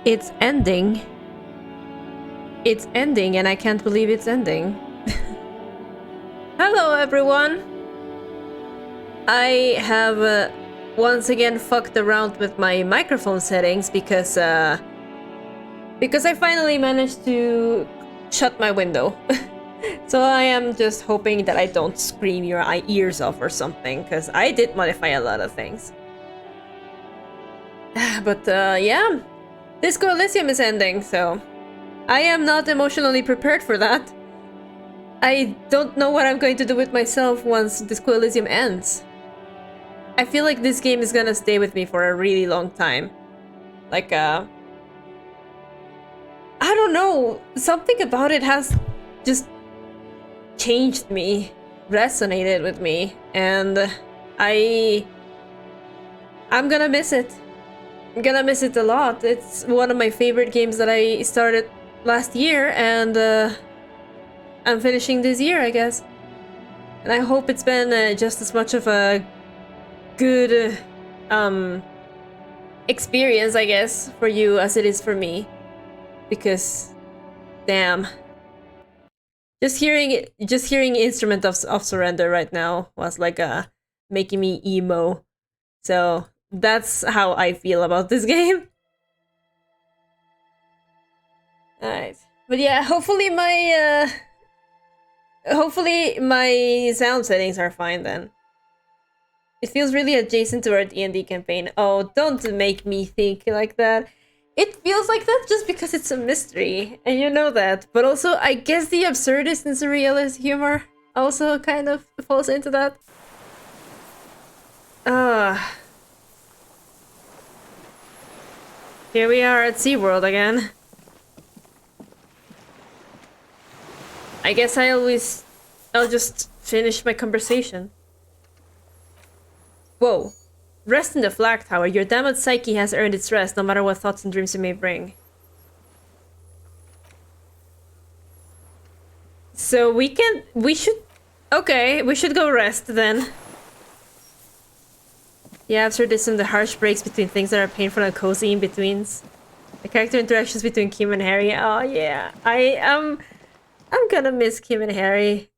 It's ending. It's ending, and I can't believe it's ending. Hello, everyone! I have once again fucked around with my microphone settings because I finally managed to shut my window. So I am just hoping that I don't scream your ears off or something, because I did modify a lot of things. But yeah, Disco Elysium is ending, so I am not emotionally prepared for that. I don't know what I'm going to do with myself once Disco Elysium ends. I feel like this game is gonna stay with me for a really long time. Like, I don't know, something about it has just changed me, resonated with me, and I'm gonna miss it. I'm gonna miss it a lot. It's one of my favorite games that I started last year, and I'm finishing this year, I guess. And I hope it's been just as much of a good experience, I guess, for you as it is for me. Because, damn. Just hearing Instrument of Surrender right now was like making me emo. So that's how I feel about this game. Alright. But yeah, hopefully my sound settings are fine then. It feels really adjacent to our D&D campaign. Oh, don't make me think like that. It feels like that just because it's a mystery, and you know that. But also, I guess the absurdist and surrealist humor also kind of falls into that. Here we are at SeaWorld again. I guess I'll just finish my conversation. Whoa. Rest in the flag tower. Your damaged psyche has earned its rest, no matter what thoughts and dreams you may bring. So we should go rest then. The absurdism, the harsh breaks between things that are painful and cozy in-betweens. The character interactions between Kim and Harry. Oh yeah, I'm gonna miss Kim and Harry.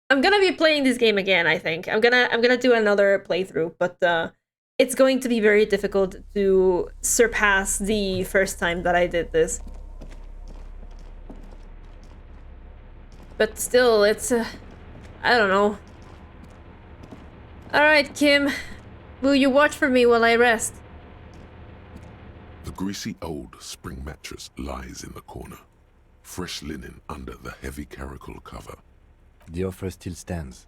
I'm gonna be playing this game again, I think. I'm gonna do another playthrough, but it's going to be very difficult to surpass the first time that I did this. But still, it's I don't know. Alright, Kim. Will you watch for me while I rest? The greasy old spring mattress lies in the corner. Fresh linen under the heavy caracal cover. The offer still stands.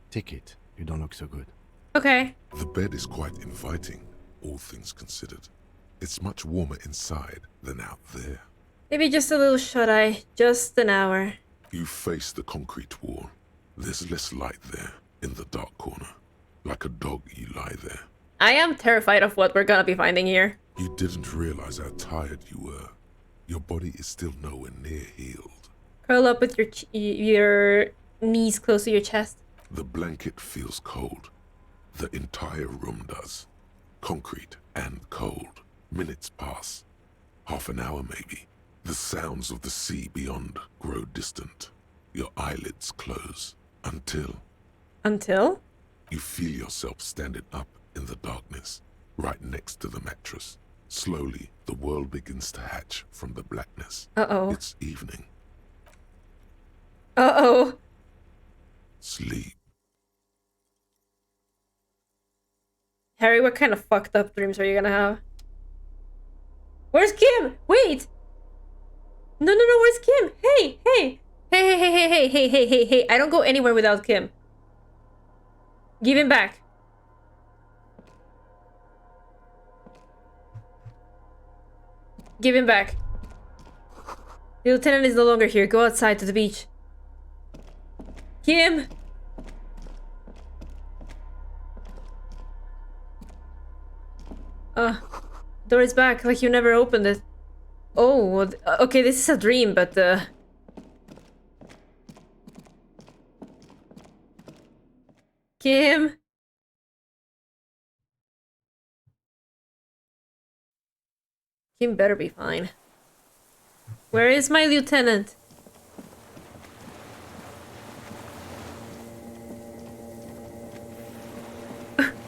Take it. You don't look so good. Okay. The bed is quite inviting, all things considered. It's much warmer inside than out there. Maybe just a little shut-eye. Just an hour. You face the concrete wall. There's less light there, in the dark corner. Like a dog, you lie there. I am terrified of what we're gonna be finding here. You didn't realize how tired you were. Your body is still nowhere near healed. Curl up with your knees close to your chest. The blanket feels cold. The entire room does. Concrete and cold. Minutes pass. Half an hour maybe. The sounds of the sea beyond grow distant. Your eyelids close. Until? You feel yourself standing up in the darkness, right next to the mattress. Slowly, the world begins to hatch from the blackness. Uh-oh. It's evening. Uh-oh. Sleep. Harry, what kind of fucked up dreams are you gonna have? Where's Kim? Wait! No, where's Kim? Hey! Hey! I don't go anywhere without Kim. Give him back. Give him back. The lieutenant is no longer here. Go outside to the beach. Kim! Door is back, like you never opened it. Oh, okay, this is a dream, but Kim? Kim better be fine. Where is my lieutenant?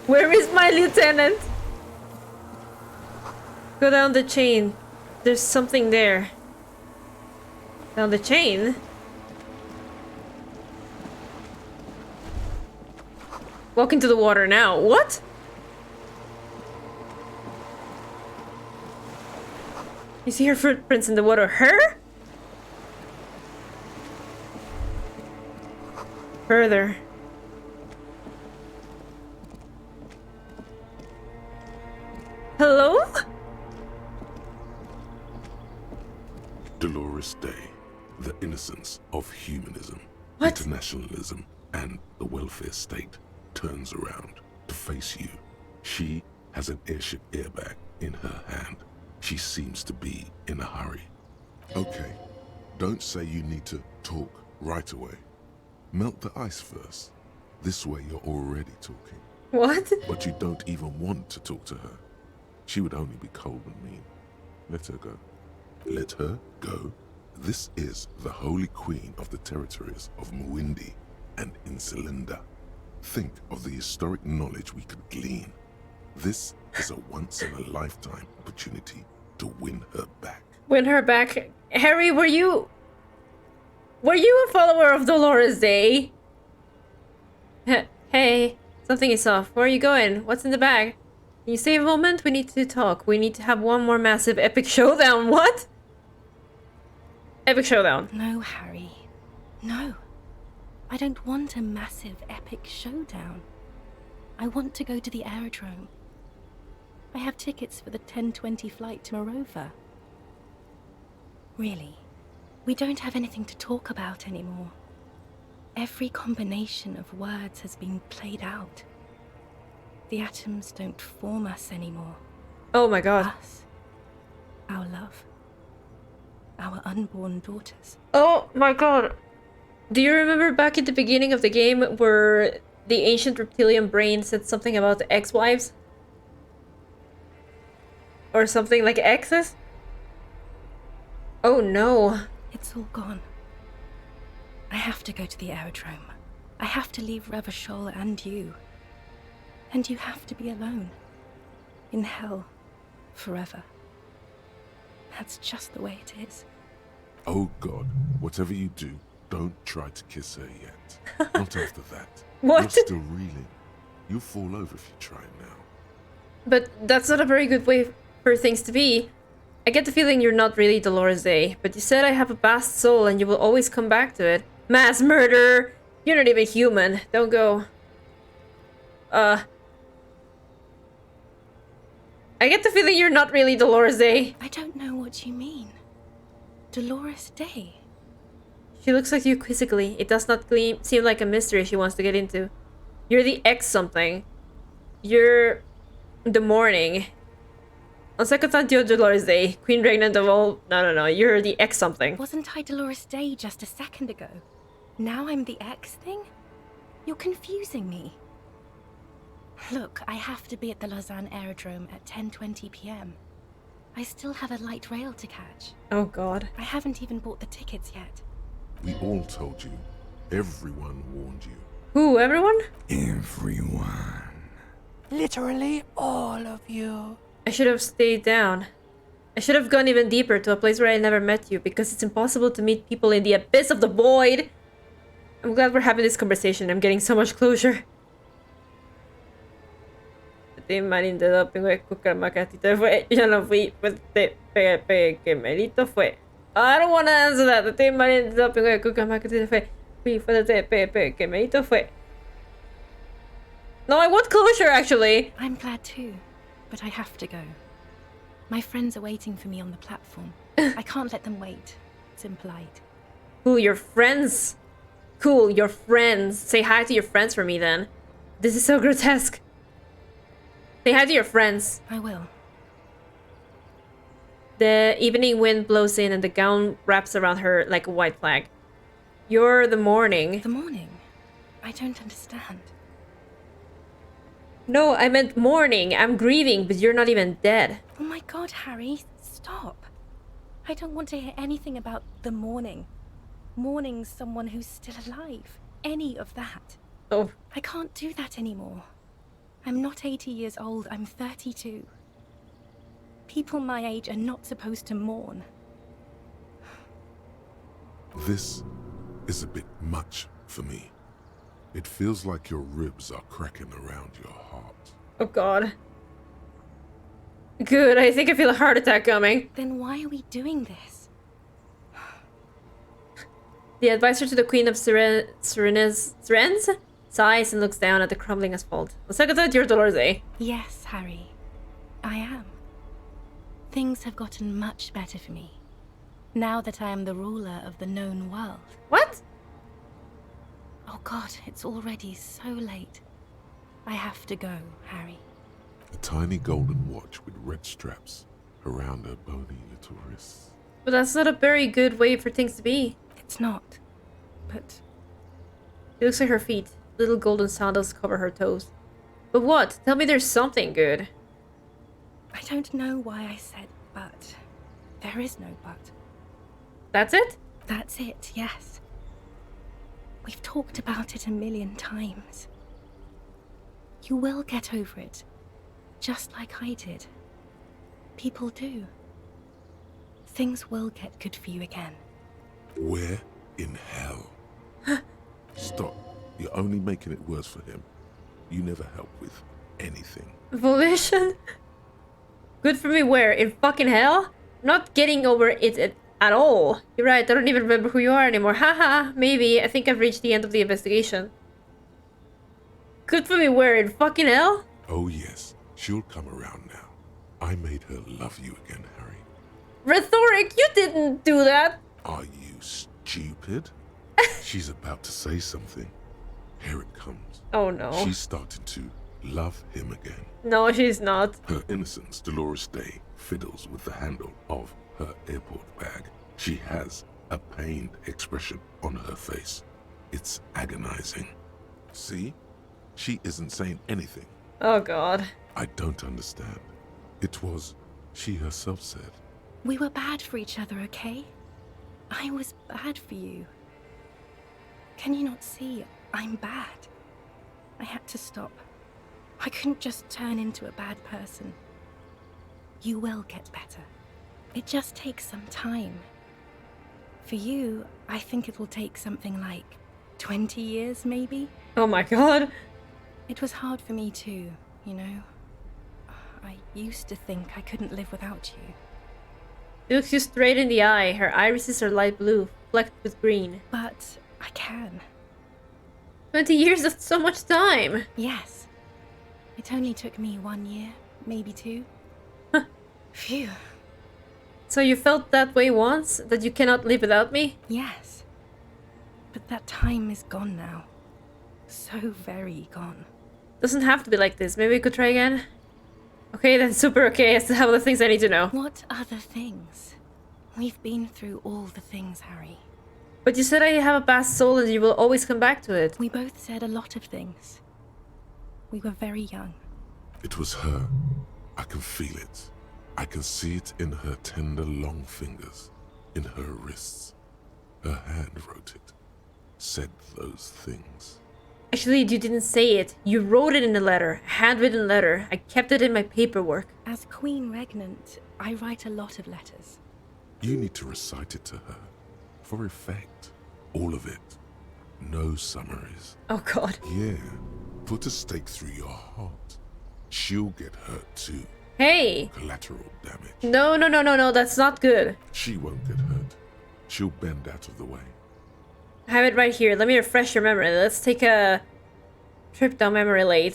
Where is my lieutenant? Go down the chain. There's something there. Down the chain? Walk into the water now. What? You see her footprints in the water. Her? Further. Hello? Dolores Day, the innocence of humanism, What? internationalism, and the welfare state turns around to face you. She has an airship airbag in her hand. She seems to be in a hurry. Okay, don't say you need to talk right away. Melt the ice first. This way you're already talking. What? But you don't even want to talk to her. She would only be cold and mean. Let her go. Let her go. This is the Holy Queen of the territories of Muindi and Insulinda. Think of the historic knowledge we could glean. This is a once-in-a-lifetime opportunity to win her back. Win her back. Harry, were you a follower of Dolores Day? Hey, something is off. Where are you going? What's in the bag? Can you save a moment? We need to talk. We need to have one more massive epic showdown. What? Epic showdown. No, Harry. No. I don't want a massive epic showdown. I want to go to the aerodrome. I have tickets for the 10:20 flight to Morova. Really, we don't have anything to talk about anymore. Every combination of words has been played out. The atoms don't form us anymore. Oh my god. Us. Our love. Our unborn daughters. Oh my god. Do you remember back at the beginning of the game where the ancient reptilian brain said something about ex-wives? Or something like exes? Oh no. It's all gone. I have to go to the aerodrome. I have to leave Revachol and you. And you have to be alone. In hell. Forever. That's just the way it is. Oh God, whatever you do, don't try to kiss her yet. Not after that. What? You're still reeling. You'll fall over if you try now. But that's not a very good way for things to be. I get the feeling you're not really Dolores Day, but you said I have a vast soul and you will always come back to it. Mass murder! You're not even human. Don't go. I get the feeling you're not really Dolores Day. I don't know what you mean. Dolores Day. She looks like you quizzically. It does not seem like a mystery she wants to get into. You're the X something. You're the morning. On second thought, you're Dolores Day, Queen Regnant of all... No. You're the X something. Wasn't I Dolores Day just a second ago? Now I'm the X thing? You're confusing me. Look, I have to be at the Lausanne aerodrome at 10:20 p.m. I still have a light rail to catch. Oh god. I haven't even bought the tickets yet. We all told you. Everyone warned you. Who, everyone? Everyone. Literally all of you. I should have stayed down. I should have gone even deeper to a place where I never met you, because it's impossible to meet people in the abyss of the void. I'm glad we're having this conversation. I'm getting so much closure. Te malinterrumpo en escuchar macatito fue. Yo no fui, pues te que Melito fue. I don't want to answer that. Te malinterrumpo en escuchar macatito fue. Fui fue te que Melito fue. No, I want closure actually. I'm glad too, but I have to go. My friends are waiting for me on the platform. I can't let them wait. It's impolite. Who, your friends? Cool, your friends. Say hi to your friends for me then. This is so grotesque. Say hi to your friends. I will. The evening wind blows in and the gown wraps around her like a white flag. You're the morning. The morning? I don't understand. No, I meant mourning. I'm grieving, but you're not even dead. Oh my god, Harry, stop. I don't want to hear anything about the mourning. Mourning someone who's still alive. Any of that. Oh, I can't do that anymore. I'm not 80 years old, I'm 32. People my age are not supposed to mourn. This is a bit much for me. It feels like your ribs are cracking around your heart. oh god. Good, I think I feel a heart attack coming. Then why are we doing this? The advisor to the Queen of Seren's sighs and looks down at the crumbling asphalt. Let's look at that, your Dolores, eh? Yes, Harry. I am. Things have gotten much better for me. Now that I am the ruler of the known world. What? Oh god, it's already so late. I have to go, Harry. A tiny golden watch with red straps around her bony little wrists. But that's not a very good way for things to be. It's not. But It looks like her feet. Little golden sandals cover her toes. But what? Tell me there's something good. I don't know why I said but. There is no but. That's it? That's it, yes. We've talked about it a million times. You will get over it. Just like I did. People do. Things will get good for you again. Where in hell? Stop. You're only making it worse for him. You never help with anything. Volition? Good for me where? In fucking hell? Not getting over it at all. You're right, I don't even remember who you are anymore. Haha, maybe. I think I've reached the end of the investigation. Good for me where? In fucking hell? Oh yes, she'll come around now. I made her love you again, Harry. Rhetoric, you didn't do that! Are you stupid? She's about to say something. Here it comes. Oh no. She's starting to love him again. No, she's not. Her innocence, Dolores Day, fiddles with the handle of her airport bag. She has a pained expression on her face. It's agonizing. See? She isn't saying anything. Oh god. I don't understand. It was, she herself said. We were bad for each other, okay? I was bad for you. Can you not see? I'm bad. I had to stop. I couldn't just turn into a bad person. You will get better. It just takes some time. For you, I think it will take something like 20 years, maybe? Oh my god. It was hard for me too, you know? I used to think I couldn't live without you. She looks you straight in the eye. Her irises are light blue, flecked with green. But I can. 20 years, that's so much time. Yes. It only took me 1 year, maybe 2. Phew. So you felt that way once? That you cannot live without me? Yes. But that time is gone now. So very gone. Doesn't have to be like this. Maybe we could try again? Okay, then super okay. I still have the things I need to know. What other things? We've been through all the things, Harry. But you said I have a past soul and you will always come back to it. We both said a lot of things. We were very young. It was her. I can feel it. I can see it in her tender long fingers, in her wrists. Her hand wrote it, said those things. Actually, you didn't say it. You wrote it in a letter, a handwritten letter. I kept it in my paperwork. As Queen Regnant, I write a lot of letters. You need to recite it to her, for effect. All of it. No summaries. Oh god. Yeah, put a stake through your heart. She'll get hurt too. Hey! Collateral damage. No, that's not good. She won't get hurt. She'll bend out of the way. I have it right here. Let me refresh your memory. Let's take a trip down memory lane.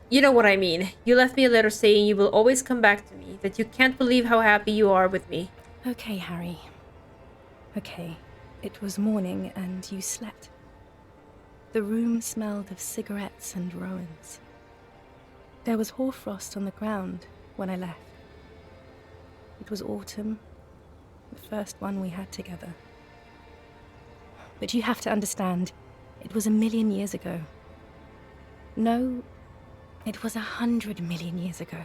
You know what I mean. You left me a letter saying you will always come back to me, that you can't believe how happy you are with me. Okay, Harry. Okay. It was morning and you slept. The room smelled of cigarettes and Rowans. There was hoarfrost on the ground when I left. It was autumn, the first one we had together. But you have to understand, it was 1,000,000 years ago. No, it was 100 million years ago.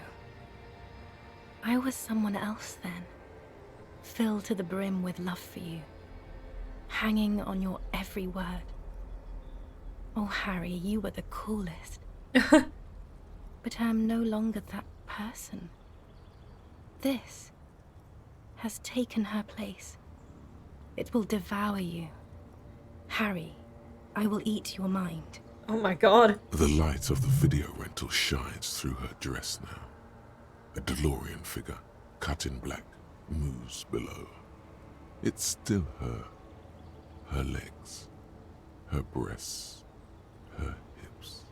I was someone else then. filled to the brim with love for you, hanging on your every word. Oh, Harry, you were the coolest. But I am no longer that person. This has taken her place. It will devour you. Harry, I will eat your mind. Oh my god. The light of the video rental shines through her dress now. A DeLorean figure, cut in black, moves below. It's still her. Her legs, her breasts, her hips.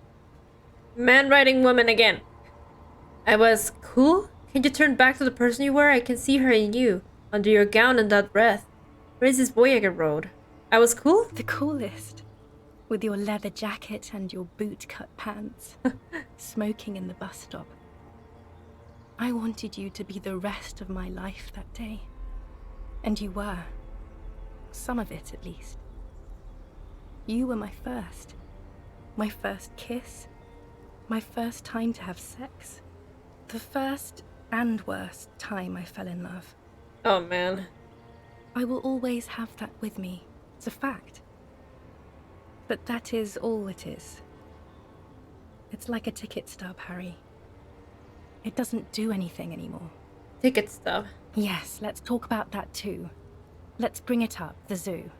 Man riding woman again. I was cool? Can you turn back to the person you were? I can see her in you, under your gown and that breath. Where is this Voyager road? I was cool? The coolest. With your leather jacket and your boot-cut pants, smoking in the bus stop. I wanted you to be the rest of my life that day. And you were. Some of it, at least. You were my first. My first kiss. My first time to have sex. The first and worst time I fell in love. Oh man. I will always have that with me. It's a fact. But that is all it is. It's like a ticket stub, Harry. It doesn't do anything anymore. Ticket stub. Yes, let's talk about that too. Let's bring it up, the zoo.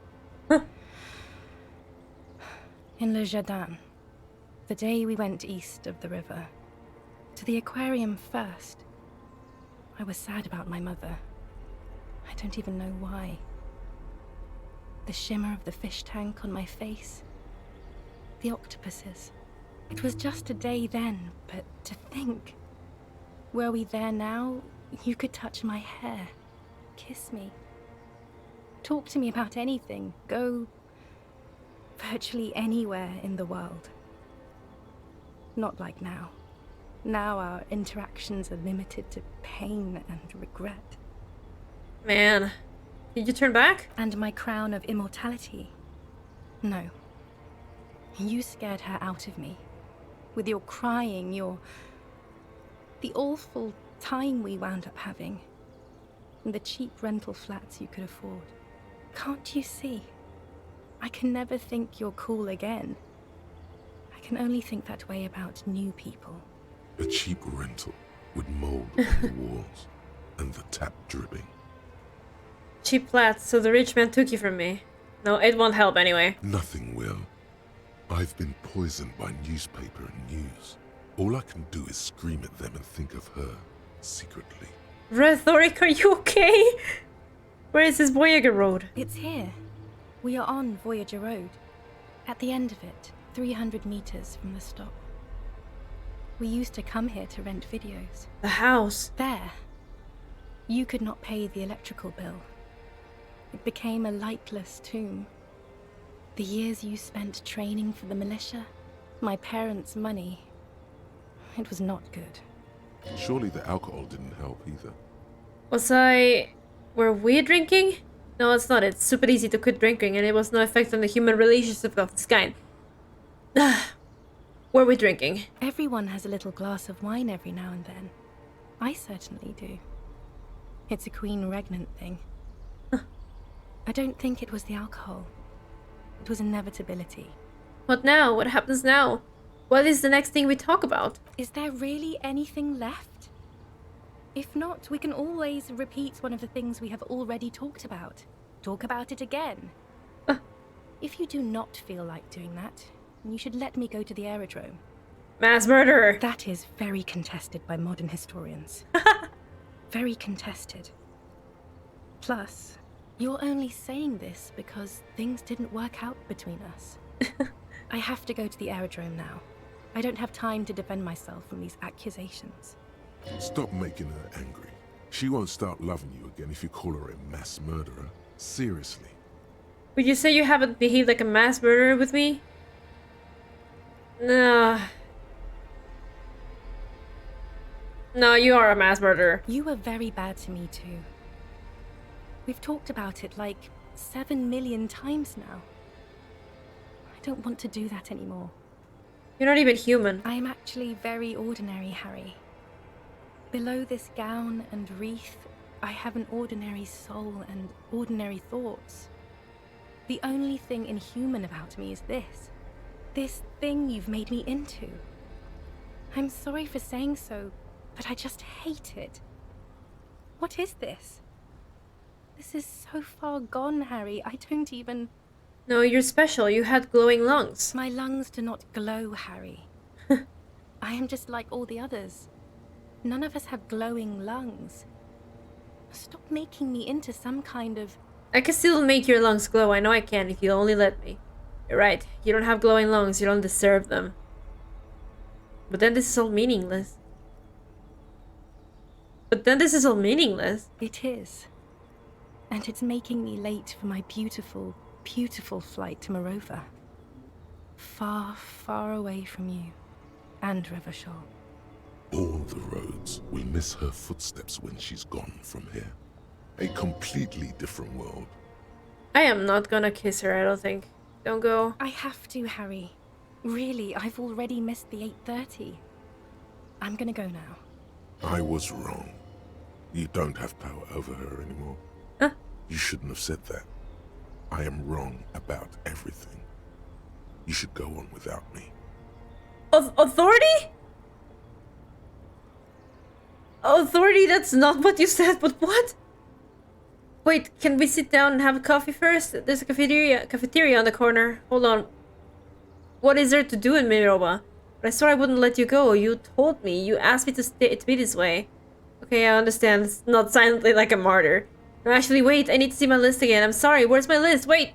In Le Jardin, the day we went east of the river, to the aquarium first, I was sad about my mother. I don't even know why. The shimmer of the fish tank on my face, the octopuses. It was just a day then, but to think, were we there now, you could touch my hair, kiss me, talk to me about anything, go virtually anywhere in the world. Not like now. Now our interactions are limited to pain and regret. Man. Did you turn back? And my crown of immortality? No. You scared her out of me. With your crying, the awful time we wound up having. And the cheap rental flats you could afford. Can't you see? I can never think you're cool again. I can only think that way about new people. A cheap rental with mold on the walls and the tap dripping. Cheap flats, so the rich man took you from me. No, it won't help anyway. Nothing will. I've been poisoned by newspaper and news. All I can do is scream at them and think of her, secretly. Rhetoric, are you okay? Where is this Voyager road? It's here. We are on Voyager Road. At the end of it, 300 meters from the stop. We used to come here to rent videos. The house. There. You could not pay the electrical bill. It became a lightless tomb. The years you spent training for the militia, my parents' money, it was not good. Surely the alcohol didn't help either. Were we drinking? No, it's not. It's super easy to quit drinking and it was no effect on the human relationship of this kind. Were we drinking? Everyone has a little glass of wine every now and then. I certainly do. It's a Queen Regnant thing. I don't think it was the alcohol. It was inevitability. What now? What happens now? What is the next thing we talk about? Is there really anything left? If not, we can always repeat one of the things we have already talked about. Talk about it again. If you do not feel like doing that, you should let me go to the aerodrome. Mass murderer. That is very contested by modern historians. Very contested. Plus, you're only saying this because things didn't work out between us. I have to go to the aerodrome now. I don't have time to defend myself from these accusations. Stop making her angry. She won't start loving you again if you call her a mass murderer. Seriously. Would you say you haven't behaved like a mass murderer with me? No. No, you are a mass murderer. You were very bad to me too. We've talked about it like 7 million times now. I don't want to do that anymore. You're not even human. I am actually very ordinary, Harry. Below this gown and wreath, I have an ordinary soul and ordinary thoughts. The only thing inhuman about me is this. This thing you've made me into. I'm sorry for saying so, but I just hate it. What is this? This is so far gone, Harry. I don't even... No, you're special. You had glowing lungs. My lungs do not glow, Harry. I am just like all the others. None of us have glowing lungs. Stop making me into some kind of... I can still make your lungs glow. I know I can if you only let me. You're right. You don't have glowing lungs. You don't deserve them. But then this is all meaningless. It is. And it's making me late for my beautiful, beautiful flight to Morova. Far, far away from you. And Revachol. All the roads will miss her footsteps when she's gone from here. A completely different world. I am not gonna kiss her, I don't think. Don't go. I have to, Harry. Really, I've already missed the 8:30. I'm gonna go now. I was wrong. You don't have power over her anymore. Huh? You shouldn't have said that. I am wrong about everything. You should go on without me. Authority? Authority, that's not what you said, but what? Wait, can we sit down and have a coffee first? There's a cafeteria on the corner. Hold on. What is there to do in Mirova? But I swore I wouldn't let you go. You told me. You asked me to be this way. Okay, I understand. It's not silently like a martyr. No, actually, wait. I need to see my list again. I'm sorry. Where's my list? Wait.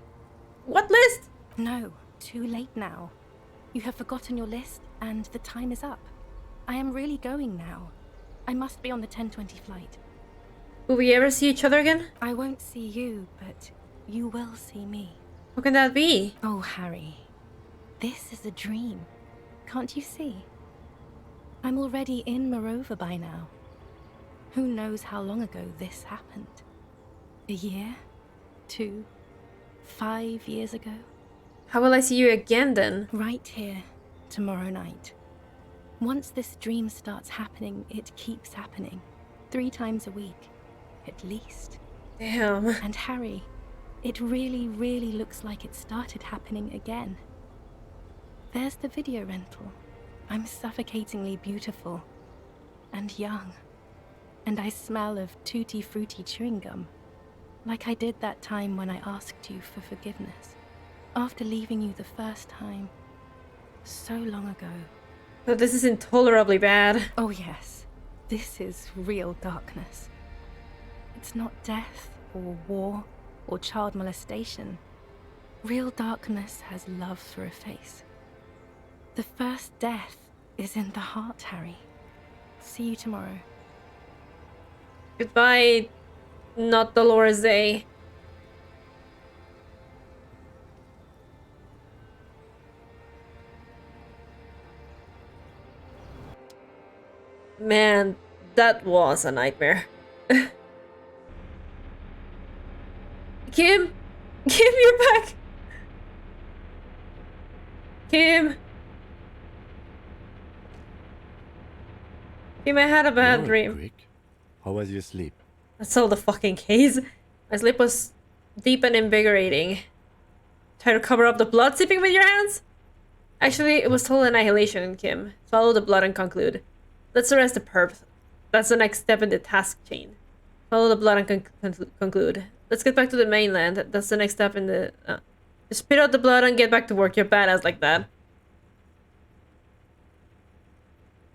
What list? No, too late now. You have forgotten your list, and the time is up. I am really going now. I must be on the 10:20 flight. Will we ever see each other again? I won't see you, but you will see me. How can that be? Oh, Harry. This is a dream. Can't you see? I'm already in Morova by now. Who knows how long ago this happened? A year? 2? 5 years ago? How will I see you again then? Right here, tomorrow night. Once this dream starts happening, it keeps happening. 3 times a week, at least. Damn. And Harry, it really, really looks like it started happening again. There's the video rental. I'm suffocatingly beautiful. And young. And I smell of tutti frutti chewing gum. Like I did that time when I asked you for forgiveness. After leaving you the first time. So long ago. But this is intolerably bad. Oh yes, this is real darkness. It's not death, or war, or child molestation. Real darkness has love for a face. The first death is in the heart, Harry. See you tomorrow. Goodbye, not Dolores Day. Man, that was a nightmare. Kim! Kim, you're back! Kim! Kim, I had a bad dream. Quick. How was your sleep? That's all the fucking case. My sleep was deep and invigorating. Try to cover up the blood sipping with your hands? Actually, it was total annihilation, Kim. Follow the blood and conclude. Let's arrest the perp. That's the next step in the task chain. Follow the blood and conclude. Let's get back to the mainland. That's the next step in the... Just spit out the blood and get back to work. You're badass like that.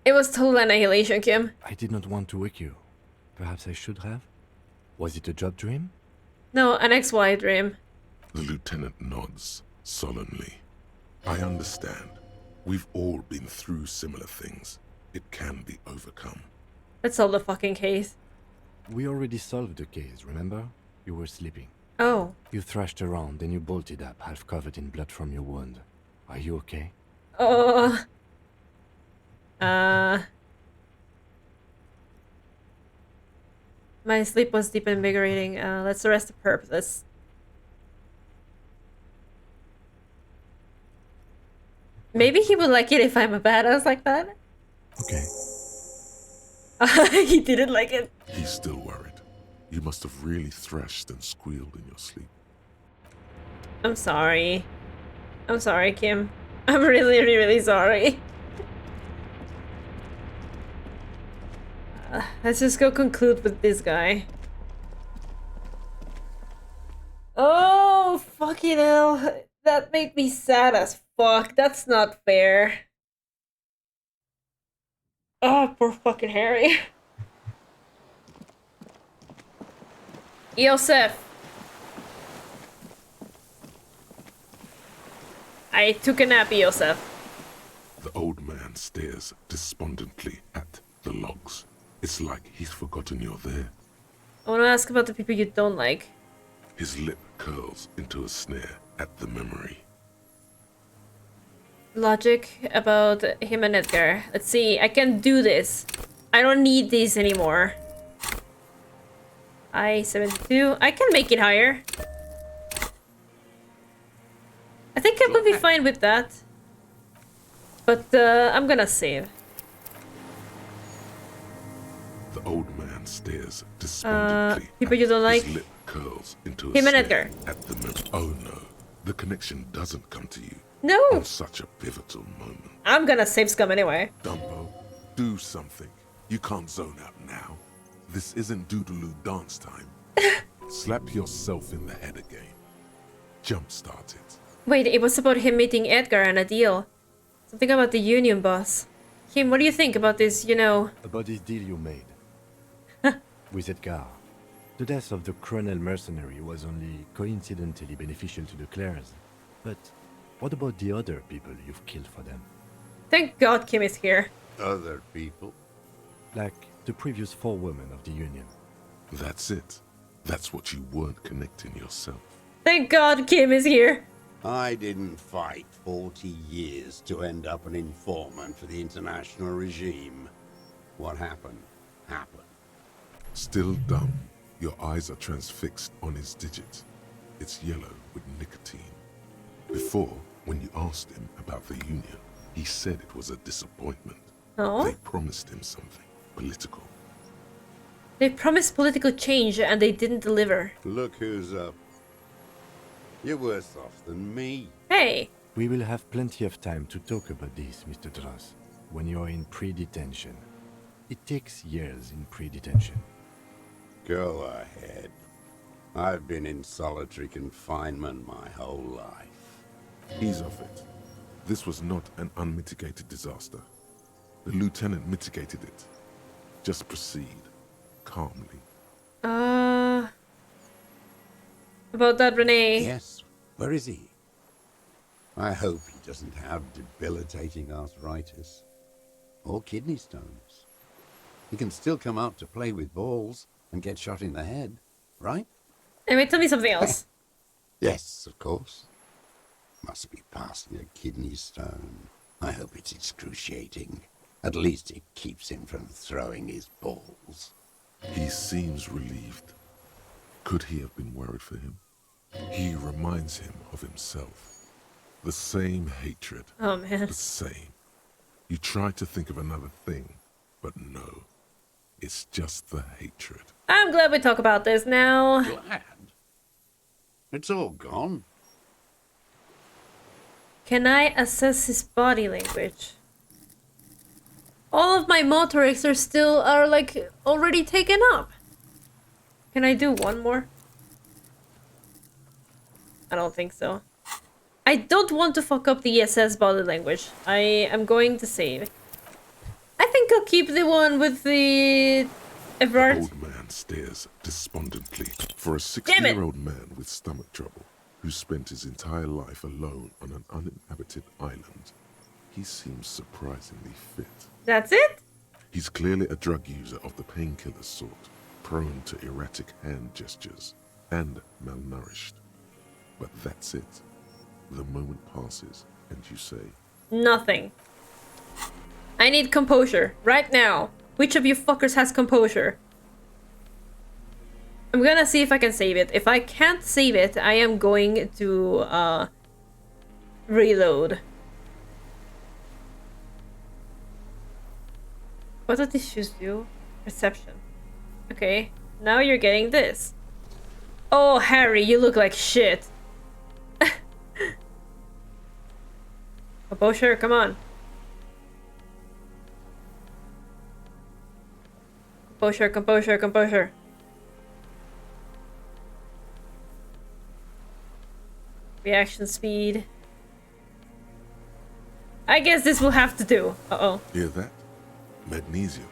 It was total annihilation, Kim. I did not want to wake you. Perhaps I should have? Was it a job dream? No, an XY dream. The lieutenant nods solemnly. I understand. We've all been through similar things. It can be overcome. Let's solve the fucking case. We already solved the case, remember? You were sleeping. Oh. You thrashed around, then you bolted up, half covered in blood from your wound. Are you okay? My sleep was deep and invigorating. Let's arrest the perp. Let's... Maybe he would like it if I'm a badass like that. Okay. He didn't like it. He's still worried. You must have really thrashed and squealed in your sleep. I'm sorry. I'm sorry, Kim. I'm really, really sorry. Let's just go conclude with this guy. Oh, fucking hell. That made me sad as fuck. That's not fair. Oh, poor fucking Harry. Yosef. I took a nap, Yosef. The old man stares despondently at the logs. It's like he's forgotten you're there. I want to ask about the people you don't like. His lip curls into a sneer at the memory. Logic about him and Edgar. Let's see, I can do this. I don't need these anymore. I-72. I can make it higher. I think I will be fine with that. But I'm gonna save. The old man stares despondently. People you don't like? His lip curls into a Him and sneer Edgar. at the memory. Oh no, the connection doesn't come to you No! on such a pivotal moment. I'm gonna save Scum anyway. Dumbo, do something. You can't zone out now. This isn't Doodaloo dance time. Slap yourself in the head again. Jumpstart it. Wait, it was about him meeting Edgar and a deal. Something about the union boss. Kim, what do you think about this, you know? About this deal you made. With Edgar. The death of the colonel mercenary was only coincidentally beneficial to the Clares. But what about the other people you've killed for them? Thank God Kim is here. Other people? Like the previous 4 women of the Union. That's it. That's what you weren't connecting yourself. Thank God Kim is here. I didn't fight 40 years to end up an informant for the international regime. What happened, happened. Still dumb, your eyes are transfixed on his digit. It's yellow with nicotine. Before, when you asked him about the Union, he said it was a disappointment. Oh? They promised him something political. They promised political change and they didn't deliver. Look who's up. You're worse off than me. Hey! We will have plenty of time to talk about this, Mr. Dross, when you're in pre-detention. It takes years in pre-detention. Go ahead. I've been in solitary confinement my whole life. Ease off it. This was not an unmitigated disaster. The lieutenant mitigated it. Just proceed, calmly. About that, Renee. Yes, where is he? I hope he doesn't have debilitating arthritis. Or kidney stones. He can still come out to play with balls and get shot in the head, right? Anyway, tell me something else. Yes, of course. Must be passing a kidney stone. I hope it's excruciating. At least it keeps him from throwing his balls. He seems relieved. Could he have been worried for him? He reminds him of himself. The same hatred. Oh, man. The same. You try to think of another thing, but no. It's just the hatred. I'm glad we talk about this now. Glad? It's all gone. Can I assess his body language? All of my motorics are like already taken up. Can I do one more? I don't think so. I don't want to fuck up the ESS body language. I am going to save. I think I'll keep the one with the The Everard. old man stares despondently. For a 60-year-old man with stomach trouble, who spent his entire life alone on an uninhabited island, he seems surprisingly fit. That's it? He's clearly a drug user of the painkiller sort, prone to erratic hand gestures, and malnourished. But that's it. The moment passes, and you say, Nothing. I need composure. Right now. Which of you fuckers has composure? I'm gonna see if I can save it. If I can't save it, I am going to, reload. What do these shoes do? Perception. Okay. Now you're getting this. Oh, Harry, you look like shit. Composure, come on. Composure, composure, composure. Reaction speed. I guess this will have to do. Uh-oh. Hear that? Magnesium.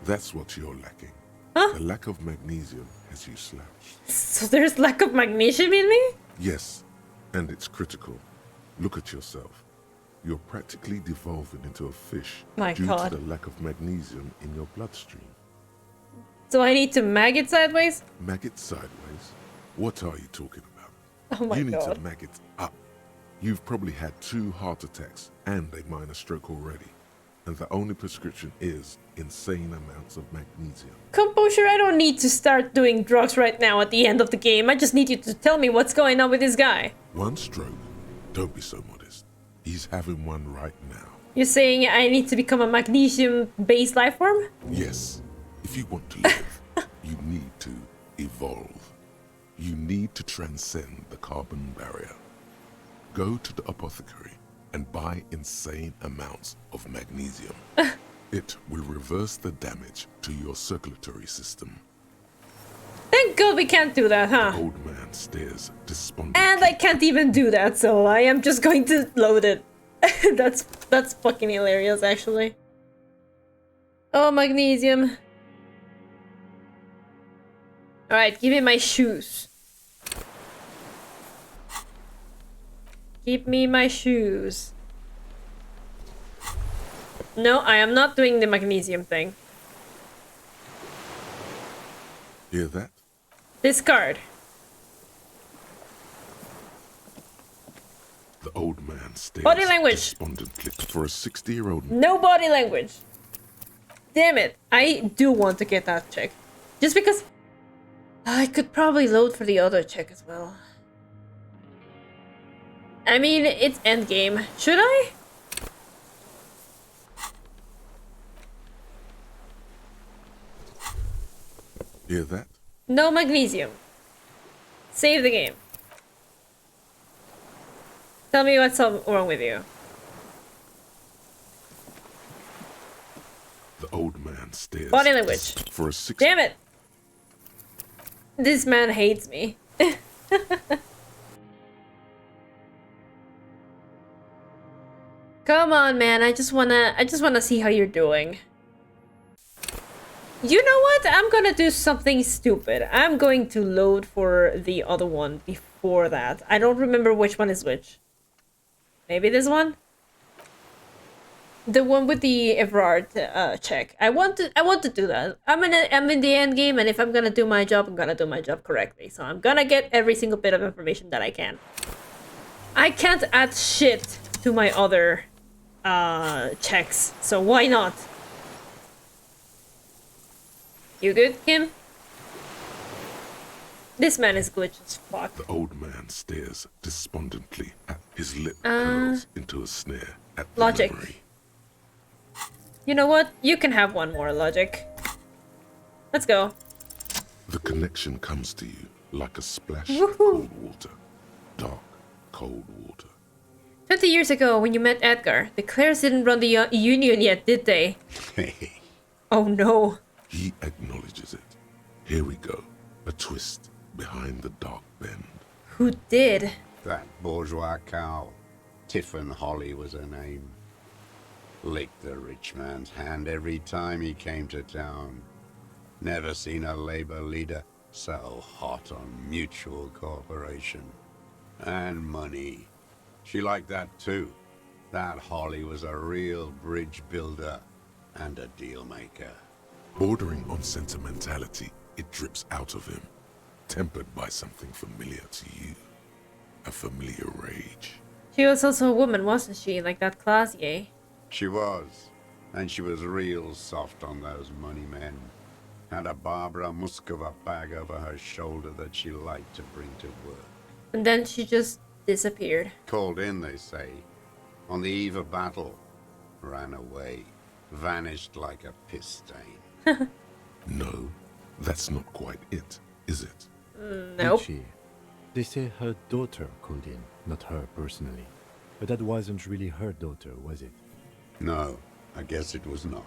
That's what you're lacking. Huh? The lack of magnesium has you slouched. So there's lack of magnesium in me? Yes, and it's critical. Look at yourself. You're practically devolving into a fish My due God. to the lack of magnesium in your bloodstream. So I need to mag it sideways? Maggot sideways? What are you talking about? Oh my You need God. to maggot up. You've probably had 2 heart attacks and a minor stroke already. And the only prescription is insane amounts of magnesium. Composure, I don't need to start doing drugs right now at the end of the game. I just need you to tell me what's going on with this guy. 1 stroke? Don't be so modest. He's having one right now. You're saying I need to become a magnesium-based life form? Yes, if you want to live, you need to evolve. You need to transcend the carbon barrier. Go to the apothecary and buy insane amounts of magnesium. It will reverse the damage to your circulatory system. Thank God we can't do that, huh? The old man stares despondently. And I can't even do that, so I am just going to load it. That's fucking hilarious, actually. Oh, magnesium. Alright, give me my shoes. Give me my shoes. No, I am not doing the magnesium thing. Hear that? Discard. The old man stares Body language. despondently. For a 60-year-old No body language. Damn it. I do want to get that check. Just because I could probably load for the other check as well. I mean, it's endgame. Should I? Hear that? No magnesium. Save the game. Tell me what's wrong with you. The old man stares. Body language. For a 60. Damn it. This man hates me. Come on, man. I just wanna see how you're doing. You know what? I'm gonna do something stupid. I'm going to load for the other one before that. I don't remember which one is which. Maybe this one? The one with the Everard check. I want to do that. I'm in the end game, and if I'm gonna do my job, I'm gonna do my job correctly. So I'm gonna get every single bit of information that I can. I can't add shit to my other checks, so why not? You good, Kim? This man is glitch as fuck. The old man stares despondently at his lip curls into a sneer at the Logic. memory. You know what? You can have one more, Logic. Let's go. The connection comes to you like a splash Woohoo. of cold water. Dark, cold water. 20 years ago, when you met Edgar, the Clares didn't run the Union yet, did they? Oh no. He acknowledges it. Here we go. A twist behind the dark bend. Who did? That bourgeois cow. Tiffin Holly was her name. Licked the rich man's hand every time he came to town. Never seen a labor leader so hot on mutual cooperation. And money. She liked that too. That Holly was a real bridge builder and a deal maker. Bordering on sentimentality, it drips out of him, tempered by something familiar to you. A familiar rage. She was also a woman, wasn't she? Like that Classier. She was. And she was real soft on those money men. Had a Barbara Muskova bag over her shoulder that she liked to bring to work. And then she just disappeared. Called in, they say. On the eve of battle. Ran away. Vanished like a piss stain. No, That's not quite it, is it? Nope. Did she? They say her daughter called in, not her personally. But that wasn't really her daughter, was it? No, I guess it was not.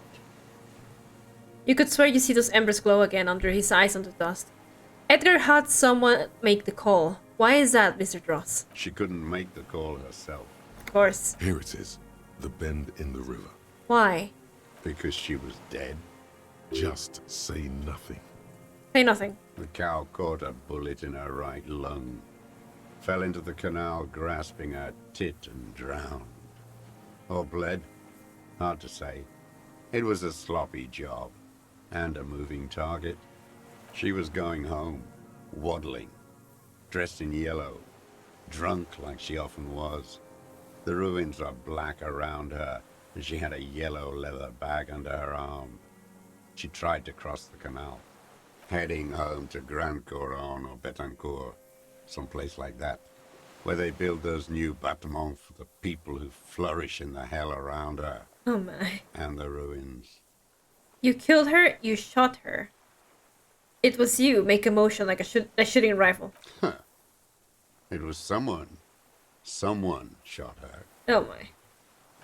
You could swear you see those embers glow again under his eyes on the dust. Edgar had someone make the call. Why is that, Mr. Dross? She couldn't make the call herself Of course. Here it is, the bend in the river. Why? because she was dead. Just say nothing. Say nothing. The cow caught a bullet in her right lung, fell into the canal grasping her tit and drowned. Or bled? Hard to say. It was a sloppy job, and a moving target. She was going home, waddling, dressed in yellow, drunk like she often was. The ruins were black around her, and she had a yellow leather bag under her arm. She tried to cross the canal, heading home to Grand Couronne or Betancourt, someplace like that, where they build those new bâtiments for the people who flourish in the hell around her Oh my. and the ruins. You killed her, you shot her. It was you, make a motion like a shooting rifle. It was someone. Someone shot her. Oh my.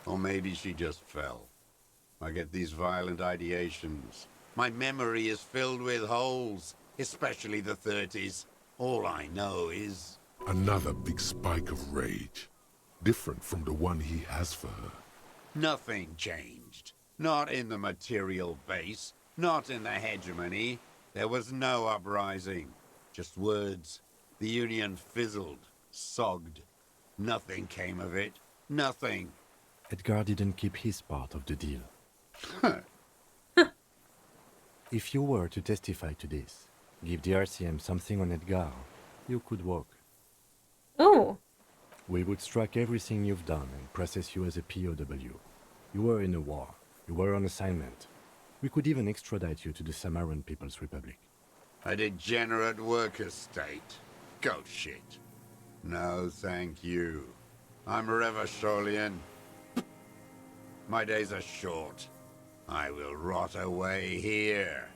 Or maybe she just fell. I get these violent ideations. My memory is filled with holes, especially the 30s. All I know is... Another big spike of rage. Different from the one he has for her. nothing changed. Not in the material base, not in the hegemony. There was no uprising. Just words. The Union fizzled, sogged. Nothing came of it. Nothing. Edgar didn't keep his part of the deal. If you were to testify to this, give the RCM something on Edgar, you could walk. Oh. We would strike everything you've done and process you as a POW. You were in a war. You were on assignment. We could even extradite you to the Samaran People's Republic. A degenerate worker state. Go shit. No, thank you. I'm Revacholian. My days are short. I will rot away here,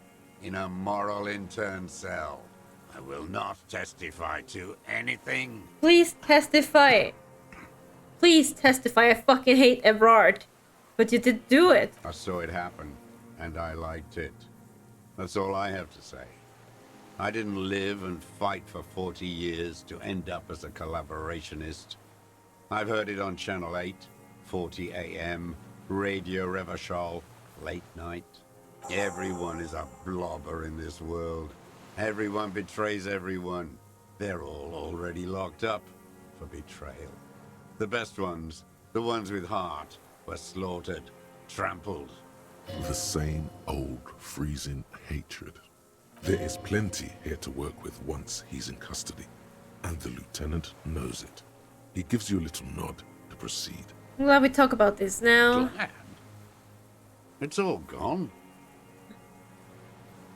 in a moral intern cell. I will not testify to anything. Please testify. Please testify. I fucking hate Evrard. But you did do it. I saw it happen, and I liked it. That's all I have to say. I didn't live and fight for 40 years to end up as a collaborationist. I've heard it on Channel 8, 40 AM, Radio Revachol, late night. Everyone is a blobber in this world. Everyone betrays everyone. They're all already locked up for betrayal. The best ones, the ones with heart, were slaughtered, trampled. The same old freezing hatred. There is plenty here to work with once he's in custody, and the lieutenant knows it. He gives you a little nod to proceed. I'm glad we talk about this now. Glad. It's all gone.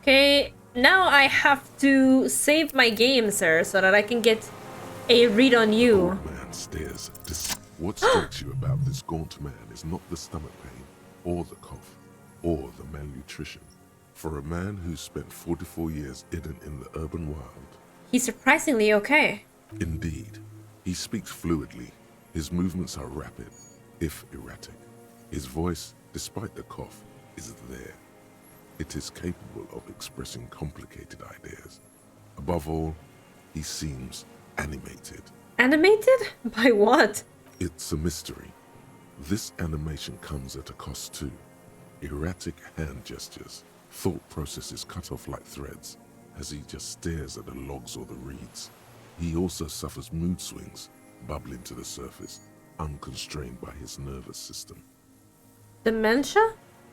Okay, now I have to save my game, sir, so that I can get a read on you. Old man stares at this. What strikes you about this gaunt man is not the stomach pain, or the cough, or the malnutrition. For a man who's spent 44 years hidden in the urban wild. He's surprisingly okay. Indeed, he speaks fluidly. His movements are rapid, if erratic. His voice, despite the cough, is there. It is capable of expressing complicated ideas. Above all, he seems animated. Animated? By what? It's a mystery. This animation comes at a cost too. Erratic hand gestures, thought processes cut off like threads, as he just stares at the logs or the reeds. He also suffers mood swings, bubbling to the surface, unconstrained by his nervous system. Dementia?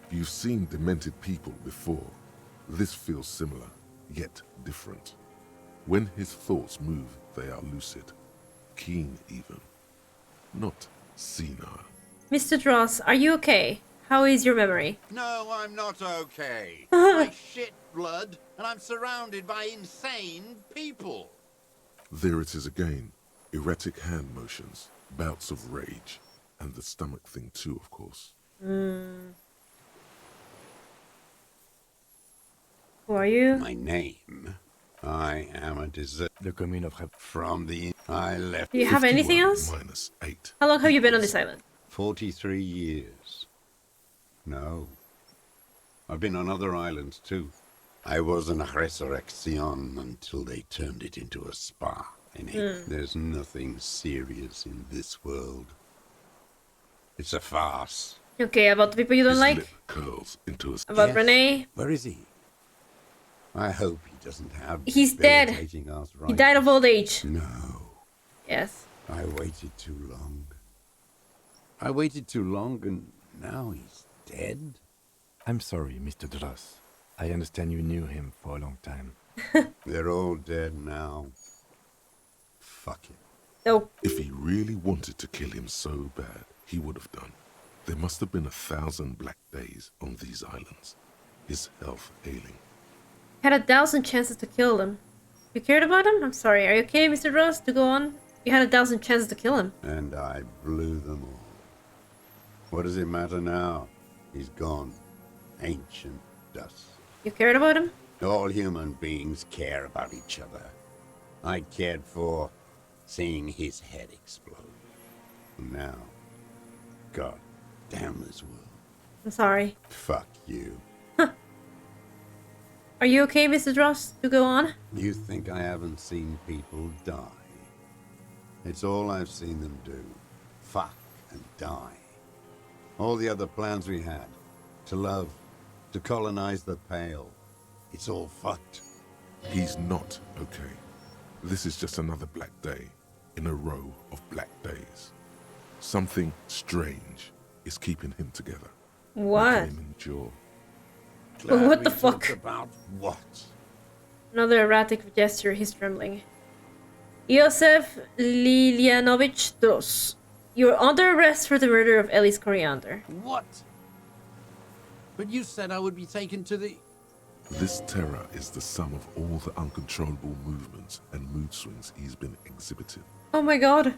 You've seen demented people before. This feels similar, yet different. When his thoughts move, they are lucid, keen even, not senile. Mr. Dross, are you okay? How is your memory? No, I'm not okay. I shit blood, and I'm surrounded by insane people. There it is again. Erratic hand motions, bouts of rage, and the stomach thing too, of course. Who are you? My name. I am a desert The commune of from the... I left Do you have anything 51 else? minus 8. How long have you been on equals this island? 43 years. No. I've been on other islands too. I was in a resurrection until they turned it into a spa. In it, there's nothing serious in this world. It's a farce. Okay, about the people you don't His like? lip curls into a... About Yes. Renee? Where is he? I hope he doesn't have He's dead. debilitating He arthritis. died of old age. No. Yes. I waited too long. I waited too long and now he's dead? I'm sorry, Mr. Dross. I understand you knew him for a long time. They're all dead now. Fuck it. No. If he really wanted to kill him so bad, he would have done. There must have been 1,000 black days on these islands. His health ailing. Had 1,000 chances to kill him. You cared about him? I'm sorry. Are you okay, Mr. Ross, to go on? You had 1,000 chances to kill him. And I blew them all. What does it matter now? He's gone. Ancient dust. You cared about him? All human beings care about each other. I cared for seeing his head explode. Now, God damn this world. I'm sorry. Fuck you. Are you okay, Mrs. Ross, to go on? You think I haven't seen people die? It's all I've seen them do. Fuck and die. All the other plans we had. To love. To colonize the Pale. It's all fucked. He's not okay. This is just another black day in a row of black days. Something strange is keeping him together. What? Making him endure. Glad What we the fuck? talked about what? Another erratic gesture, he's trembling. Josef Lilianovich Dross. You're under arrest for the murder of Ellis Coriander. What? But you said I would be taken to the... This terror is the sum of all the uncontrollable movements and mood swings he's been exhibiting. Oh my god.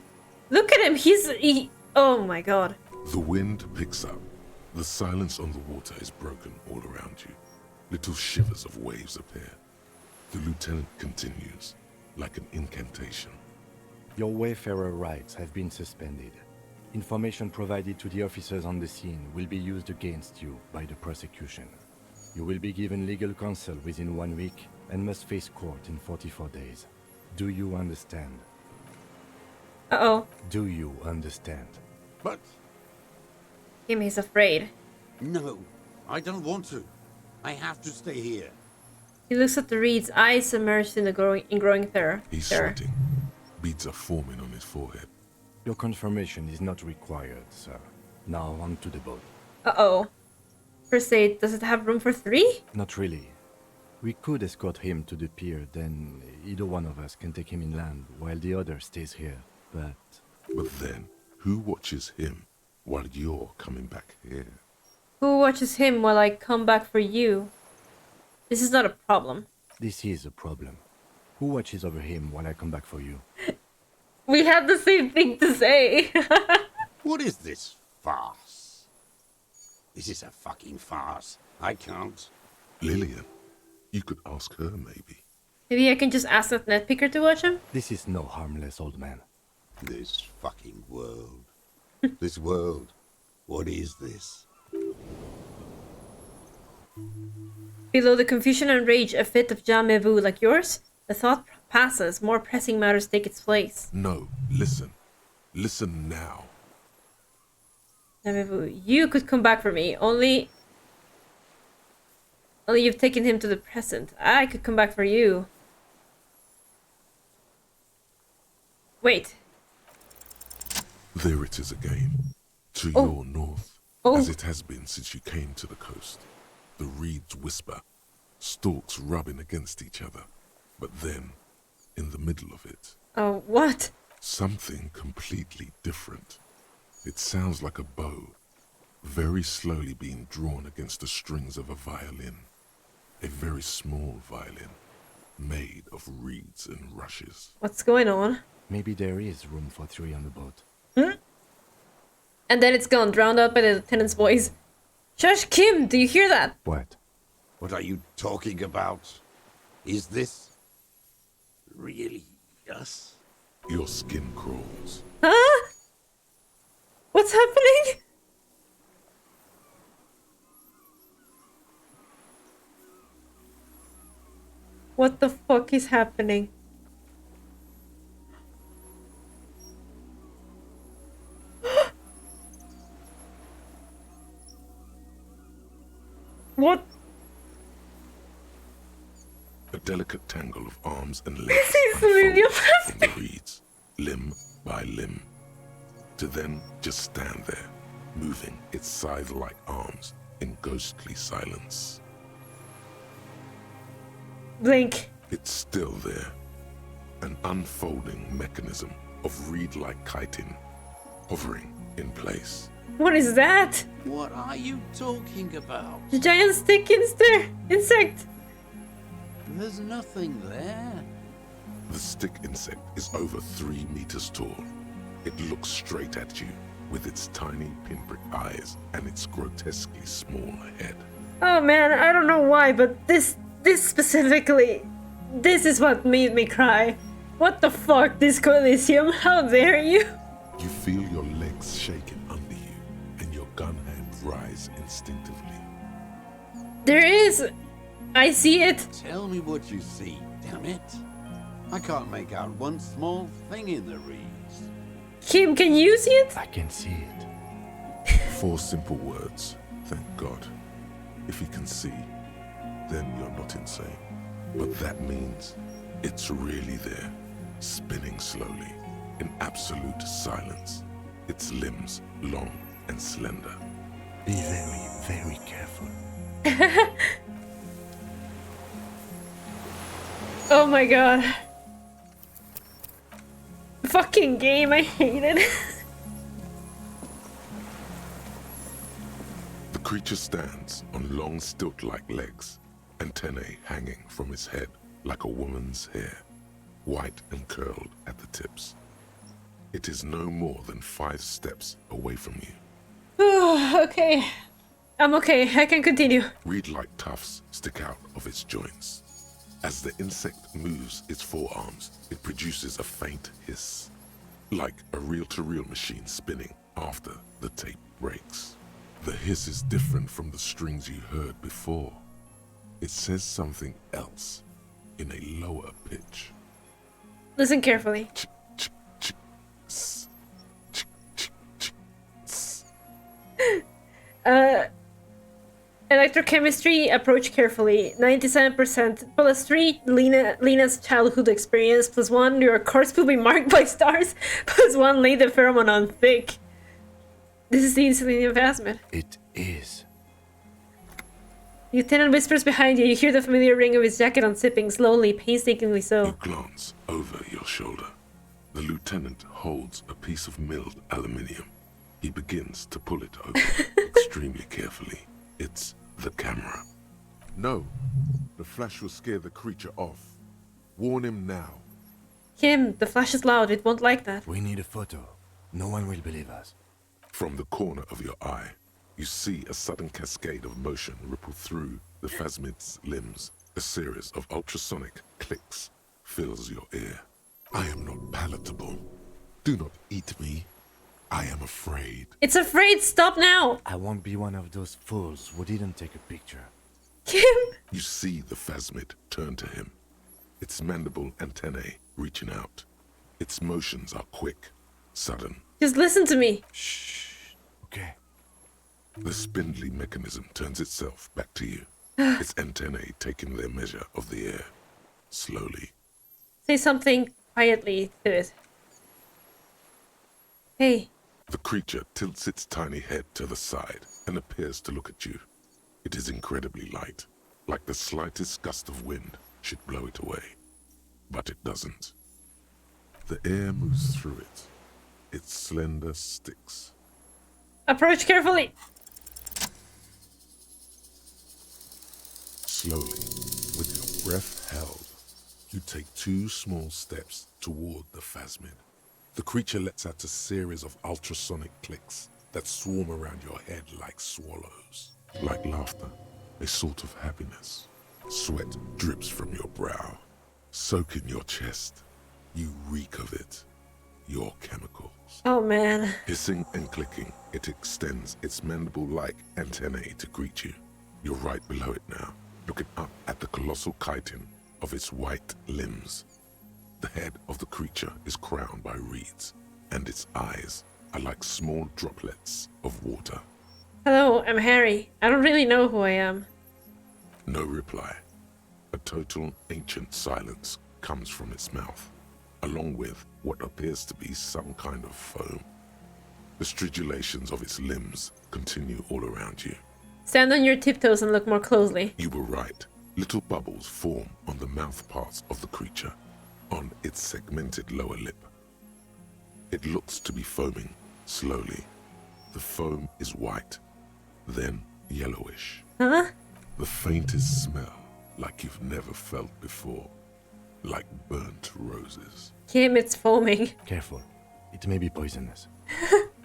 Look at him, oh my god. The wind picks up. The silence on the water is broken all around you. Little shivers of waves appear. The lieutenant continues, like an incantation. Your wayfarer rights have been suspended. Information provided to the officers on the scene will be used against you by the prosecution. You will be given legal counsel within 1 week and must face court in 44 days. Do you understand? Uh-oh. Do you understand? But... Him, he's afraid. No, I don't want to. I have to stay here. He looks at the reeds, eyes submerged in the growing terror. He's sweating. Beads are forming on his forehead. Your confirmation is not required, sir. Now on to the boat. Uh-oh. First aid, does it have room for 3? Not really. We could escort him to the pier, then either one of us can take him inland while the other stays here. But then, who watches him while you're coming back here? Who watches him while I come back for you? This is not a problem. this is a problem. Who watches over him while I come back for you? We had the same thing to say. What is this farce? This is a fucking farce. I can't. Lillian, you could ask her maybe. Maybe I can just ask that netpicker to watch him? This is no harmless old man. This fucking world. This world. What is this? Below the confusion and rage, a fit of jamais vu like yours? The thought passes, more pressing matters take its place. No, listen. Listen now. Jamais vu, you could come back for me, only you've taken him to the present. I could come back for you. Wait. There it is again. To Oh. your north, Oh. as it has been since you came to the coast. The reeds whisper, stalks rubbing against each other. But then, in the middle of it, Oh, what? something completely different. It sounds like a bow, very slowly being drawn against the strings of a violin. A very small violin, made of reeds and rushes. What's going on? Maybe there is room for 3 on the boat. And then it's gone, drowned out by the lieutenant's voice. Shush, Kim, do you hear that? What? What are you talking about? Is this really us? Your skin crawls. Huh? What's happening? What the fuck is happening? What? A delicate tangle of arms and legs This is Elysium unfolds from the reeds, limb by limb, to then just stand there, moving its scythe-like arms in ghostly silence. Blink. It's still there, an unfolding mechanism of reed-like chitin, hovering in place. What is that? What are you talking about? The giant stick insect. There's nothing there. The stick insect is over 3 meters tall. It looks straight at you with its tiny pinprick eyes and its grotesquely small head. Oh man, I don't know why, but this specifically, this is what made me cry. What the fuck, Disco Elysium? How dare you? You feel your legs shaking under you and your gun hand rise instinctively. There is. I see it. Tell me what you see, damn it. I can't make out one small thing in the reeds. Kim, can you see it? I can see it. 4 simple words, thank God. If you can see, then you're not insane. But that means it's really there, spinning slowly, in absolute silence. Its limbs long and slender. Be very, very careful. Oh my god. Fucking game, I hate it. The creature stands on long stilt-like legs, antennae hanging from its head like a woman's hair, white and curled at the tips. It is no more than 5 steps away from you. Okay. I'm okay, I can continue. Reed-like tufts stick out of its joints. As the insect moves its forearms, it produces a faint hiss, like a reel-to-reel machine spinning after the tape breaks. The hiss is different from the strings you heard before. It says something else in a lower pitch. Listen carefully. Ch, ch, ch, s, ch, ch, ch, s. Electrochemistry, approach carefully. 97% plus 3 Lena's childhood experience plus 1 your course will be marked by stars plus 1 lay the pheromone on thick. This is the Insulindian Phasmid. It is. Lieutenant whispers behind you. You hear the familiar ring of his jacket unzipping slowly, painstakingly You so. glance over your shoulder. The lieutenant holds a piece of milled aluminium. He begins to pull it open extremely carefully. It's the camera. No, the flash will scare the creature off. Warn him now. Kim, the flash is loud. It won't like that. We need a photo. No one will believe us. From the corner of your eye, you see a sudden cascade of motion ripple through the Phasmid's limbs. A series of ultrasonic clicks fills your ear. I am not palatable. Do not eat me. I am afraid. It's afraid. Stop now. I won't be one of those fools who didn't take a picture. Kim. You see the Phasmid turn to him, its mandible antennae reaching out. Its motions are quick, sudden. Just listen to me. Shh. Okay. The spindly mechanism turns itself back to you, its antennae taking their measure of the air, slowly. Say something quietly to it. Hey. The creature tilts its tiny head to the side and appears to look at you. It is incredibly light, like the slightest gust of wind should blow it away. But it doesn't. The air moves through it, its slender sticks. Approach carefully. Slowly, with your breath held, you take 2 small steps toward the Phasmid. The creature lets out a series of ultrasonic clicks that swarm around your head like swallows. Like laughter, a sort of happiness. Sweat drips from your brow, soaking your chest. You reek of it, your chemicals. Oh man. Hissing and clicking, it extends its mandible-like antennae to greet you. You're right below it now, looking up at the colossal chitin of its white limbs. The head of the creature is crowned by reeds, and its eyes are like small droplets of water. Hello, I'm Harry. I don't really know who I am. No reply. A total ancient silence comes from its mouth, along with what appears to be some kind of foam. The stridulations of its limbs continue all around you. Stand on your tiptoes and look more closely. You were right. Little bubbles form on the mouth parts of the creature, on its segmented lower lip. It looks to be foaming slowly. The foam is white, then yellowish. Huh? The faintest smell like you've never felt before, like burnt roses. Kim, it's foaming. Careful. It may be poisonous.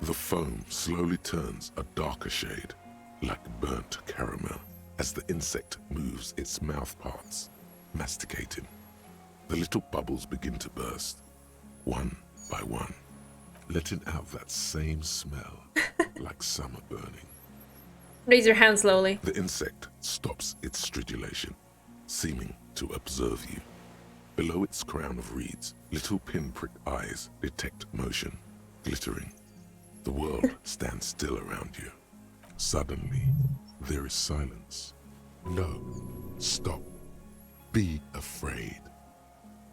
The foam slowly turns a darker shade, like burnt caramel, as the insect moves its mouth parts, masticating. The little bubbles begin to burst, one by one, letting out that same smell, like summer burning. Raise your hand slowly. The insect stops its stridulation, seeming to observe you. Below its crown of reeds, little pinprick eyes detect motion, glittering. The world stands still around you. Suddenly, there is silence. No, stop. Be afraid.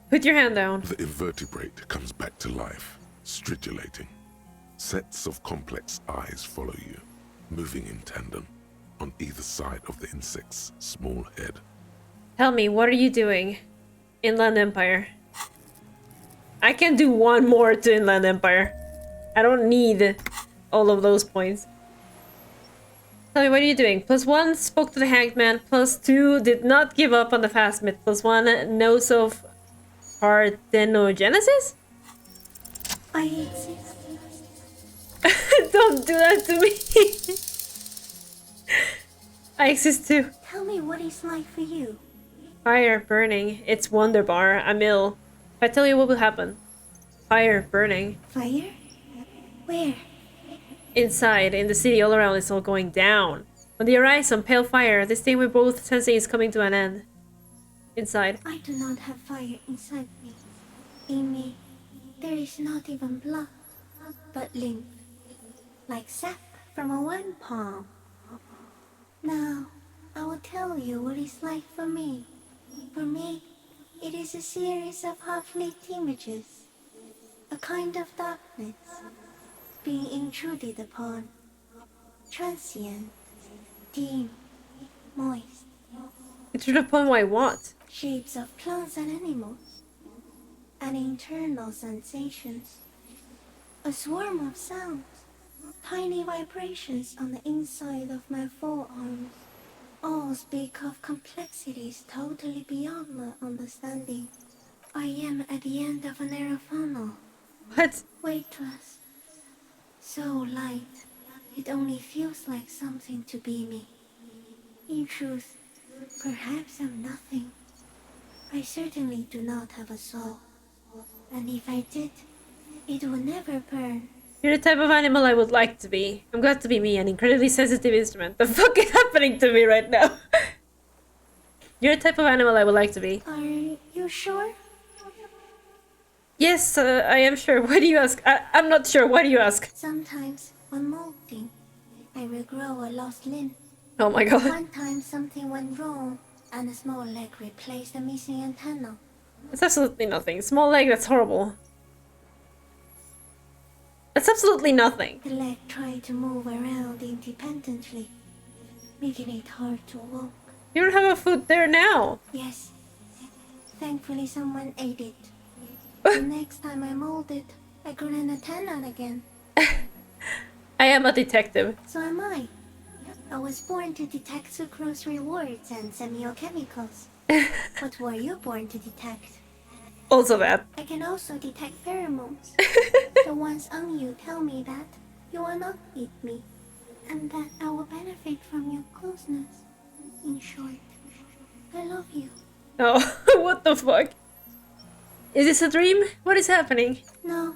Put your hand down. The invertebrate comes back to life, stridulating. Sets of complex eyes follow you, moving in tandem on either side of the insect's small head. Tell me, what are you doing? Inland Empire. I can do one more to Inland Empire. I don't need all of those points. Tell me, what are you doing? +1, spoke to the hanged man. +2, did not give up on the Phasmid. +1, knows of parthenogenesis? I exist. Don't do that to me. I exist too. Tell me what it's like for you. Fire burning. It's wonderbar. I'm ill. If I tell you what will happen. Fire burning. Fire? Where? Inside, in the city all around, it's all going down. On the horizon, pale fire. This thing we're both sensing is coming to an end. Inside. I do not have fire inside me. In me, there is not even blood, but lymph, like sap from a wine palm. Now, I will tell you what it's like for me. For me, it is a series of half-lit images, a kind of darkness, being intruded upon, transient, dim, moist, Intrude upon my what? shapes of plants and animals, and internal sensations, a swarm of sounds, tiny vibrations on the inside of my forearms, all speak of complexities totally beyond my understanding. I am at the end of a narrow funnel, What? weightless, so light, it only feels like something to be me. In truth, perhaps I'm nothing. I certainly do not have a soul, and if I did, it would never burn. You're the type of animal I would like to be. I'm glad to be me, an incredibly sensitive instrument. The fuck is happening to me right now? You're the type of animal I would like to be. Are you sure? Yes, I am sure. Why do you ask? I'm not sure. Why do you ask? Sometimes, when molting, I regrow a lost limb. Oh my god. One time something went wrong, and a small leg replaced a missing antenna. It's absolutely nothing. Small leg, that's horrible. That's absolutely nothing. The leg tried to move around independently, making it hard to walk. You don't have a foot there now. Yes, thankfully someone ate it. The next time I molded, I grew an antenna again. I am a detective. So am I. I was born to detect sucrose rewards and semiochemicals. What were you born to detect? Also that. I can also detect pheromones. The ones on you tell me that you will not eat me, and that I will benefit from your closeness. In in short, I love you. Oh, what the fuck? Is this a dream? What is happening? No,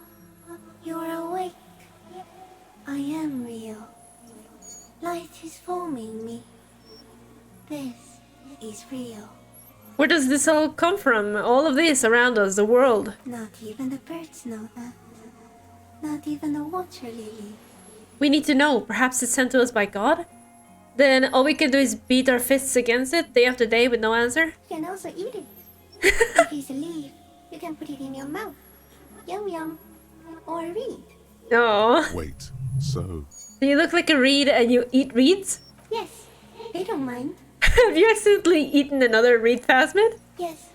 you're awake. I am real. Light is forming me. This is real. Where does this all come from? All of this around us, the world. Not even the birds know that. Not even the water lily. We need to know. Perhaps it's sent to us by God? Then all we can do is beat our fists against it day after day with no answer? You can also eat it. If it's a leaf, you can put it in your mouth. Yum yum. Or read. Oh. Wait, so Do you look like a reed and you eat reeds? Yes, they don't mind. Have you accidentally eaten another reed phasmid? Yes,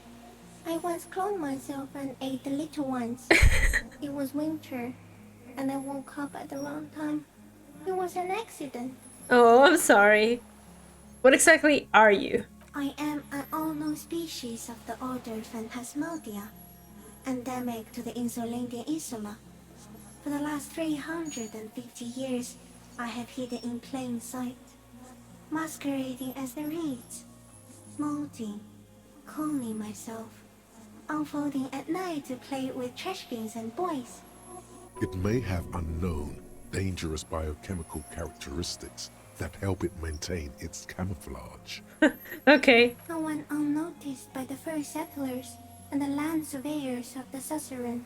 I once cloned myself and ate the little ones. It was winter, and I woke up at the wrong time. It was an accident. Oh, I'm sorry. What exactly are you? I am an unknown species of the order Phantasmodia, endemic to the Insulindian Phasmid. For the last 350 years, I have hidden in plain sight, masquerading as the reeds, molding, cloning myself, unfolding at night to play with trash bins and boys. it may have unknown, dangerous biochemical characteristics that help it maintain its camouflage. Okay. No one unnoticed by the first settlers and the land surveyors of the suzerain.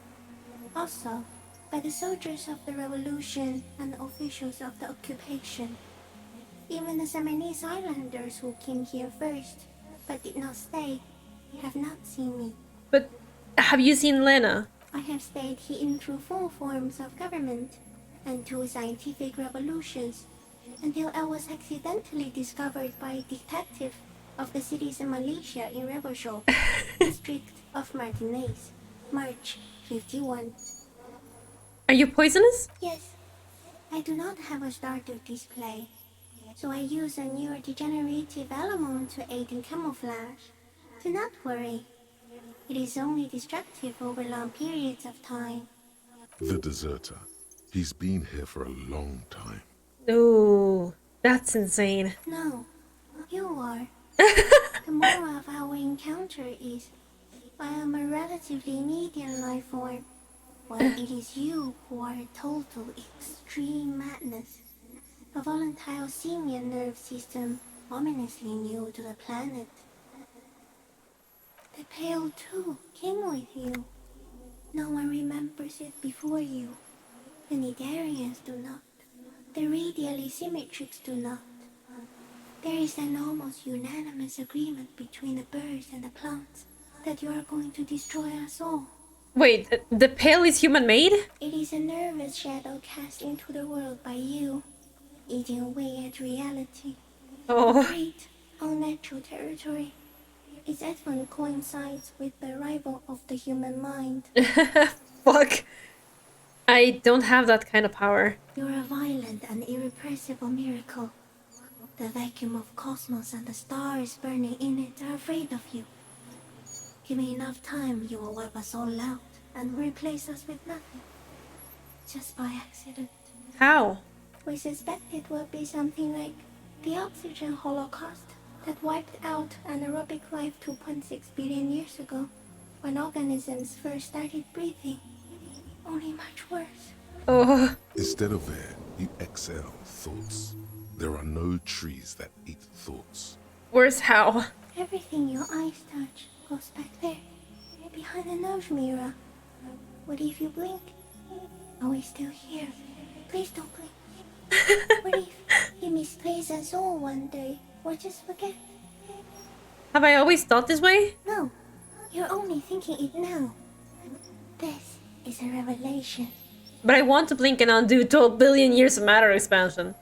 Also, by the soldiers of the revolution and the officials of the occupation. Even the Seminese islanders who came here first, but did not stay, have not seen me. But have you seen Lena? I have stayed hidden through 4 forms of government and 2 scientific revolutions, until I was accidentally discovered by a detective of the citizen militia in Revachol, district of Martinez, March 51. Are you poisonous? Yes, I do not have a starter display, so I use a neurodegenerative element to aid in camouflage. Do not worry, it is only destructive over long periods of time. The deserter. He's been here for a long time. Ooh, that's insane. No, you are. The moral of our encounter is, I am a relatively medium life form, while it is you who are a total extreme madness. A volatile simian nerve system ominously new to the planet. The Pale too came with you. No one remembers it before you. The Nidarians do not. The radially symmetrics do not. There is an almost unanimous agreement between the birds and the plants that you are going to destroy us all. Wait, the pale is human-made? It is a nervous shadow cast into the world by you, eating away at reality. Oh. Great, unnatural territory. Its advent coincides with the arrival of the human mind. Fuck. I don't have that kind of power. You're a violent and irrepressible miracle. The vacuum of cosmos and the stars burning in it are afraid of you. Give me enough time, you will wipe us all out and replace us with nothing. Just by accident. How? We suspect it will be something like the oxygen holocaust that wiped out anaerobic life 2.6 billion years ago, when organisms first started breathing. Only much worse. Oh. Instead of air, you exhale thoughts. There are no trees that eat thoughts. Worse how? Everything your eyes touch goes back there, behind the nose mirror. What if you blink? Are we still here? Please don't blink. What if you misplace us all one day, or just forget? Have I always thought this way? No, you're only thinking it now. This is a revelation. But I want to blink and undo 12 billion years of matter expansion.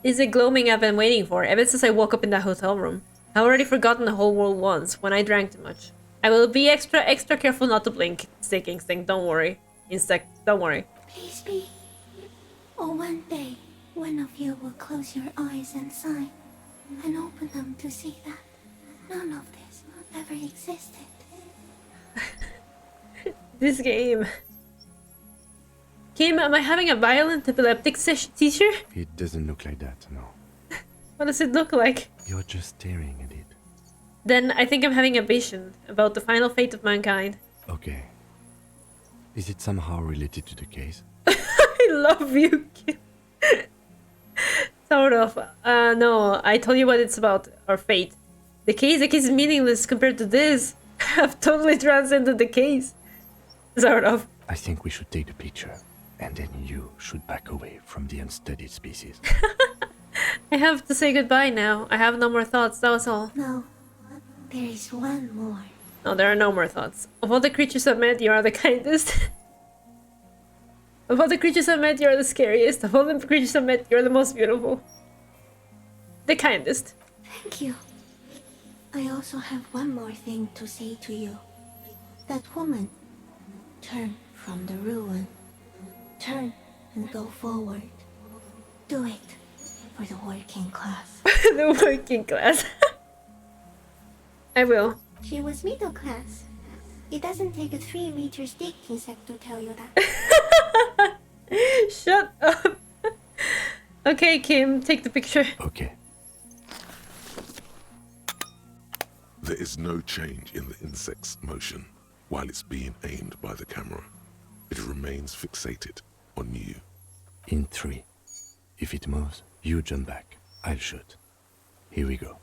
This is the gloaming I've been waiting for, ever since I woke up in that hotel room. I've already forgotten the whole world once, when I drank too much. I will be extra careful not to blink. Stick instinct, don't worry. Insect, don't worry. Please be. Or one day, one of you will close your eyes and sigh, and open them to see that none of this ever existed. This game. Kim, am I having a violent epileptic seizure? It doesn't look like that, no. What does it look like? You're just staring at it. Then I think I'm having a vision about the final fate of mankind. Okay. Is it somehow related to the case? I love you, Kim. Sort of. No, I told you what it's about. Our fate. The case is meaningless compared to this. I've totally transcended the case. Sort of. I think we should take the picture, and then you should back away from the unstudied species. I have to say goodbye now. I have no more thoughts, that was all. No, there is one more. No, there are no more thoughts. Of all the creatures I've met, you are the kindest. Of all the creatures I've met, you are the scariest. Of all the creatures I've met, you're the most beautiful. The kindest. Thank you. I also have one more thing to say to you. That woman, turn from the ruin. Turn and go forward. Do it for the working class. The working class. I will. She was middle class. It doesn't take a 3-meter stick insect to tell you that. Shut up. Okay, Kim, take the picture. Okay. There is no change in the insect's motion while it's being aimed by the camera. It remains fixated on you. In 3. If it moves, you jump back. I'll shoot. Here we go.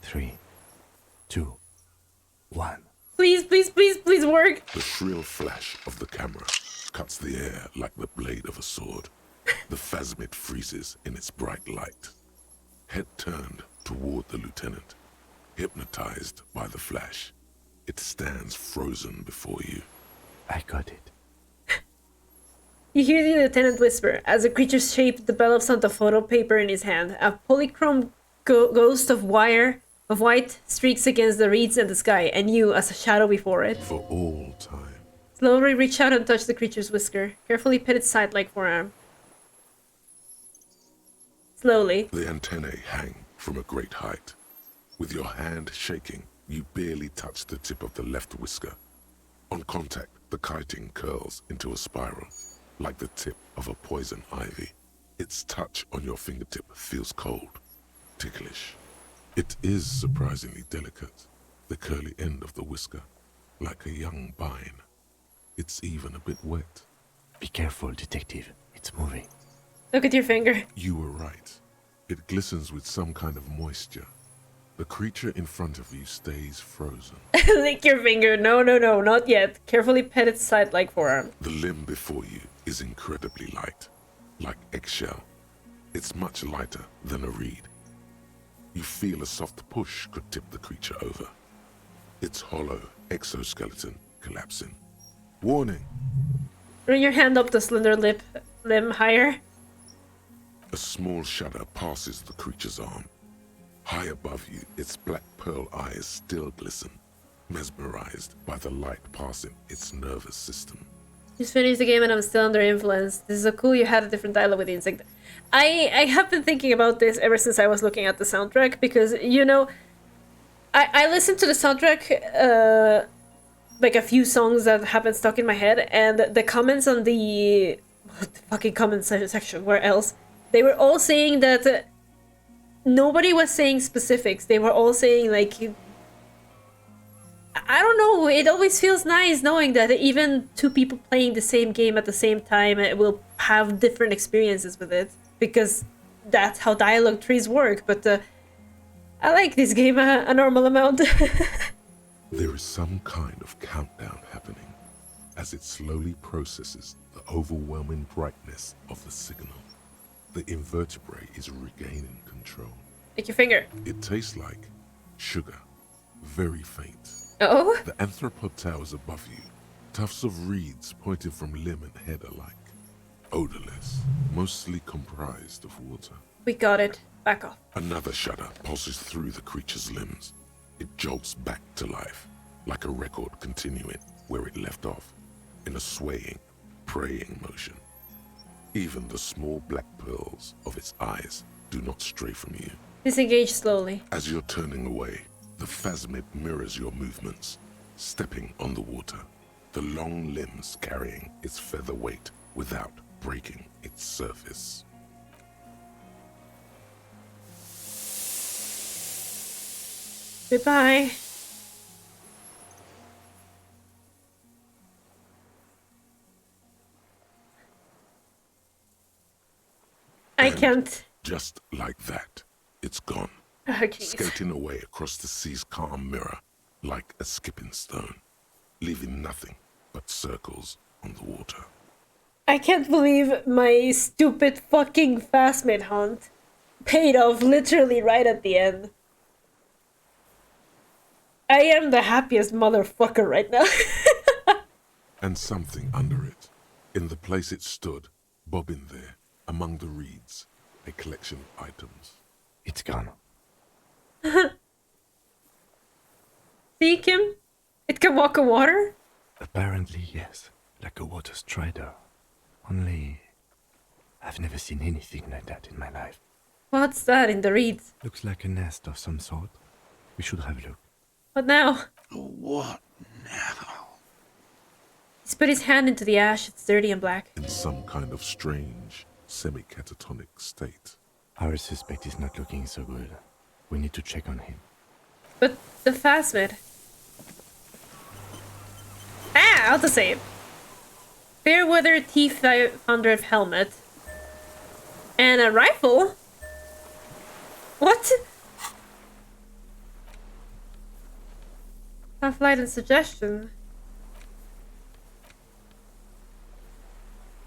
3, 2, 1. Please, please, please, please work. The shrill flash of the camera cuts the air like the blade of a sword. The Phasmid freezes in its bright light. Head turned toward the lieutenant, hypnotized by the flash. It stands frozen before you. I got it. You hear the lieutenant whisper as the creature's shape develops onto photo paper in his hand. A polychrome ghost of white streaks against the reeds and the sky, and you as a shadow before it. For all time. Slowly reach out and touch the creature's whisker. Carefully pet its side-like forearm. Slowly. The antennae hang from a great height. With your hand shaking, you barely touch the tip of the left whisker. On contact, the chitin curls into a spiral, like the tip of a poison ivy. Its touch on your fingertip feels cold, ticklish. It is surprisingly delicate, the curly end of the whisker, like a young vine. It's even a bit wet. Be careful, detective. It's moving. Look at your finger. You were right. It glistens with some kind of moisture. The creature in front of you stays frozen. Lick your finger. No, no, no, not yet. Carefully pet its side-like forearm. The limb before you is incredibly light, like eggshell. It's much lighter than a reed. You feel a soft push could tip the creature over. Its hollow exoskeleton collapsing. Warning! Bring your hand up the slender limb higher. A small shudder passes the creature's arm. High above you, its black pearl eyes still glisten, mesmerized by the light passing its nervous system. Just finished the game and I'm still under influence. This is so cool you had a different dialogue with the insect. I have been thinking about this ever since I was looking at the soundtrack, because, you know, I listened to the soundtrack, like a few songs that have been stuck in my head, and the comments on the fucking comment section, where else? They were all saying that nobody was saying specifics. They were all saying, like, I don't know, it always feels nice knowing that even two people playing the same game at the same time will have different experiences with it, because that's how dialogue trees work. But I like this game a normal amount. There is some kind of countdown happening as it slowly processes the overwhelming brightness of the signal. The invertebrate is regaining control. Lick your finger. It tastes like sugar, very faint. Oh? The anthropod towers above you, tufts of reeds pointing from limb and head alike. Odorless, mostly comprised of water. We got it. Back off. Another shudder pulses through the creature's limbs. It jolts back to life, like a record continuing where it left off, in a swaying, praying motion. Even the small black pearls of its eyes do not stray from you. Disengage slowly. As you're turning away, the Phasmid mirrors your movements, stepping on the water, the long limbs carrying its feather weight without breaking its surface. Goodbye. I And can't. just like that, it's gone. Oh, jeez. Skating away across the sea's calm mirror like a skipping stone, leaving nothing but circles on the water. I can't believe my stupid fucking Phasmid hunt paid off literally right at the end. I am the happiest motherfucker right now. And something under it, in the place it stood, bobbing there, among the reeds, a collection of items. It's gone. See, Kim? It can walk on water? Apparently, yes. Like a water strider. Only... I've never seen anything like that in my life. What's that in the reeds? Looks like a nest of some sort. We should have a look. What now? What now? He's put his hand into the ash. It's dirty and black. In some kind of strange, semi-catatonic state. Our suspect is not looking so good. We need to check on him. But the Phasmid. Ah, autosave. Fairweather T500 helmet. And a rifle? What? Half light and suggestion.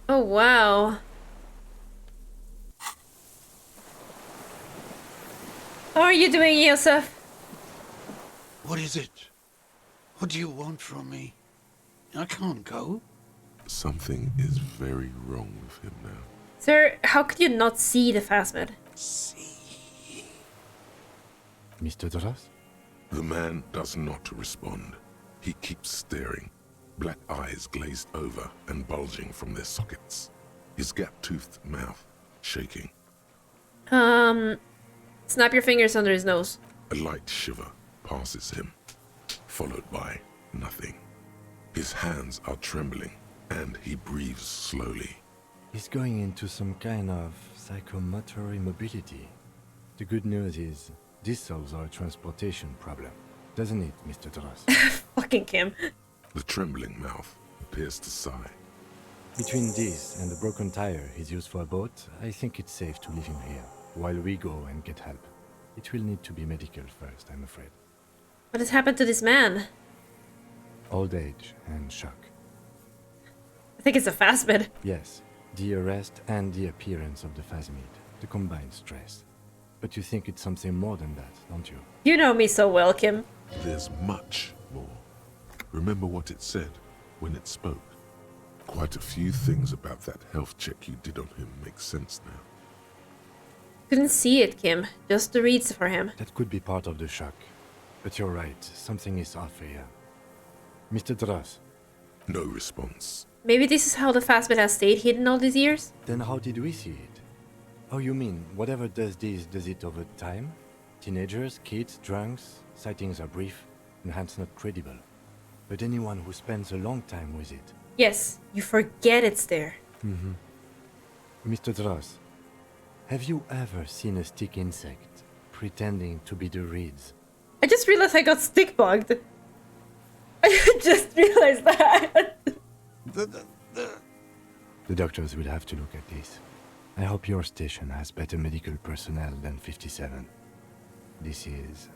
Oh, wow. How are you doing, Yosef? What is it? What do you want from me? I can't go. Something is very wrong with him now. Sir, how could you not see the Phasmid? See. Mr. Dras? The man does not respond. He keeps staring, black eyes glazed over and bulging from their sockets. His gap-toothed mouth shaking. Snap your fingers under his nose. A light shiver passes him, followed by nothing. His hands are trembling, and he breathes slowly. He's going into some kind of psychomotor immobility. The good news is, this solves our transportation problem. Doesn't it, Mr. Dras? Fucking Kim. The trembling mouth appears to sigh. Between this and the broken tire he's used for a boat, I think it's safe to leave him here, while we go and get help. It will need to be medical first, I'm afraid. What has happened to this man? Old age and shock. I think it's a Phasmid. Yes, the arrest and the appearance of the Phasmid, the combined stress. But you think it's something more than that, don't you? You know me so well, Kim. There's much more. Remember what it said when it spoke. Quite a few things about that health check you did on him make sense now. Couldn't see it, Kim. Just the reads for him. That could be part of the shock. But you're right, something is off here. Mr. Dras, No response. Maybe this is how the Phasmid has stayed hidden all these years? then how did we see it? Oh, you mean, whatever does this, does it over time? Teenagers, kids, drunks, sightings are brief, and hence not credible. But anyone who spends a long time with it. Yes, you forget it's there. Mr. Dras, have you ever seen a stick insect pretending to be the reeds? I just realized I got stick bugged. I just realized that. The doctors will have to look at this. I hope your station has better medical personnel than 57. This is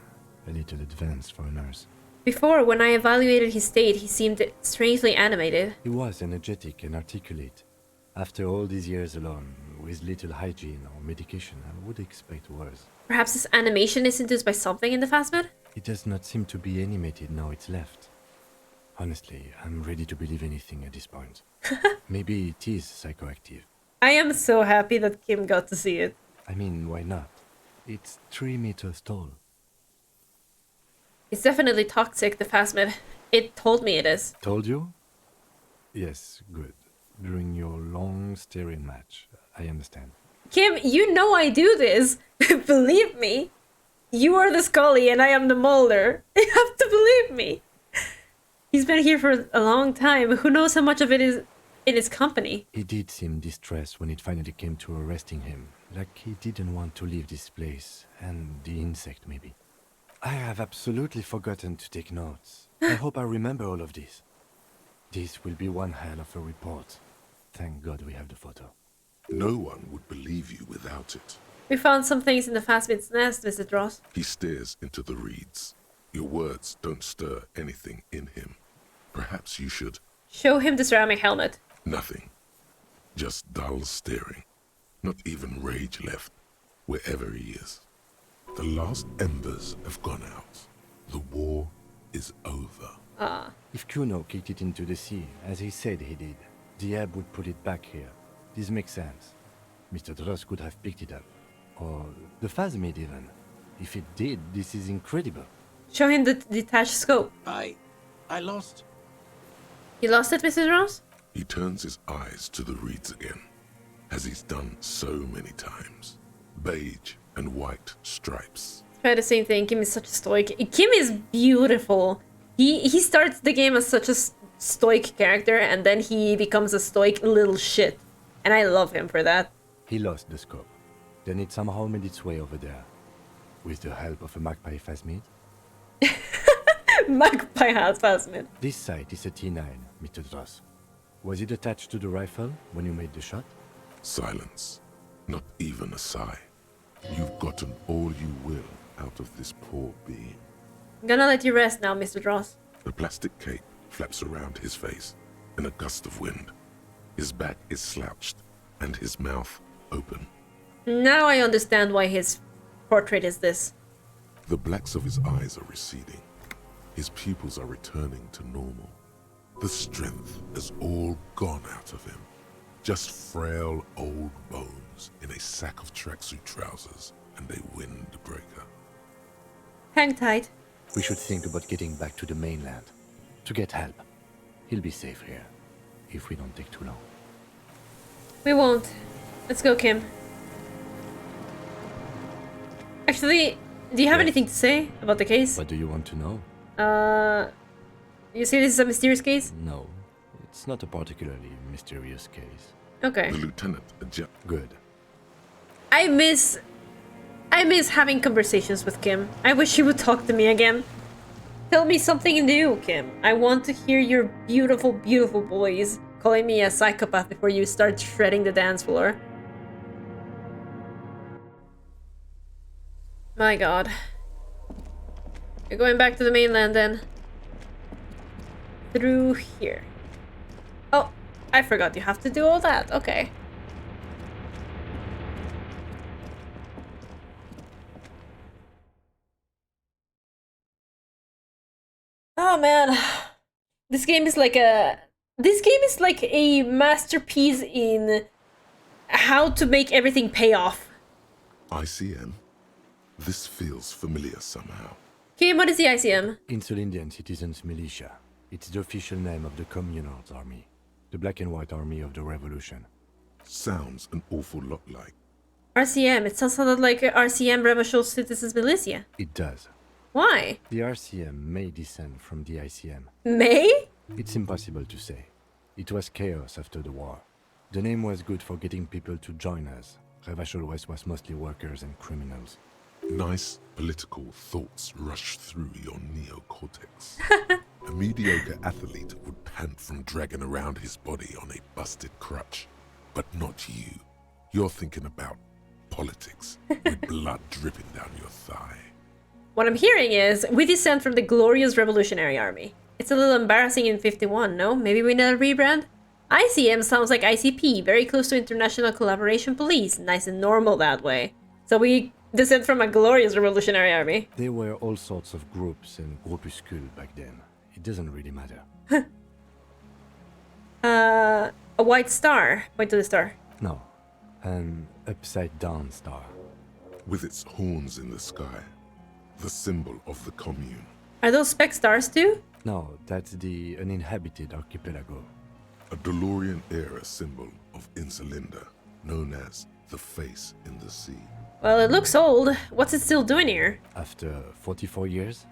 a little advanced for a nurse. Before, when I evaluated his state, he seemed strangely animated. He was energetic and articulate. After all these years alone, with little hygiene or medication, I would expect worse. Perhaps his animation is induced by something in the Phasmid? It does not seem to be animated now it's left. Honestly, I'm ready to believe anything at this point. Maybe it is psychoactive. I am so happy that Kim got to see it. I mean, why not? It's 3 meters tall. It's definitely toxic, the Phasmid. It told me it is. Told you? Yes, good. During your long staring match, I understand. Kim, you know I do this. Believe me. You are the Scully and I am the Mulder. You have to believe me. He's been here for a long time. Who knows how much of it is in his company? He did seem distressed when it finally came to arresting him. Like he didn't want to leave this place. And the insect, maybe. I have absolutely forgotten to take notes. I hope I remember all of this. This will be one hell of a report. Thank God we have the photo. No one would believe you without it. We found some things in the Phasmid's nest, Mr. Ross. He stares into the reeds. Your words don't stir anything in him. Perhaps you should. Show him the ceramic helmet. Nothing. Just dull staring. Not even rage left, wherever he is. The last embers have gone out. The war is over. If Kuno kicked it into the sea, as he said he did, the ebb would put it back here. This makes sense. Mr. Dross could have picked it up. Or the Phasmid even. If it did, this is incredible. Show him the detached scope. I lost. You lost it, Mr. Ross? He turns his eyes to the reeds again, as he's done so many times. Beige and white stripes. Try the same thing. Kim is such a stoic. Kim is beautiful. He starts the game as such a stoic character, and then he becomes a stoic little shit. And I love him for that. He lost the scope. Then it somehow made its way over there. With the help of a magpie Phasmid. Magpie has Phasmid. This sight is a T9, Mr. Dross. Was it attached to the rifle when you made the shot? Silence. Not even a sigh. You've gotten all you will out of this poor being. I'm gonna let you rest now, Mr. Dross. The plastic cape flaps around his face in a gust of wind. His back is slouched and his mouth open. Now I understand why his portrait is this. The blacks of his eyes are receding. His pupils are returning to normal. The strength has all gone out of him. Just frail old bones in a sack of tracksuit trousers and a windbreaker. Hang tight. We should think about getting back to the mainland. To get help. He'll be safe here. If we don't take too long. We won't. Let's go, Kim. Actually, do you have anything to say about the case? What do you want to know? You say this is a mysterious case? No. It's not a particularly mysterious case. Okay. The lieutenant Good. I miss having conversations with Kim. I wish she would talk to me again. Tell me something new, Kim. I want to hear your beautiful, beautiful voice calling me a psychopath before you start shredding the dance floor. My god. You're going back to the mainland then. Through here. Oh, I forgot you have to do all that. Okay. Oh man. This game is like a masterpiece in how to make everything pay off. ICM? This feels familiar somehow. Kim, what is the ICM? Insulindian Citizens Militia. It's the official name of the Communards Army. The black and white army of the revolution. Sounds an awful lot like. RCM. It sounds a lot like RCM Revolutionary Citizens Militia. It does. Why? The RCM may descend from the ICM. May? It's impossible to say. It was chaos after the war. The name was good for getting people to join us. Revachol West was mostly workers and criminals. Nice political thoughts rush through your neocortex. A mediocre athlete would pant from dragging around his body on a busted crutch. But not you. You're thinking about politics, with blood dripping down your thigh. What I'm hearing is, we descend from the glorious Revolutionary Army. It's a little embarrassing in 51, no? Maybe we need a rebrand? ICM sounds like ICP, very close to International Collaboration Police. Nice and normal that way. So we descend from a glorious Revolutionary Army. There were all sorts of groups and groupuscules back then. It doesn't really matter. A white star. Point to the star. No. An upside-down star. With its horns in the sky, the symbol of the commune. Are those spec stars too? No, that's the uninhabited archipelago. A DeLorean-era symbol of Insulinda, known as the face in the sea. Well, it looks old. What's it still doing here? After 44 years?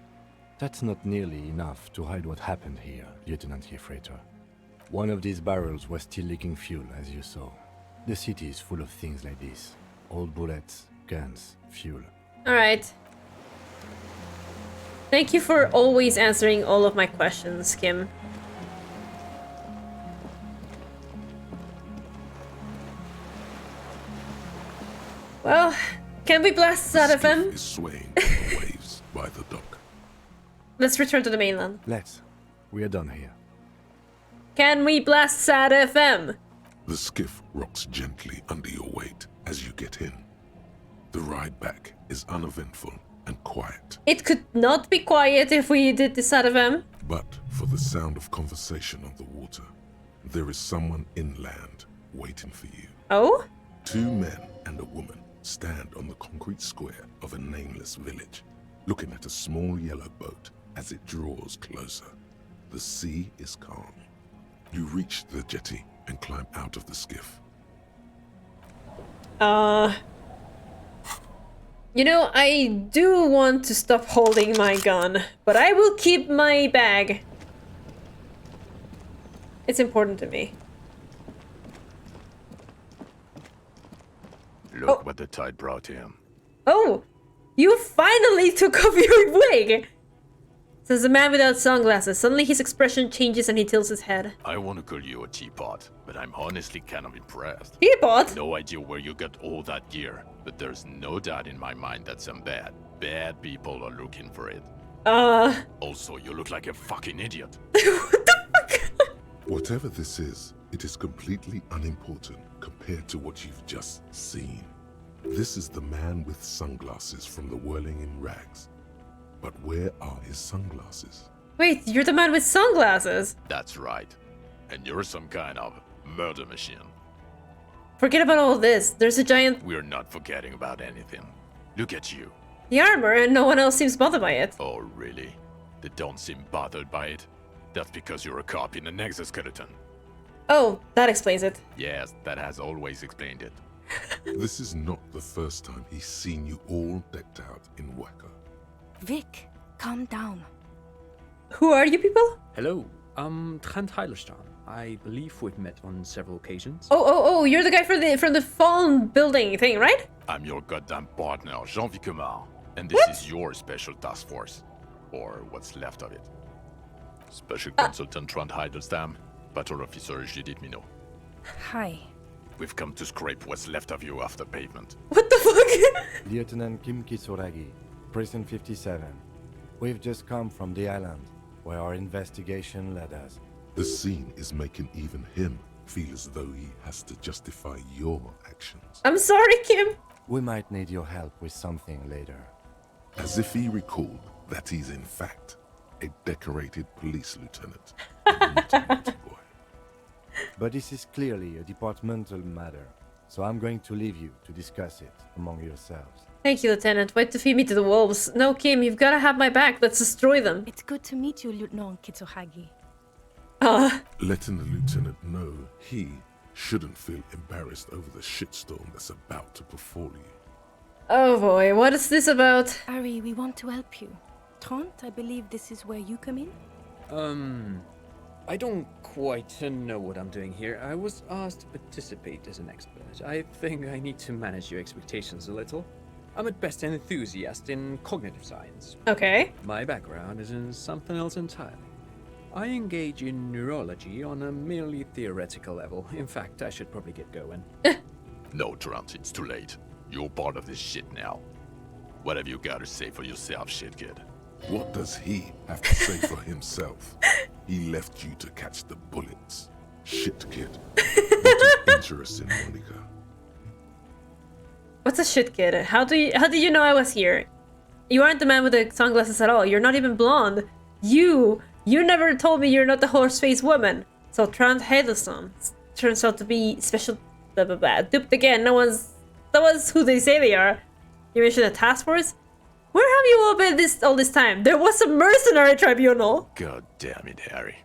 That's not nearly enough to hide what happened here, Lieutenant Hefreitor. One of these barrels was still leaking fuel, as you saw. The city is full of things like this. Old bullets, guns, fuel. Alright. Thank you for always answering all of my questions, Kim. Well, can we blast The out of skiff them? is swaying in the waves by the dock. Let's return to the mainland. Let's. We are done here. Can we blast Sad FM? The skiff rocks gently under your weight as you get in. The ride back is uneventful and quiet, It could not be quiet if we did the Sad FM. but for the sound of conversation on the water, there is someone inland waiting for you. Oh? 2 men and a woman stand on the concrete square of a nameless village, looking at a small yellow boat as it draws closer. The sea is calm. You reach the jetty and climb out of the skiff. You know, I do want to stop holding my gun, but I will keep my bag. It's important to me. Look what the tide brought him. Oh! You finally took off your wig! Says the man without sunglasses. Suddenly his expression changes and he tilts his head. I want to call you a teapot, but I'm honestly kind of impressed. Teapot? No idea where you got all that gear, but there's no doubt in my mind that some bad people are looking for it. Also, you look like a fucking idiot. Whatever this is, it is completely unimportant compared to what you've just seen. This is the man with sunglasses from the Whirling in Rags. But where are his sunglasses? Wait, you're the man with sunglasses? That's right. And you're some kind of murder machine. Forget about all this. There's a giant... We're not forgetting about anything. Look at you. The armor and no one else seems bothered by it. Oh, really? They don't seem bothered by it? That's because you're a cop in an exoskeleton. Oh, that explains it. Yes, that has always explained it. This is not the first time he's seen you all decked out in Waka. Vic, calm down. Who are you people? Hello, I'm Trent Heilerstam. I believe we've met on several occasions. Oh, you're the guy from the fallen building thing, right? I'm your goddamn partner, Jean-Vic Comar, and this is your special task force. Or what's left of it. Special Consultant Trent Heilerstam, Battle Officer Judith Minot. Hi. We've come to scrape what's left of you off the pavement. What the fuck? Lieutenant Kim Kisuragi, Precinct 57. We've just come from the island, where our investigation led us. The scene is making even him feel as though he has to justify your actions. I'm sorry, Kim. We might need your help with something later. As if he recalled that he's in fact a decorated police lieutenant. Not a naughty boy. But this is clearly a departmental matter, so I'm going to leave you to discuss it among yourselves. Thank you, Lieutenant. Wait to feed me to the wolves. No, Kim, you've got to have my back. Let's destroy them. It's good to meet you, Lieutenant Kitsuhagi. Letting the lieutenant know he shouldn't feel embarrassed over the shitstorm that's about to befall you. Oh boy, what is this about? Ari, we want to help you. Trent, I believe this is where you come in? I don't quite know what I'm doing here. I was asked to participate as an expert. I think I need to manage your expectations a little. I'm at best an enthusiast in cognitive science. Okay. My background is in something else entirely. I engage in neurology on a merely theoretical level. In fact, I should probably get going. No, Trent, it's too late. You're part of this shit now. What have you got to say for yourself, shit kid? What does he have to say for himself? He left you to catch the bullets. Shit, kid. What an interesting Monica. What's a shit, kid? How did you know I was here? You aren't the man with the sunglasses at all. You're not even blonde. You never told me you're not the horse-faced woman. So Trent Hiddleston turns out to be special. Blah blah blah. Duped again. That was who they say they are. You mentioned a task force. Where have you all been all this time? There was a mercenary tribunal. God damn it, Harry.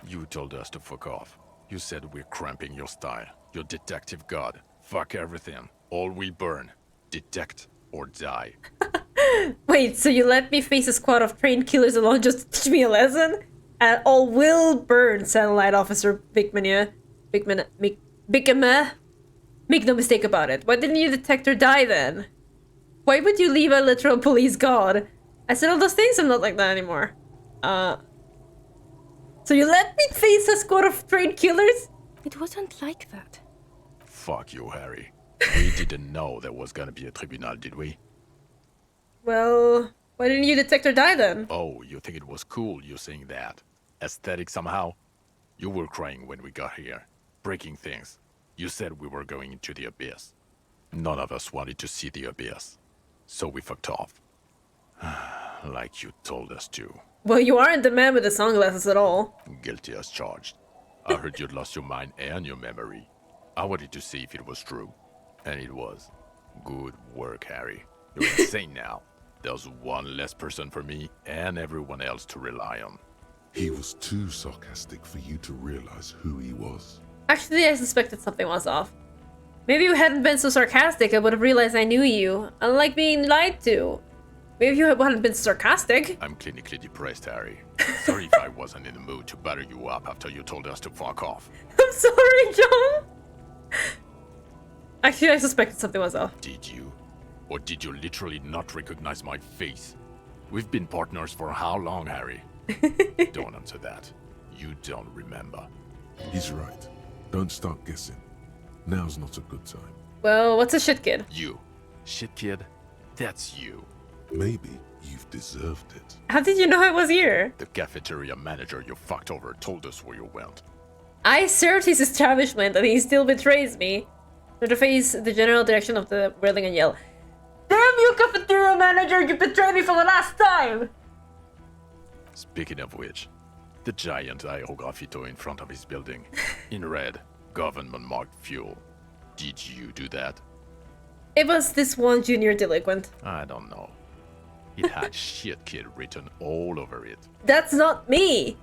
You told us to fuck off. You said we're cramping your style. Your detective god. Fuck everything. All we burn. Detect or die. Wait, so you let me face a squad of trained killers alone just to teach me a lesson? And all will burn, Satellite Officer Bigmania. Make no mistake about it. Why didn't you detect or die then? Why would you leave a literal police god I said all those things, I'm not like that anymore. So you let me face a squad of trained killers? It wasn't like that. Fuck you, Harry. We didn't know there was gonna be a tribunal, did we? Well, why didn't you detect or die then? Oh, you think it was cool you saying that? Aesthetic somehow? You were crying when we got here, breaking things. You said we were going into the abyss. None of us wanted to see the abyss. So we fucked off. Like you told us to. Well, you aren't the man with the sunglasses at all. Guilty as charged. I heard you'd lost your mind and your memory. I wanted to see if it was true. And it was. Good work, Harry. You're insane now. There's one less person for me and everyone else to rely on. He was too sarcastic for you to realize who he was. Actually, I suspected something was off. Maybe you hadn't been so sarcastic, I would have realized I knew you. Unlike being lied to. Maybe if you hadn't been sarcastic. I'm clinically depressed, Harry. Sorry if I wasn't in the mood to batter you up after you told us to fuck off. I'm sorry, John. Actually, I suspected something was off. Did you? Or did you literally not recognize my face? We've been partners for how long, Harry? Don't answer that. You don't remember. He's right. Don't start guessing. Now's not a good time. Well, what's a shit kid? You. Shit kid? That's you. Maybe you've deserved it. How did you know I was here? The cafeteria manager you fucked over told us where you went. I served his establishment and he still betrays me. So to face the general direction of the building and yell, "Damn you, cafeteria manager! You betrayed me for the last time!" Speaking of which, the giant aerografito in front of his building, in red, government-marked fuel. Did you do that? It was this one junior delinquent. I don't know. It had shit kid written all over it. That's not me!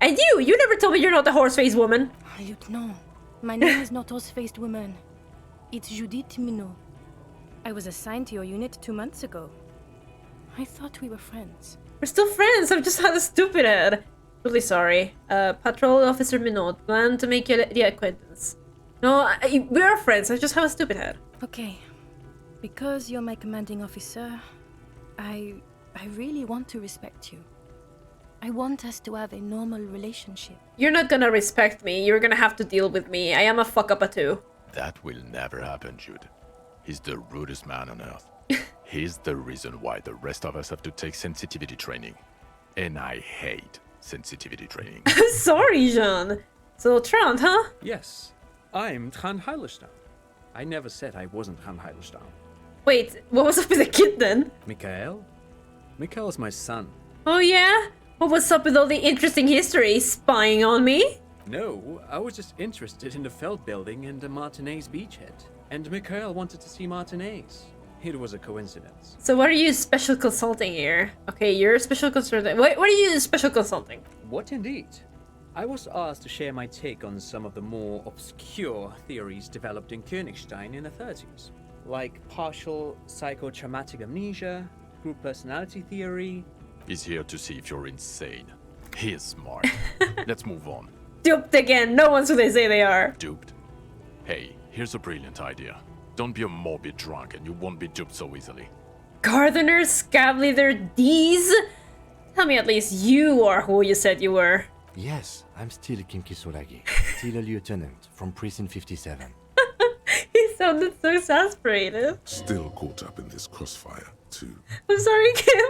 And you never told me you're not the horse-faced woman. Lieutenant, my name is not Horse-Faced Woman. It's Judith Minot. I was assigned to your unit 2 months ago. I thought we were friends. We're still friends, I've just had a stupid head. Really sorry. Patrol Officer Minot, glad to make the acquaintance. No, we are friends, I just have a stupid head. Okay. Because you're my commanding officer, I really want to respect you. I want us to have a normal relationship. You're not gonna respect me, you're gonna have to deal with me. I am a fuck-up too. That will never happen, Jude. He's the rudest man on earth. He's the reason why the rest of us have to take sensitivity training. And I hate sensitivity training. I'm sorry, Jean. So, Trant, huh? Yes, I'm Tran Heilerstein. I never said I wasn't Tran Heilerstein. Wait, what was up with the kid then? Mikael? Mikael's my son. Oh yeah? What was up with all the interesting history spying on me? No, I was just interested in the Feld building and the Martinez beachhead. And Mikael wanted to see Martinez. It was a coincidence. So what are you special consulting here? Okay, you're special consulting. What are you special consulting? What indeed? I was asked to share my take on some of the more obscure theories developed in Königstein in the 30s. Like partial psychotraumatic amnesia, group personality theory. He's here to see if you're insane. He is smart. Let's move on. Duped again. No one's who they say they are. Duped? Hey, here's a brilliant idea. Don't be a morbid drunk and you won't be duped so easily. Gardener, scab leader, D's? Tell me at least you are who you said you were. Yes, I'm still Kinky Solagi, still a lieutenant from Precinct 57. He sounded so exasperated. Still caught up in this crossfire, too. I'm sorry, Kim.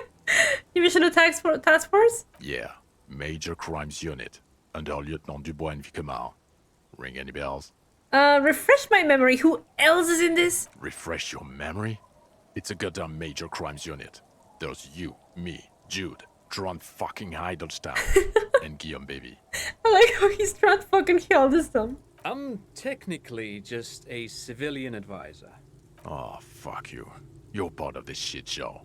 Division of Task Force? Yeah, Major Crimes Unit, under Lieutenant Dubois and Vicomar. Ring any bells? Refresh my memory. Who else is in this? Refresh your memory? It's a goddamn Major Crimes Unit. There's you, me, Jude, Tron fucking Heidelstein, and Guillaume baby. I like how he's trying to fucking kill this time. I'm technically just a civilian advisor. Oh, fuck you. You're part of this shit show.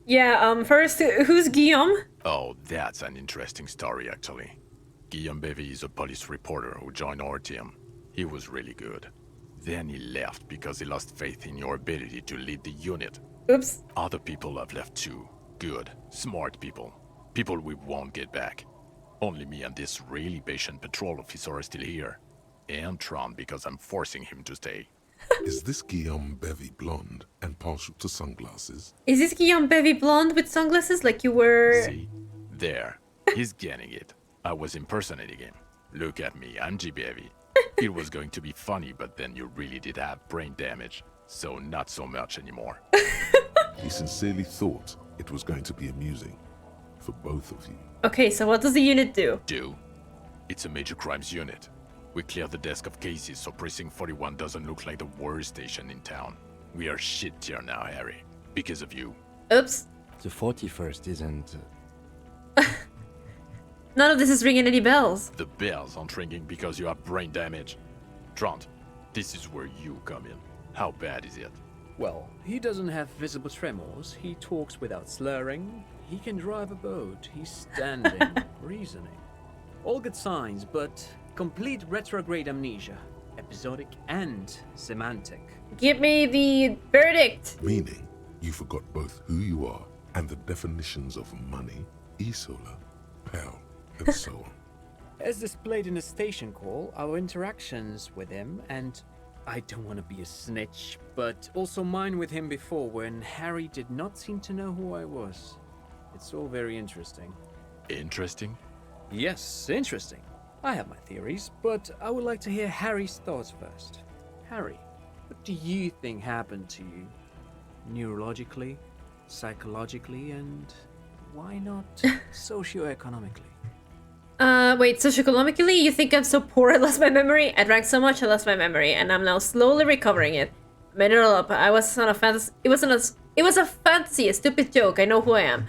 Yeah, first, who's Guillaume? Oh, that's an interesting story, actually. Guillaume Bevy is a police reporter who joined our team. He was really good. Then he left because he lost faith in your ability to lead the unit. Oops. Other people have left too. Good, smart people. People we won't get back. Only me and this really patient patrol officer are still here. And Tron because I'm forcing him to stay. Is this Guillaume Bevy blonde and partial to sunglasses? Is this Guillaume Bevy blonde with sunglasses like you were? See? There. He's getting it. I was impersonating him. Look at me, I'm G-Bevy. It was going to be funny, but then you really did have brain damage. So not so much anymore. He sincerely thought it was going to be amusing for both of you. Okay, so what does the unit do? It's a major crimes unit. We clear the desk of cases so Precinct 41 doesn't look like the worst station in town. We are shit tier now, Harry. Because of you. Oops. The 41st isn't... None of this is ringing any bells. The bells aren't ringing because you have brain damage. Trant, this is where you come in. How bad is it? Well, he doesn't have visible tremors, he talks without slurring, he can drive a boat, he's standing, reasoning. All good signs, but complete retrograde amnesia, episodic and semantic. Give me the verdict. Meaning, you forgot both who you are and the definitions of money, Isola, pal, and so on. As displayed in the station call, our interactions with him, and I don't want to be a snitch, but also mine with him before when Harry did not seem to know who I was. It's all very interesting. Interesting? Yes, interesting. I have my theories, but I would like to hear Harry's thoughts first. Harry, what do you think happened to you? Neurologically, psychologically, and why not socioeconomically? Wait, socioeconomically, you think I'm so poor I lost my memory? I drank so much I lost my memory, and I'm now slowly recovering it. I made it all up. I was on a fantasy. It was a fantasy, a stupid joke. I know who I am.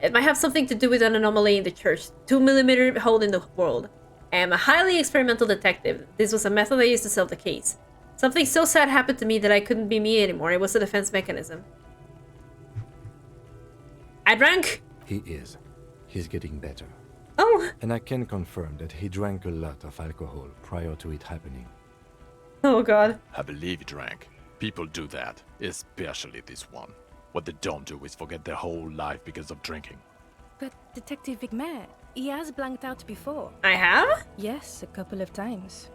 It might have something to do with an anomaly in the church. 2mm hole in the world. I am a highly experimental detective. This was a method I used to solve the case. Something so sad happened to me that I couldn't be me anymore. It was a defense mechanism. I drank. He is. He's getting better. Oh. And I can confirm that he drank a lot of alcohol prior to it happening. Oh god. I believe he drank. People do that, especially this one. What they don't do is forget their whole life because of drinking. But Detective Vigmer, he has blanked out before. I have? Yes, a couple of times.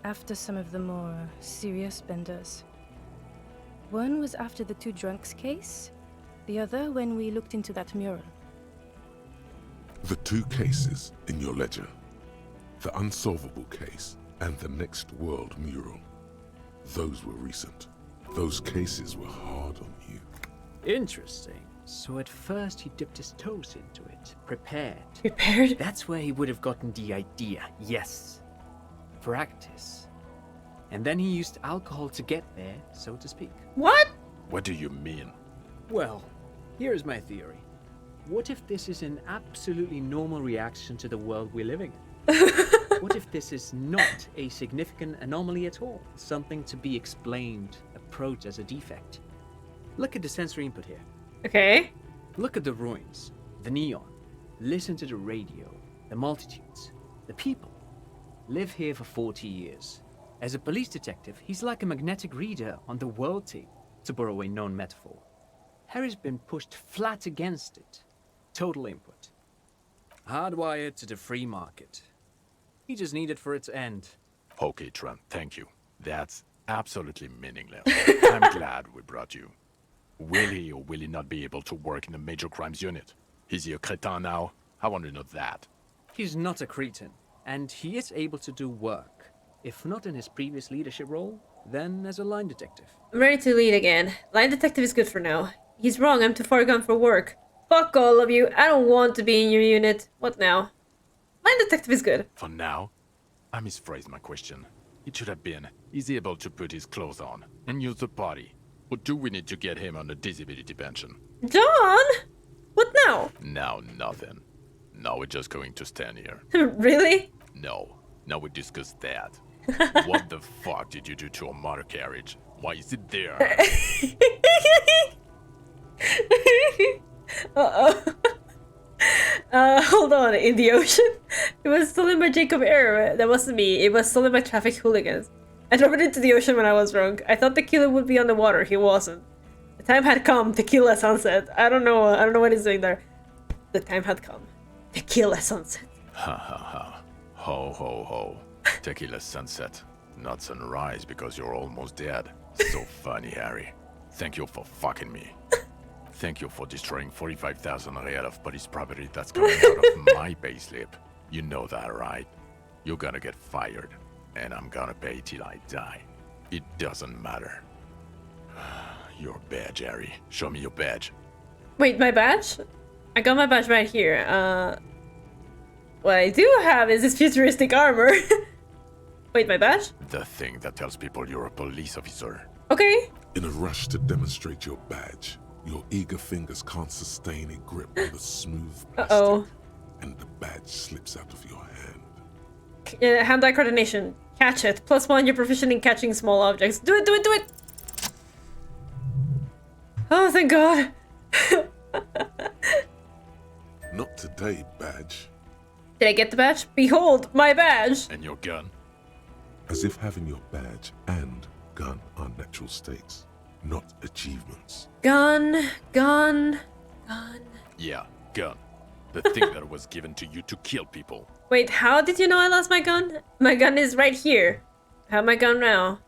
After some of the more serious benders. One was after the two drunks case, the other when we looked into that mural. The two cases in your ledger, the unsolvable case and the Next World mural, those were recent. Those cases were hard on you. Interesting. So at first he dipped his toes into it, prepared. Prepared? That's where he would have gotten the idea, yes. Practice. And then he used alcohol to get there, so to speak. What? What do you mean? Well, here's my theory. What if this is an absolutely normal reaction to the world we're living in? What if this is not a significant anomaly at all? Something to be explained, approached as a defect? Look at the sensory input here. Okay. Look at the ruins, the neon. Listen to the radio, the multitudes, the people. Live here for 40 years. As a police detective, he's like a magnetic reader on the world tape, to borrow a known metaphor. Harry's been pushed flat against it. Total input. Hardwired to the free market. He just needed for its end. Okay, Trent, thank you. That's absolutely meaningless. I'm glad we brought you. Will he or will he not be able to work in the major crimes unit? Is he a cretin now? I want to know that. He's not a cretin, and he is able to do work. If not in his previous leadership role, then as a line detective. I'm ready to lead again. Line detective is good for now. He's wrong, I'm too far gone for work. Fuck all of you, I don't want to be in your unit. What now? Line detective is good. For now, I misphrased my question. It should have been, is he able to put his clothes on and use the potty? Or do we need to get him on a disability pension? John? What now? Now nothing. Now we're just going to stand here. Really? No. Now we discuss that. What the fuck did you do to a motor carriage? Why is it there? Uh-oh. Hold on. In the ocean? It was stolen by Jacob Air. That wasn't me. It was stolen by traffic hooligans. I dropped it into the ocean when I was drunk. I thought the killer would be on the water. He wasn't. The time had come. Tequila sunset. I don't know what he's doing there. The time had come. Tequila sunset. Ha ha ha. Ho ho ho. Tequila sunset. not sunrise because you're almost dead. So funny, Harry. Thank you for fucking me. Thank you for destroying 45,000 real of police property that's coming out of my payslip. You know that, right? You're gonna get fired, and I'm gonna pay till I die. It doesn't matter. Your badge, Harry. Show me your badge. Wait, my badge? I got my badge right here. What I do have is this futuristic armor. Wait, my badge? The thing that tells people you're a police officer. Okay. In a rush to demonstrate your badge, your eager fingers can't sustain a grip on the smooth plastic, Uh-oh. and the badge slips out of your hand. Hand-eye coordination. Catch it. +1, you're proficient in catching small objects. Do it, do it, do it! Oh, thank God. Not today, badge. Did I get the badge? Behold, my badge! And your gun? As if having your badge and gun are natural states, not achievements. Gun, gun, gun. Yeah, gun. The thing that was given to you to kill people. Wait, how did you know I lost my gun? My gun is right here. I have my gun now.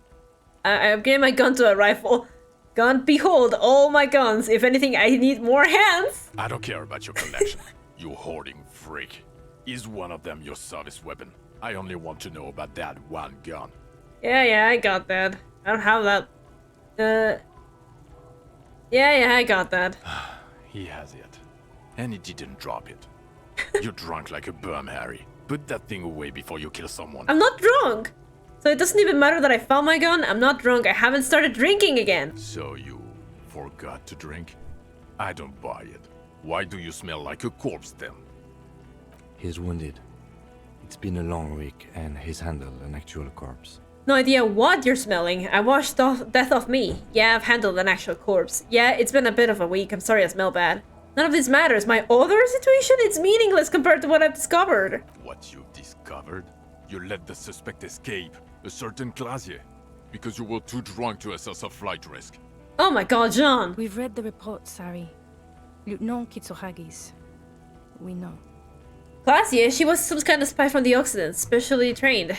I've given my gun to a rifle. Gun, behold, all my guns. If anything, I need more hands. I don't care about your collection. You hoarding freak. Is one of them your service weapon? I only want to know about that one gun. Yeah, I got that. I don't have that. Yeah, I got that. He has it. And he didn't drop it. You're drunk like a bum, Harry. Put that thing away before you kill someone. I'm not drunk. So it doesn't even matter that I found my gun. I'm not drunk. I haven't started drinking again. So you forgot to drink? I don't buy it. Why do you smell like a corpse then? He's wounded. It's been a long week, and he's handled an actual corpse. No idea what you're smelling. I washed off death off me. Yeah, I've handled an actual corpse. Yeah, it's been a bit of a week. I'm sorry I smell bad. None of this matters. My other situation? It's meaningless compared to what I've discovered. What you've discovered? You let the suspect escape, a certain Clasier, because you were too drunk to assess a flight risk. Oh my God, John. We've read the report, Sari. Lieutenant Kitsuragis. We know. Classier, she was some kind of spy from the Occident, specially trained.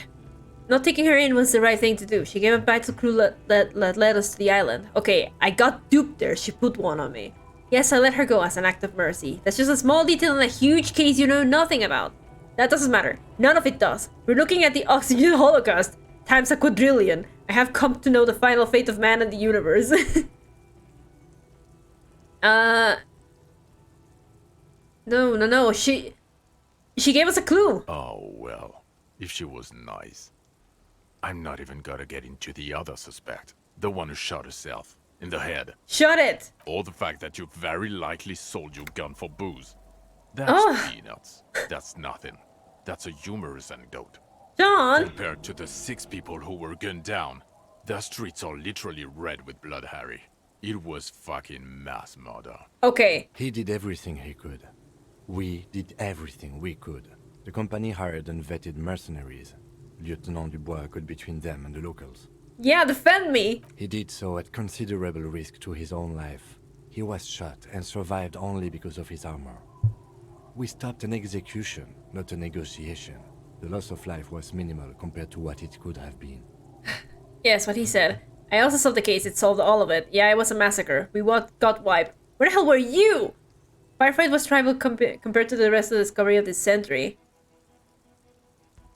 Not taking her in was the right thing to do. She gave a bite to the crew that led us to the island. Okay, I got duped there. She put one on me. Yes, I let her go as an act of mercy. That's just a small detail in a huge case you know nothing about. That doesn't matter. None of it does. We're looking at the oxygen holocaust. Times a quadrillion. I have come to know the final fate of man and the universe. No. She gave us a clue. Oh, well. If she was nice. I'm not even gonna get into the other suspect. The one who shot herself. In the head. Shut it. Or the fact that you very likely sold your gun for booze. That's peanuts. That's nothing. That's a humorous anecdote. John. Compared to the 6 people who were gunned down, the streets are literally red with blood, Harry. It was fucking mass murder. Okay. He did everything he could. We did everything we could. The company hired unvetted mercenaries. Lieutenant Dubois got between them and the locals. Yeah, defend me. He did so at considerable risk to his own life. He was shot and survived only because of his armor. We stopped an execution, not a negotiation. The loss of life was minimal compared to what it could have been. Yes, what he said. I also solved the case. It solved all of it. Yeah, it was a massacre. We got wiped. Where the hell were you? Firefight was trivial compared to the rest of the discovery of this century.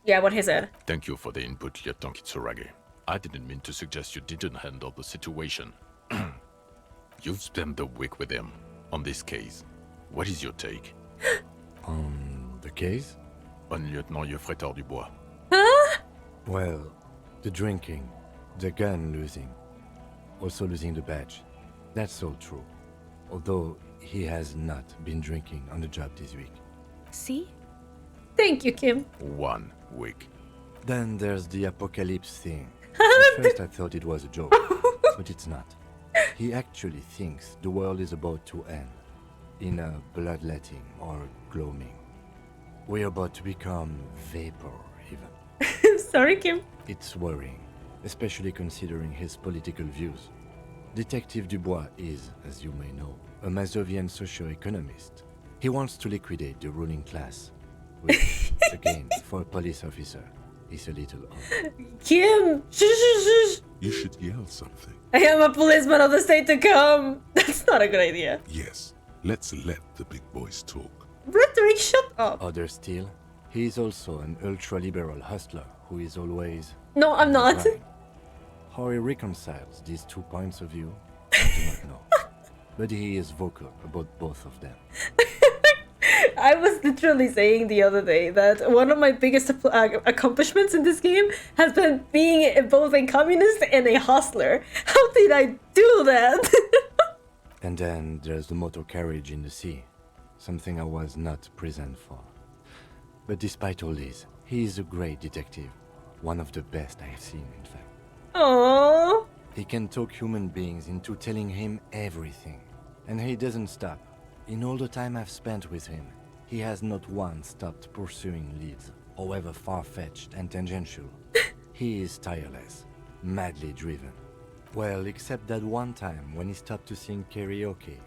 Yeah, what he said. Thank you for the input, Lieutenant Kitsuragi. I didn't mean to suggest you didn't handle the situation. You've spent the week with him on this case. What is your take? On the case? On Lieutenant Yefretor Dubois. Huh? Well, the drinking, the gun losing, also losing the badge. That's all true. Although he has not been drinking on the job this week. See? Thank you, Kim. 1 week. Then there's the apocalypse thing. At first I thought it was a joke, but it's not. He actually thinks the world is about to end, in a bloodletting or gloaming. We're about to become vapor, even. Sorry, Kim. It's worrying, especially considering his political views. Detective Dubois is, as you may know, a Mazovian socio-economist. He wants to liquidate the ruling class, which, again, for a police officer, is a little odd. Kim! Shh, shh, shh. You should yell something. I am a policeman of the state to come. That's not a good idea. Yes, let's let the big boys talk. Rhetoric, shut up. Other still, he is also an ultra-liberal hustler who is always... No, I'm not. right. How he reconciles these 2 points of view, I do not know. But he is vocal about both of them. I was literally saying the other day that one of my biggest accomplishments in this game has been being both a communist and a hustler. How did I do that? And then there's the motor carriage in the sea, something I was not present for. But despite all this, he is a great detective, one of the best I have seen, in fact. Aww. He can talk human beings into telling him everything, and he doesn't stop. In all the time I've spent with him, he has not once stopped pursuing leads, however far-fetched and tangential. He is tireless, madly driven. Well, except that one time when he stopped to sing karaoke,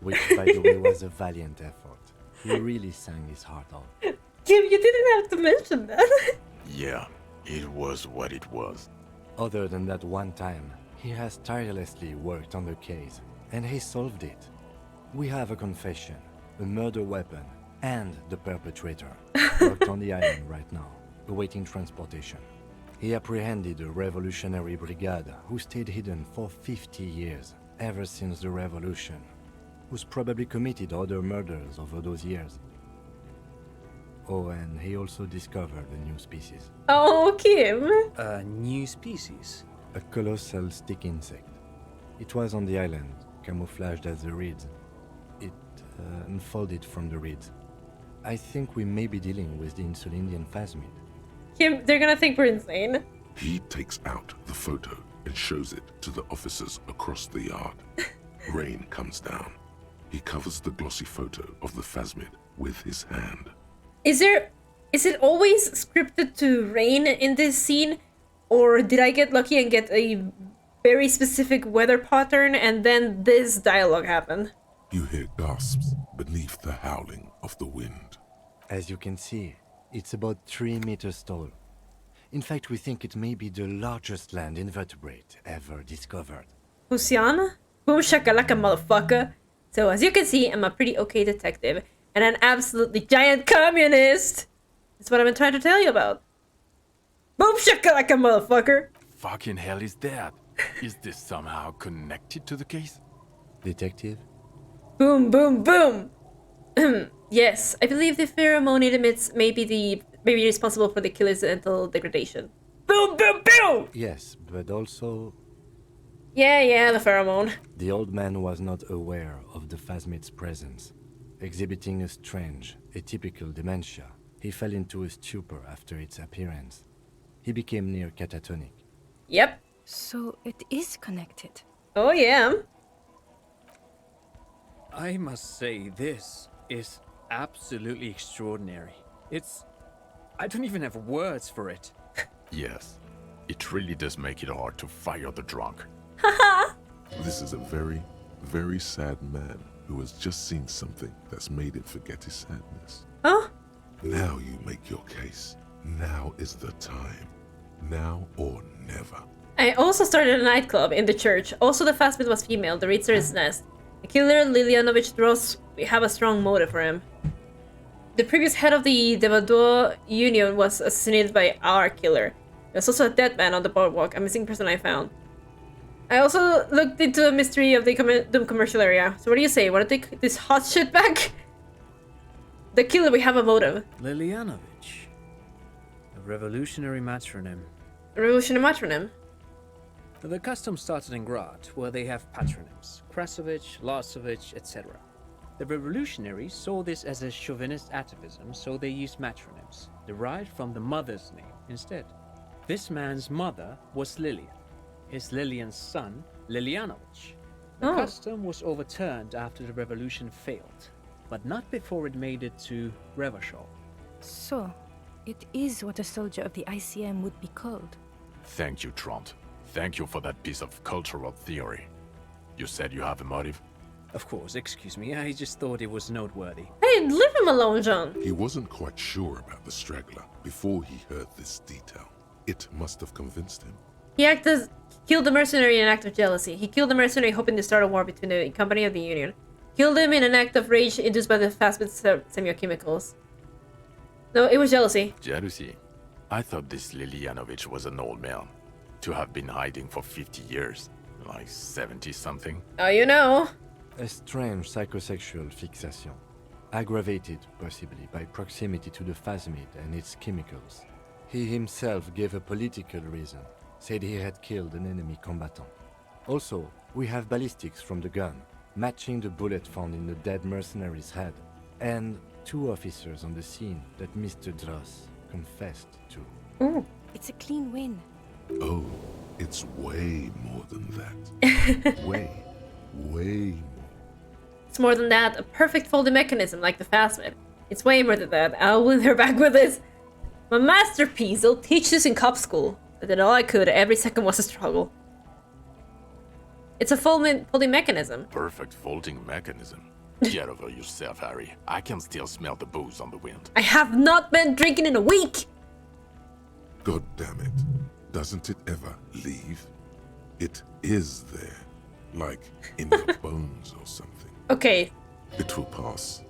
which, by the way, was a valiant effort. He really sang his heart out. Kim, you didn't have to mention that. Yeah, it was what it was. Other than that one time, he has tirelessly worked on the case, and he solved it. We have a confession, a murder weapon, and the perpetrator, locked on the island right now, awaiting transportation. He apprehended a revolutionary brigade who stayed hidden for 50 years, ever since the revolution, who's probably committed other murders over those years. Oh, and he also discovered a new species. Oh, Kim. A new species? A colossal stick insect. It was on the island, camouflaged as the reeds. It unfolded from the reeds. I think we may be dealing with the Insulindian Phasmid. Kim, they're gonna think we're insane. He takes out the photo and shows it to the officers across the yard. Rain comes down. He covers the glossy photo of the Phasmid with his hand. Is it always scripted to rain in this scene? Or did I get lucky and get a very specific weather pattern and then this dialogue happened? You hear gasps beneath the howling of the wind. As you can see, it's about 3 meters tall. In fact, we think it may be the largest land invertebrate ever discovered. Husian? Boom shakalaka, motherfucker. So as you can see, I'm a pretty okay detective and an absolutely giant communist. That's what I've been trying to tell you about. Boom shakalaka, motherfucker. Fucking hell is that? Is this somehow connected to the case? Detective? Boom, boom, boom. Yes, I believe the pheromone it emits may be responsible for the killer's dental degradation. Boom, boom, boom! Yes, but also... Yeah, the pheromone. The old man was not aware of the Phasmid's presence. Exhibiting a strange, atypical dementia, he fell into a stupor after its appearance. He became near catatonic. Yep. So it is connected. Oh, yeah. I must say, this is absolutely extraordinary. I don't even have words for it. Yes, it really does make it hard to fire the drunk. This is a very, very sad man who has just seen something that's made him forget his sadness. Huh? Now you make your case. Now is the time. Now or never. I also started a nightclub in the church. Also, the Phasmid was female. The Reitzer is nest. The killer, Lilianovich Dros, we have a strong motive for him. The previous head of the Devador Union was assassinated by our killer. There's also a dead man on the boardwalk, a missing person I found. I also looked into the mystery of the commercial area. So what do you say? Want to take this hot shit back? The killer, we have a motive. Lilianovich. A revolutionary matronym. A revolutionary matronym. The custom started in Grad, where they have patronyms. Krasovich, Lasovich, etc. The revolutionaries saw this as a chauvinist atavism, so they used matronyms, derived from the mother's name instead. This man's mother was Lilian. His Lilian's son, Lilianovich. The custom was overturned after the revolution failed, but not before it made it to Revachol. So, it is what a soldier of the ICM would be called. Thank you, Trond. Thank you for that piece of cultural theory. You said you have a motive? Of course, excuse me, I just thought it was noteworthy. Hey, leave him alone, John. He wasn't quite sure about the straggler before he heard this detail. It must have convinced him. Killed the mercenary in an act of jealousy. He killed the mercenary hoping to start a war between the company and the Union. Killed him in an act of rage induced by the Phasmid semiochemicals. No, it was jealousy. Jealousy? I thought this Lilianovich was an old man. To have been hiding for 50 years. Like 70-something. Oh, you know. A strange psychosexual fixation, aggravated possibly by proximity to the Phasmid and its chemicals. He himself gave a political reason, said he had killed an enemy combatant. Also, we have ballistics from the gun, matching the bullet found in the dead mercenary's head, and 2 officers on the scene that Mr. Dross confessed to. Ooh. It's a clean win. Oh, it's way more than that. way more. It's more than that. A perfect folding mechanism like the Phasmid. It's way more than that. I'll win her back with this. My masterpiece. I'll teach this in cop school. I did all I could. Every second was a struggle. It's a folding mechanism. Perfect folding mechanism. Get over yourself, Harry. I can still smell the booze on the wind. I have not been drinking in a week. God damn it. Doesn't it ever leave? It is there. Like in your bones or something. Okay. It will pass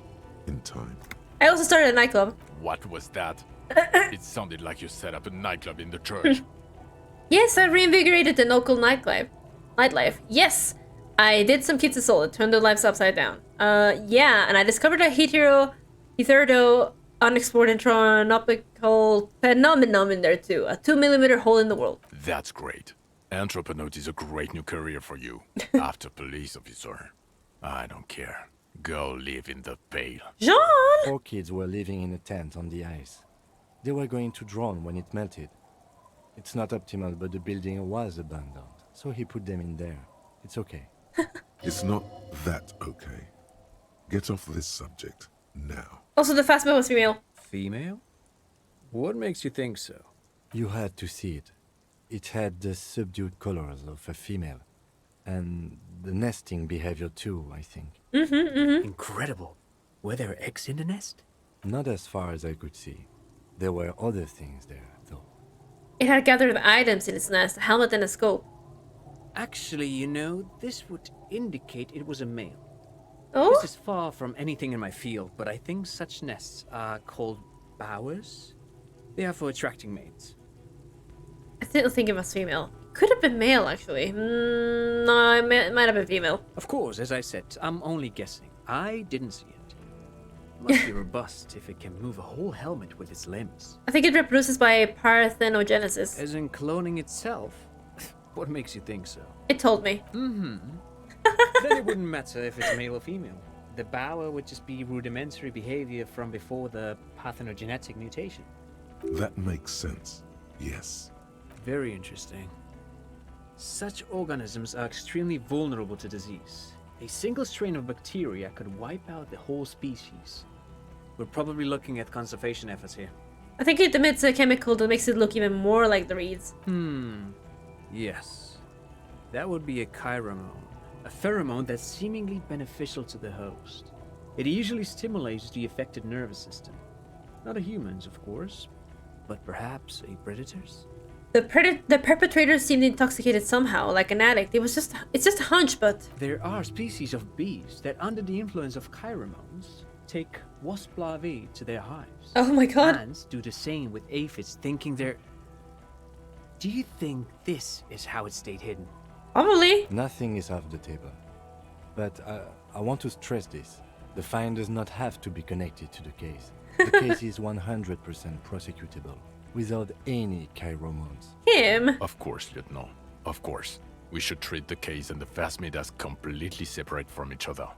in time. I also started a nightclub. What was that? It sounded like you set up a nightclub in the church. Yes, I reinvigorated the local nightlife. Yes, I did some kids assault, turned their lives upside down. Yeah, and I discovered a hitherto unexplored anthroponomical phenomenon in there too. A 2mm hole in the world. That's great. Entrepreneurship is a great new career for you. After police officer. I don't care. Go live in the Pale. Jean! 4 kids were living in a tent on the ice. They were going to drown when it melted. It's not optimal, but the building was abandoned, so he put them in there. It's okay. It's not that okay. Get off this subject now. Also, the Phasmid was female. Female? What makes you think so? You had to see it. It had the subdued colors of a female. And the nesting behavior too, I think. Incredible. Were there eggs in the nest? Not as far as I could see. There were other things there, though. It had gathered items in its nest, a helmet and a scope. Actually, you know, this would indicate it was a male. Oh? This is far from anything in my field, but I think such nests are called bowers. They are for attracting mates. I didn't think it was female. Could have been male, actually. No, it might have been female. Of course, as I said, I'm only guessing. I didn't see it. It must be robust if it can move a whole helmet with its limbs. I think it reproduces by parthenogenesis. As in cloning itself? What makes you think so? It told me. Then it wouldn't matter if it's male or female. The bower would just be rudimentary behavior from before the parthenogenetic mutation. That makes sense. Yes. Very interesting. Such organisms are extremely vulnerable to disease. A single strain of bacteria could wipe out the whole species. We're probably looking at conservation efforts here. I think it emits a chemical that makes it look even more like the reeds. Yes. That would be a pheromone. A pheromone that's seemingly beneficial to the host. It usually stimulates the affected nervous system. Not a human's, of course, but perhaps a predator's? The perpetrator seemed intoxicated somehow, like an addict. It's just a hunch, but... There are species of bees that, under the influence of pheromones, take wasp larvae to their hives. Oh my god. Ants do the same with aphids, thinking they're... Do you think this is how it stayed hidden? Probably. Nothing is off the table. But I want to stress this. The find does not have to be connected to the case. The case is 100% prosecutable, without any pheromones. Him? Of course, Lieutenant. Of course. We should treat the case and the Phasmid as completely separate from each other.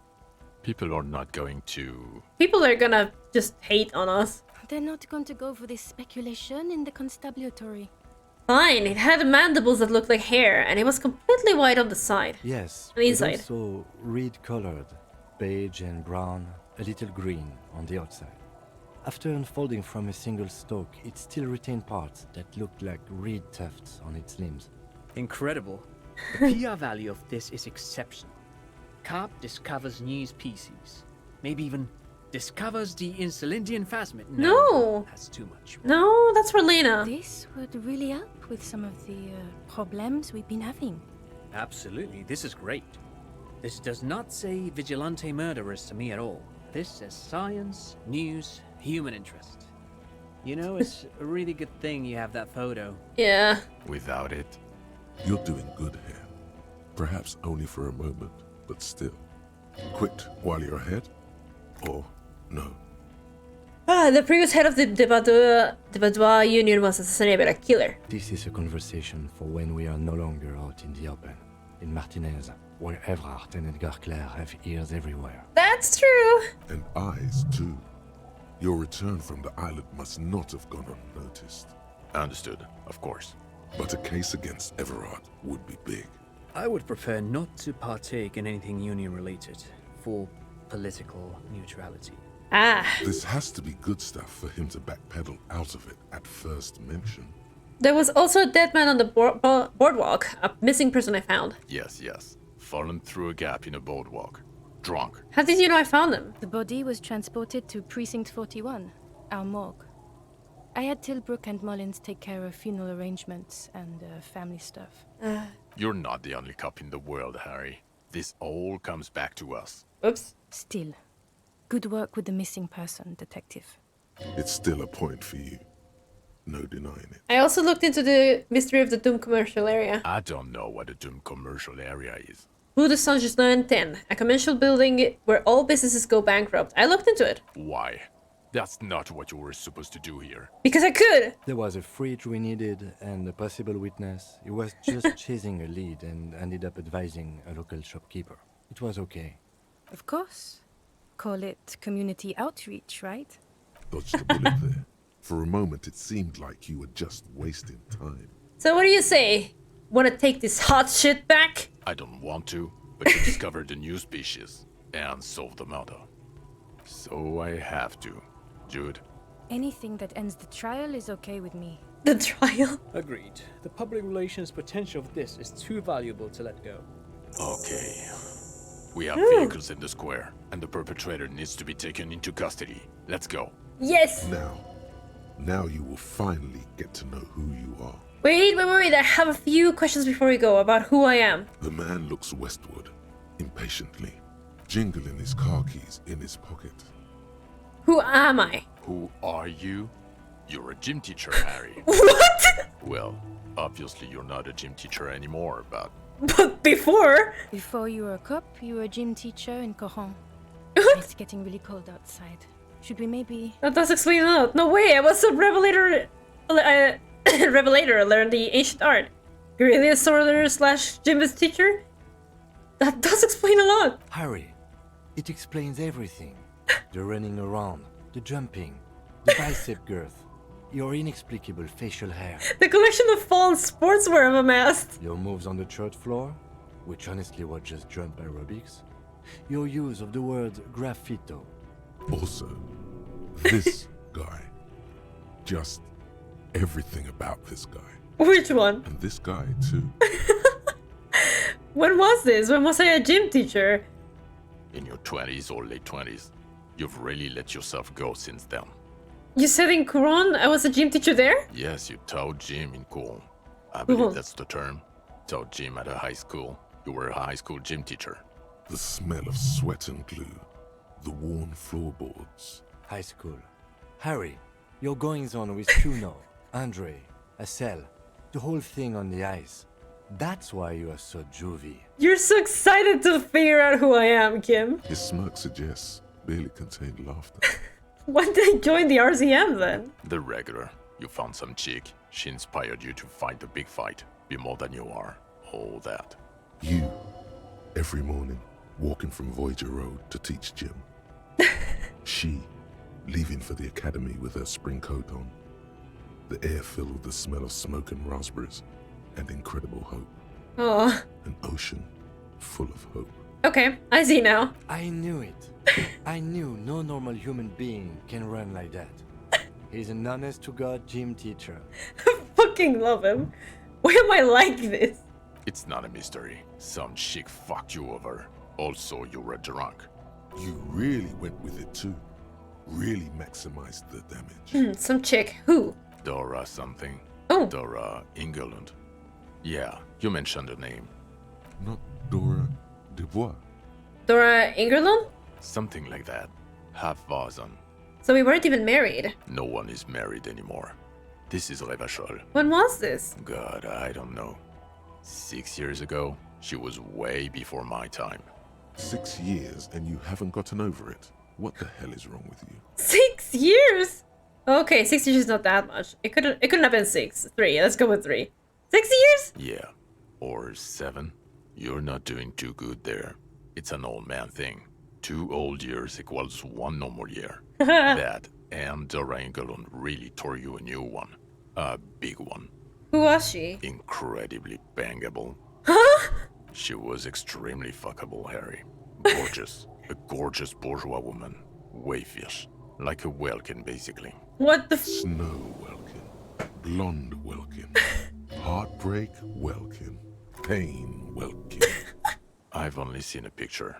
People are not going to... People are gonna just hate on us. They're not going to go for this speculation in the constabulary. Fine, it had mandibles that looked like hair, and it was completely white on the side. Yes, On the inside. but also reed-colored, beige and brown, a little green on the outside. After unfolding from a single stalk, it still retained parts that looked like reed tufts on its limbs. Incredible. The PR value of this is exceptional. Carp discovers new species. Maybe even discovers the Insulindian Phasmid. No. That's too much. No, that's for Lena. This would really help with some of the problems we've been having. Absolutely, this is great. This does not say vigilante murderers to me at all. This says science, news, human interest. You know, it's a really good thing you have that photo. Yeah. Without it, You're doing good here. Perhaps only for a moment, but still. Quit while you're ahead? Or no? The previous head of the Badua Union was assassinated by a killer. This is a conversation for when we are no longer out in the open. In Martinez, where Evrard and Edgar Clare have ears everywhere. That's true. And eyes, too. Your return from the island must not have gone unnoticed. understood, of course. But a case against Everard would be big. I would prefer not to partake in anything union-related, for political neutrality. Ah. This has to be good stuff for him to backpedal out of it at first mention. There was also a dead man on the boardwalk, a missing person I found. Yes, yes. Fallen through a gap in a boardwalk. Drunk. How did you know I found him? The body was transported to Precinct 41, our morgue. I had Tilbrook and Mullins take care of funeral arrangements and family stuff. You're not the only cop in the world, Harry. This all comes back to us. Oops. Still, good work with the missing person, detective. It's still a point for you. No denying it. I also looked into the mystery of the Doom commercial area. I don't know what a Doom commercial area is. Rue de Saint-Justin 10, a commercial building where all businesses go bankrupt. I looked into it. Why? That's not what you were supposed to do here. Because I could! There was a fridge we needed and a possible witness. He was just chasing a lead and ended up advising a local shopkeeper. It was okay. Of course. Call it community outreach, right? Dodged the bullet there. For a moment, it seemed like you were just wasting time. So what do you say? Wanna take this hot shit back? I don't want to, but you discovered a new species and solved the murder. So I have to. Jude? Anything that ends the trial is okay with me. The trial? Agreed. The public relations potential of this is too valuable to let go. Okay. We have vehicles in the square, and the perpetrator needs to be taken into custody. Let's go. Yes! Now you will finally get to know who you are. Wait. I have a few questions before we go about who I am. The man looks westward, impatiently, jingling his car keys in his pocket. Who am I? Who are you? You're a gym teacher, Harry. What? Well, obviously you're not a gym teacher anymore, but But before? Before you were a cop, you were a gym teacher in Coron. What? It's getting really cold outside. Should we maybe... That does explain a lot. No way, I was a revelator. Revelator, learned the ancient art. You're really a sorter slash gymnast teacher? That does explain a lot. Harry, it explains everything. The running around, the jumping, the bicep girth, your inexplicable facial hair, The collection of fallen sportswear I've amassed. your moves on the church floor, which honestly was just jump aerobics, your use of the word graffito. Also, this guy. Just everything about this guy. Which one? And this guy, too. When was this? When was I a gym teacher? in your 20s or late 20s, you've really let yourself go since then. You said in Quran I was a gym teacher there? Yes, you taught gym in Cool. I Cool. believe that's the term. Taught gym at a high school. You were a high school gym teacher. The smell of sweat and glue. The worn floorboards. High school. Harry, your goings on with Kuno, Andre, Acel, the whole thing on the ice. That's why you are so juvie. You're so excited to figure out who I am, Kim. His smirk suggests barely contained laughter. Why did I join the RCM then? The regular. You found some chick. She inspired you to fight the big fight. Be more than you are. All that. You, every morning, walking from Voyager Road to teach gym. She, leaving for the academy with her spring coat on. The air filled with the smell of smoke and raspberries, and incredible hope. Oh, An ocean full of hope. okay, I see now. I knew it. I knew no normal human being can run like that. He's an honest-to-God gym teacher. I fucking love him. Why am I like this? It's not a mystery. Some chick fucked you over. Also, you were drunk. You really went with it too. Really maximized the damage. Some chick. Who? Dora something. Oh. Dora England. Yeah, you mentioned the name. Not Dora Dubois. Dora Ingerlund? Something like that. Half Vazan. So we weren't even married. No one is married anymore. This is Revachol. When was this? God, I don't know. 6 years ago? She was way before my time. 6 years and you haven't gotten over it. What the hell is wrong with you? 6 years? Okay, 6 years is not that much. It couldn't have been 6. 3. Let's go with 3. 6 years? Yeah. Or 7. You're not doing too good there. It's an old man thing. 2 old years equals 1 normal year. That and Dora Engelund really tore you a new one. A big one. Who was she? Incredibly bangable. Huh? She was extremely fuckable, Harry. Gorgeous. A gorgeous bourgeois woman. Wayfish. Like a Welkin, basically. What the Snow Welkin. Blonde Welkin. Heartbreak Welkin. Pain Welkin. I've only seen a picture,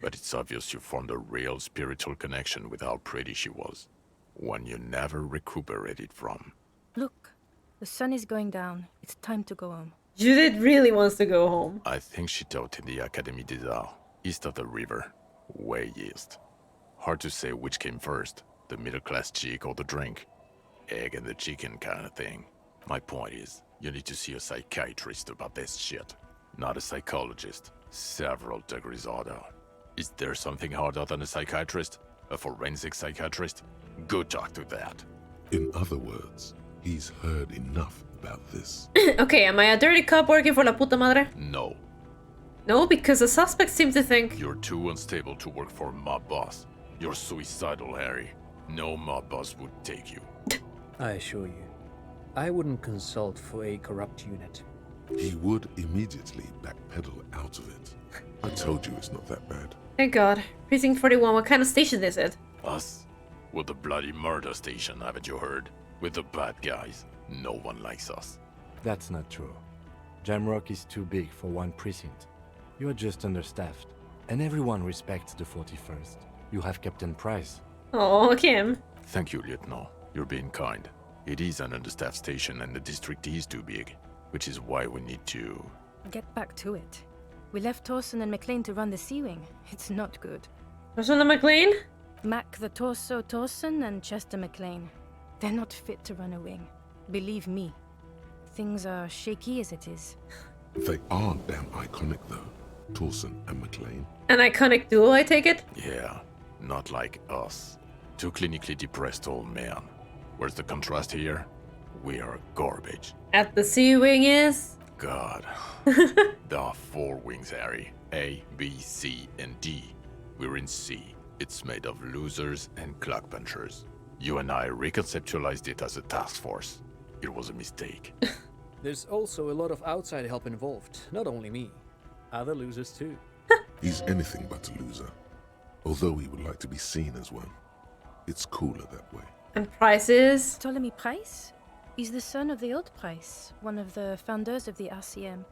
but it's obvious you formed a real spiritual connection with how pretty she was. One you never recuperated from. Look, the sun is going down. It's time to go home. Judith really wants to go home. I think she taught in the Académie des Arts, east of the river. Way east. Hard to say which came first, the middle-class chick or the drink. Egg and the chicken kind of thing. My point is, you need to see a psychiatrist about this shit. Not a psychologist. Several degrees harder. Is there something harder than a psychiatrist? A forensic psychiatrist? Go talk to that. In other words, he's heard enough about this. Okay, am I a dirty cop working for La Puta Madre? No. No, because the suspects seem to think... You're too unstable to work for a mob boss. You're suicidal, Harry. No mob boss would take you. I assure you, I wouldn't consult for a corrupt unit. He would immediately backpedal out of it. I told you it's not that bad. Thank God. Precinct 41, what kind of station is it? Us? We're the bloody murder station, haven't you heard? We're the bad guys. No one likes us. That's not true. Jamrock is too big for one precinct. You are just understaffed, and everyone respects the 41st. You have Captain Price. Oh, Kim. Thank you, Lieutenant. You're being kind. It is an understaffed station and the district is too big, which is why we need to... Get back to it. We left Torson and McLean to run the Sea Wing. It's not good. Persona McLean? Mac the Torso Torson and Chester McLean. They're not fit to run a wing. Believe me. Things are shaky as it is. They are damn iconic though, Torson and McLean. An iconic duo, I take it? Yeah, not like us. Two clinically depressed old men. Where's the contrast here? We are garbage. At the Sea Wing is... God. There are 4 wings, Harry. A, B, C, and D. We're in C. It's made of losers and clock punchers. You and I reconceptualized it as a task force. It was a mistake. There's also a lot of outside help involved, not only me. Other losers too. He's anything but a loser. Although he would like to be seen as one. It's cooler that way. And Price is... Ptolemy Price? He's the son of the old Price, one of the founders of the RCM.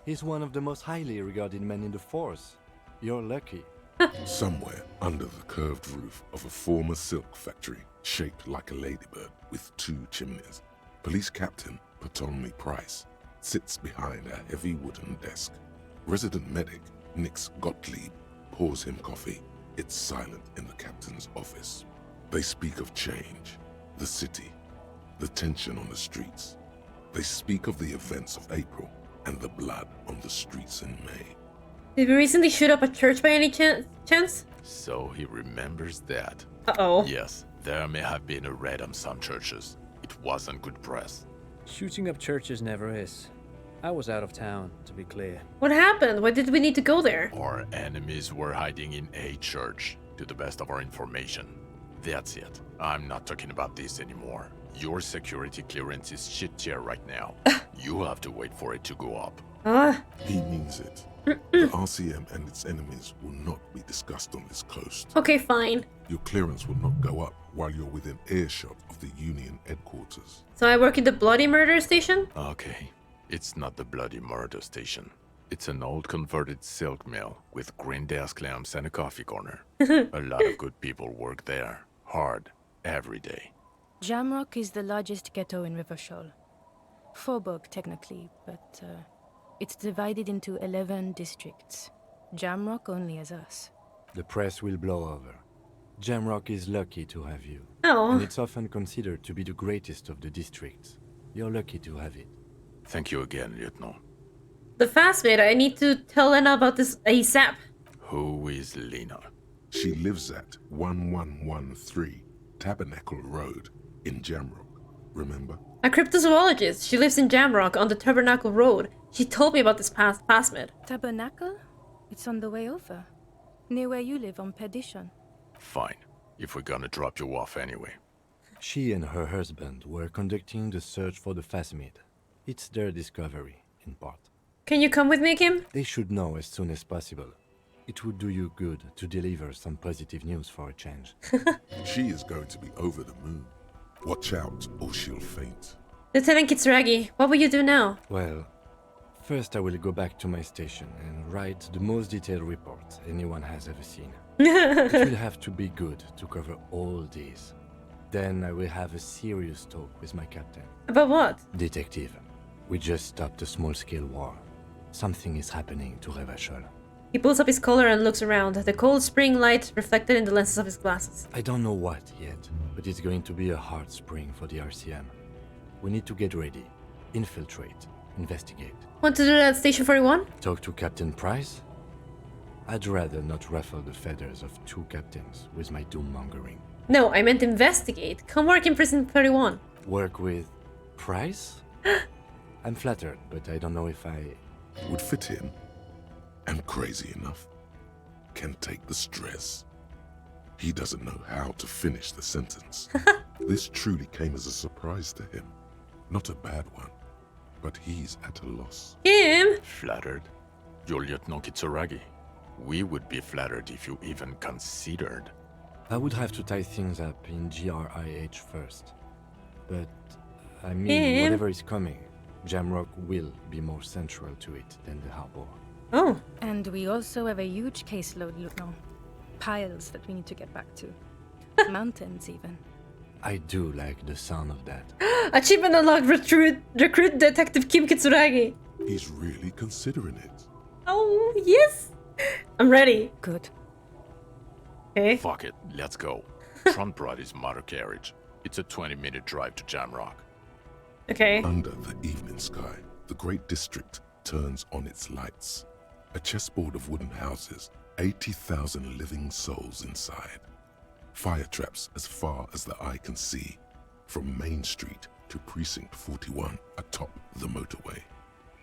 He's one of the most highly regarded men in the force. You're lucky. Somewhere under the curved roof of a former silk factory, shaped like a ladybird with 2 chimneys, Police Captain Ptolemy Price sits behind a heavy wooden desk. Resident medic Nix Gottlieb pours him coffee. It's silent in the captain's office. They speak of change, the city, the tension on the streets. They speak of the events of April and the blood on the streets in May. Did we recently shoot up a church by any chance? So he remembers that. Uh-oh. Yes, there may have been a raid on some churches. It wasn't good press. Shooting up churches never is. I was out of town, to be clear. What happened? Why did we need to go there? Our enemies were hiding in a church, to the best of our information. That's it. I'm not talking about this anymore. Your security clearance is shit tier right now. You have to wait for it to go up. He means it. The RCM and its enemies will not be discussed on this coast. Okay, fine. Your clearance will not go up while you're within earshot of the Union headquarters. So I work in the bloody murder station? Okay. It's not the bloody murder station. It's an old converted silk mill with green desk lamps and a coffee corner. A lot of good people work there, hard, every day. Jamrock is the largest ghetto in Rivershoal. Faubourg, technically, but it's divided into 11 districts. Jamrock only has us. The press will blow over. Jamrock is lucky to have you. Oh. And it's often considered to be the greatest of the districts. You're lucky to have it. Thank you again, Lieutenant. The Phasmid, I need to tell Lena about this ASAP. Who is Lena? She lives at 1113 Tabernacle Road in Jamrock. Remember? A cryptozoologist. She lives in Jamrock on the Tabernacle Road. She told me about this Phasmid. Tabernacle? It's on the way over. Near where you live on Perdition. Fine, if we're gonna drop you off anyway. She and her husband were conducting the search for the Phasmid. It's their discovery, in part. Can you come with me, Kim? They should know as soon as possible. It would do you good to deliver some positive news for a change. She is going to be over the moon. Watch out or she'll faint. Lieutenant Kitsuragi, what will you do now? Well, first I will go back to my station and write the most detailed report anyone has ever seen. It will have to be good to cover all these. Then I will have a serious talk with my captain. About what? Detective, we just stopped a small-scale war. Something is happening to Revachol. He pulls up his collar and looks around, the cold spring light reflected in the lenses of his glasses. I don't know what yet, but it's going to be a hard spring for the RCM. We need to get ready, infiltrate, investigate. Want to do that at Station 41? Talk to Captain Price? I'd rather not ruffle the feathers of two captains with my doom-mongering. No, I meant investigate. Come work in Prison 31. Work with Price? I'm flattered, but I don't know if I... Would fit in. And crazy enough. Can take the stress. He doesn't know how to finish the sentence. This truly came as a surprise to him. Not a bad one, but he's at a loss. Kim! Flattered? You're Lieutenant Kitsuragi. We would be flattered if you even considered. I would have to tie things up in GRIH first. But, I mean, Kim? whatever is coming, Jamrock will be more central to it than the harbor. Oh. And we also have a huge caseload, Lieutenant. Piles that we need to get back to. Mountains, even. I do like the sound of that. Achievement unlocked, recruit Detective Kim Kitsuragi. He's really considering it. Oh, yes! I'm ready. Good. Okay. Fuck it, let's go. Trump brought his motor carriage. It's a 20-minute drive to Jamrock. Okay. Under the evening sky, the great district turns on its lights. A chessboard of wooden houses, 80,000 living souls inside. Fire traps as far as the eye can see, from Main Street to Precinct 41 atop the motorway,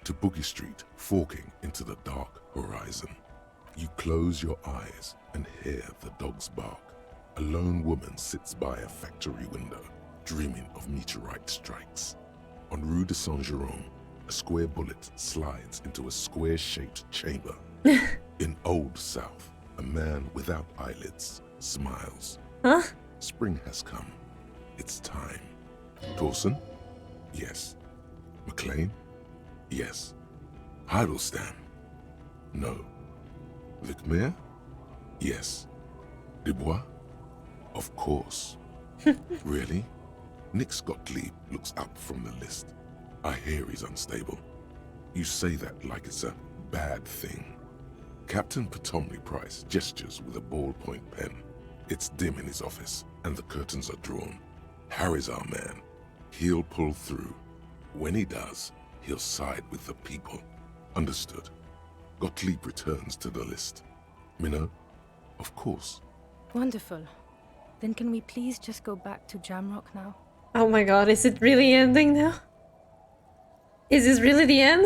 to Boogie Street forking into the dark horizon. You close your eyes and hear the dogs bark. A lone woman sits by a factory window, dreaming of meteorite strikes. On Rue de Saint-Jérôme, a square bullet slides into a square-shaped chamber. In Old South, a man without eyelids smiles. Huh? Spring has come. It's time. Dawson? Yes. McLean? Yes. Heidelstein? No. Vicmair? Yes. Dubois? Of course. Really? Nick Gottlieb looks up from the list. I hear he's unstable. You say that like it's a bad thing. Captain Potomny Price gestures with a ballpoint pen. It's dim in his office, and the curtains are drawn. Harry's our man. He'll pull through. When he does, he'll side with the people. Understood. Gottlieb returns to the list. Minnow? Of course. Wonderful. Then can we please just go back to Jamrock now? Oh my god, is it really ending now? Is this really the end?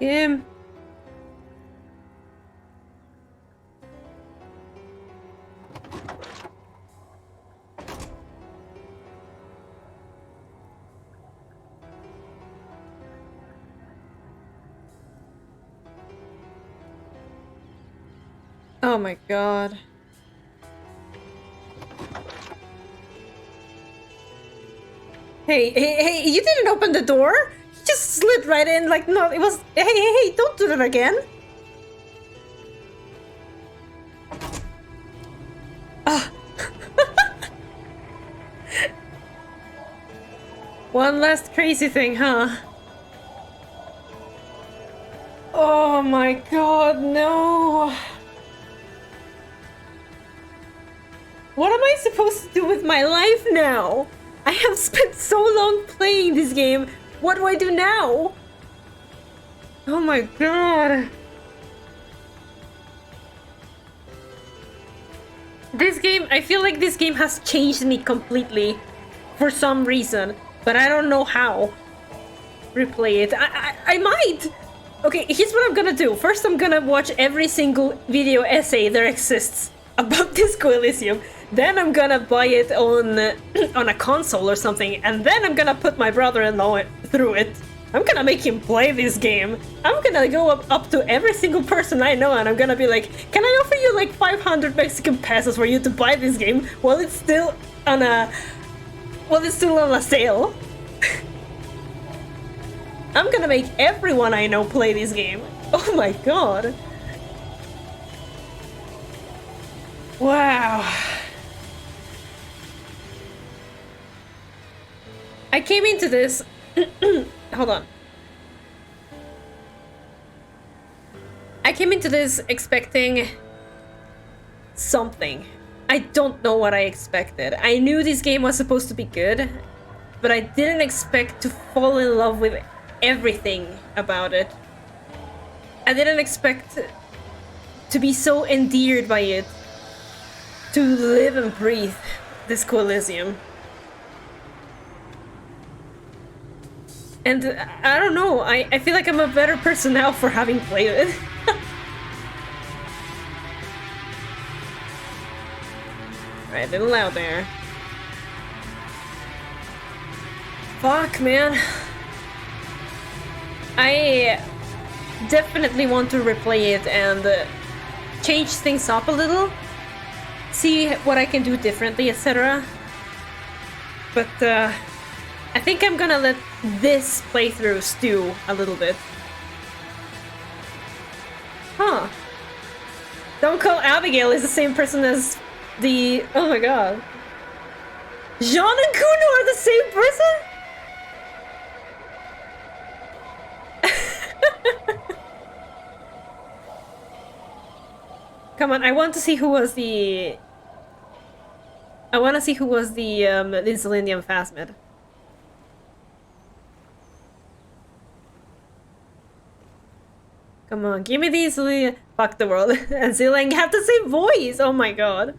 Kim. Oh my god. Hey, you didn't open the door? You just slid right in like no, it was... Hey, don't do that again. Ah. One last crazy thing, huh? Oh my god, no. What am I supposed to do with my life now? I have spent so long playing this game. What do I do now? Oh my god. This game, I feel like this game has changed me completely for some reason, but I don't know how. Replay it. I might. Okay, here's what I'm gonna do. First, I'm gonna watch every single video essay there exists about Disco Elysium. Then I'm gonna buy it on on a console or something, and then I'm gonna put my brother-in-law through it. I'm gonna make him play this game. I'm gonna go up to every single person I know, and I'm gonna be like, "Can I offer you like 500 Mexican pesos for you to buy this game while it's still on a sale?" I'm gonna make everyone I know play this game. Oh my god. Wow. I came into this... Hold on. I came into this expecting something. I don't know what I expected. I knew this game was supposed to be good, but I didn't expect to fall in love with everything about it. I didn't expect to be so endeared by it, to live and breathe this Elysium. And I don't know, I feel like I'm a better person now for having played it. Alright, a little loud there. Fuck, man. I definitely want to replay it and change things up a little. See what I can do differently, etc. But I think I'm gonna let this playthrough stew a little bit. Huh. Don't Call Abigail is the same person as the... Oh my god. Jean and Kuno are the same person? Come on, I want to see who was the... I want to see who was the Insulindian Phasmid. Come on, give me these. Fuck the world. And Zilang have the same voice. Oh my god.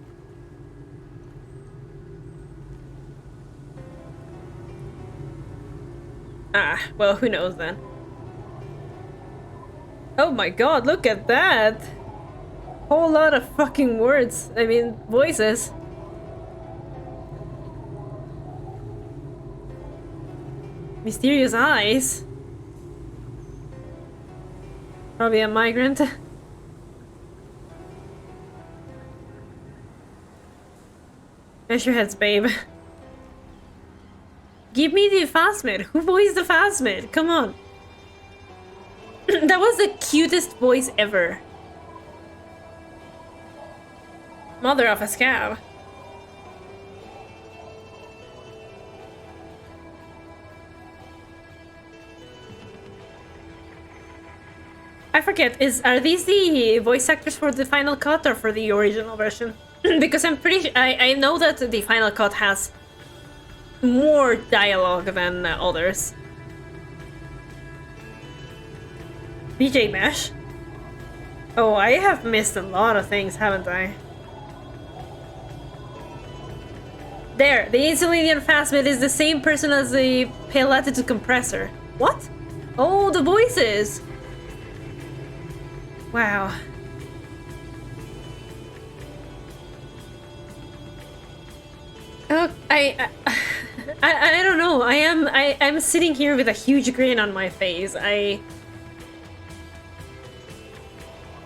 Ah, well, who knows then. Oh my god, look at that. Whole lot of fucking words. I mean, voices. Mysterious eyes. Probably a migrant. Measure your heads, babe. Give me the Phasmid. Who voiced the Phasmid? Come on. That was the cutest voice ever. Mother of a scab. I forget, are these the voice actors for the final cut or for the original version? Because I'm pretty I know that the final cut has more dialogue than others. BJ Mesh? Oh, I have missed a lot of things, haven't I? There, the Insulindian Phasmid is the same person as the pale latitude compressor. What? Oh, the voices! Wow. Oh, I don't know. I'm sitting here with a huge grin on my face.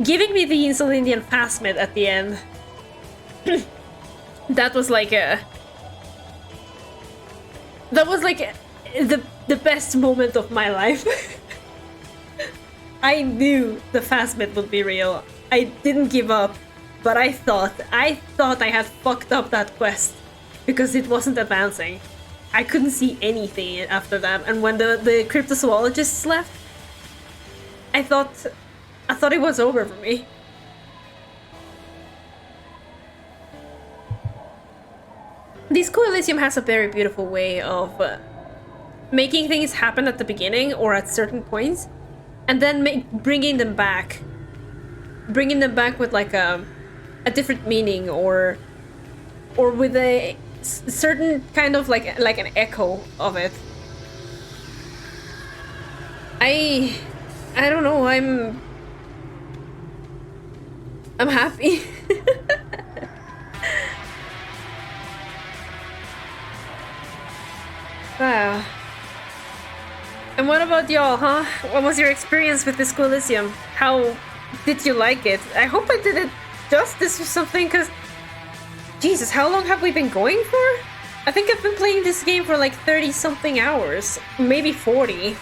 giving me the Insulindian Phasmid at the end. That was like a... That was like the best moment of my life. I knew the Phasmid would be real. I didn't give up, but I thought I had fucked up that quest because it wasn't advancing. I couldn't see anything after that, and when the cryptozoologists left, I thought it was over for me. This Elysium has a very beautiful way of making things happen at the beginning or at certain points, and then bringing them back with like a different meaning or with a certain kind of like an echo of it. I don't know. I'm happy. Wow. And what about y'all, huh? What was your experience with this Elysium? How did you like it? I hope I did it justice or something, because... Jesus, how long have we been going for? I think I've been playing this game for like 30-something hours. Maybe 40.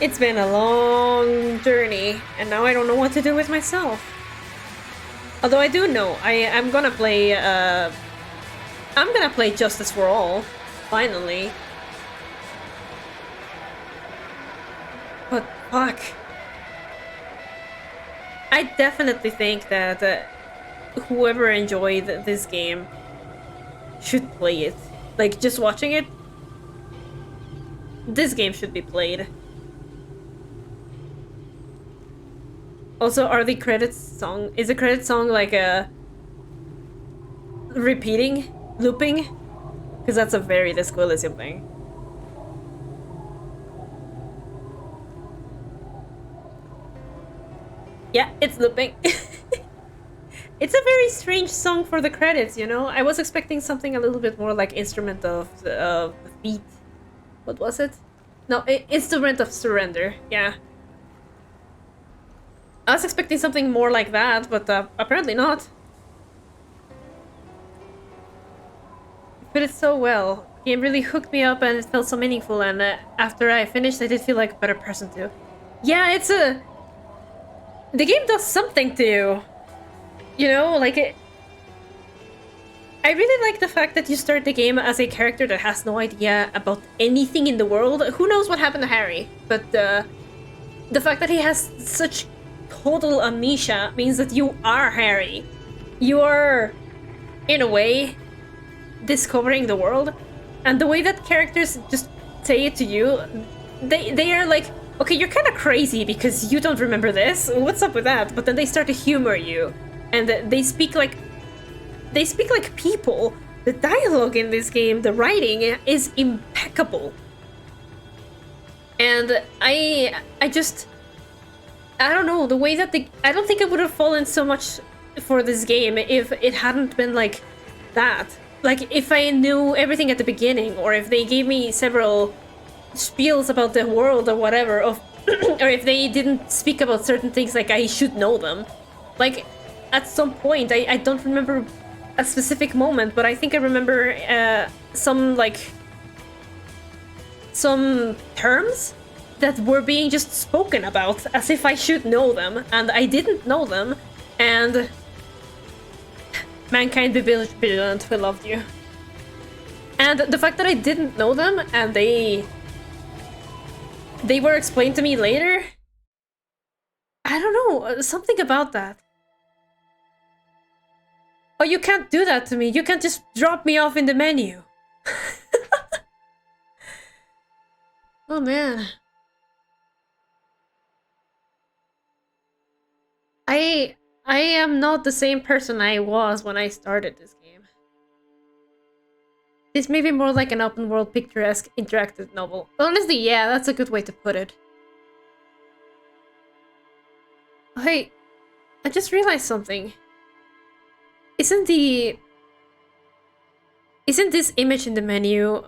It's been a long journey, and now I don't know what to do with myself. Although I do know, I'm gonna play Justice for All, finally. But fuck. I definitely think that whoever enjoyed this game should play it. Like, just watching it, this game should be played. Also, are the credits song... Is the credit song like a... repeating? Looping? Because that's a very Disco Elysium thing. Yeah, it's looping. It's a very strange song for the credits, you know? I was expecting something a little bit more like Instrument of Feet. What was it? No, Instrument of Surrender, yeah. I was expecting something more like that, but apparently not. But it's so well. The game really hooked me up and it felt so meaningful, and after I finished I did feel like a better person too. Yeah, it's a... The game does something to you. You know, like it... I really like the fact that you start the game as a character that has no idea about anything in the world. Who knows what happened to Harry? But the fact that he has such total amnesia means that you are Harry. You are, in a way, discovering the world. And the way that characters just say it to you, they are like, okay, you're kind of crazy because you don't remember this. What's up with that? But then they start to humor you. And they speak like people. The dialogue in this game, the writing is impeccable. And I don't know, the way that I don't think I would have fallen so much for this game if it hadn't been like that. Like, if I knew everything at the beginning, or if they gave me several spiels about the world or whatever, or if they didn't speak about certain things like I should know them. Like, at some point, I don't remember a specific moment, but I think I remember some terms that were being just spoken about as if I should know them, and I didn't know them, and mankind be vigilant, we loved you. And the fact that I didn't know them and they were explained to me later, I don't know, something about that. Oh, you can't do that to me. You can't just drop me off in the menu. Oh man. I am not the same person I was when I started this game. This may be more like an open world picturesque interactive novel. Honestly, yeah, that's a good way to put it. Hey, I just realized something. Isn't this image in the menu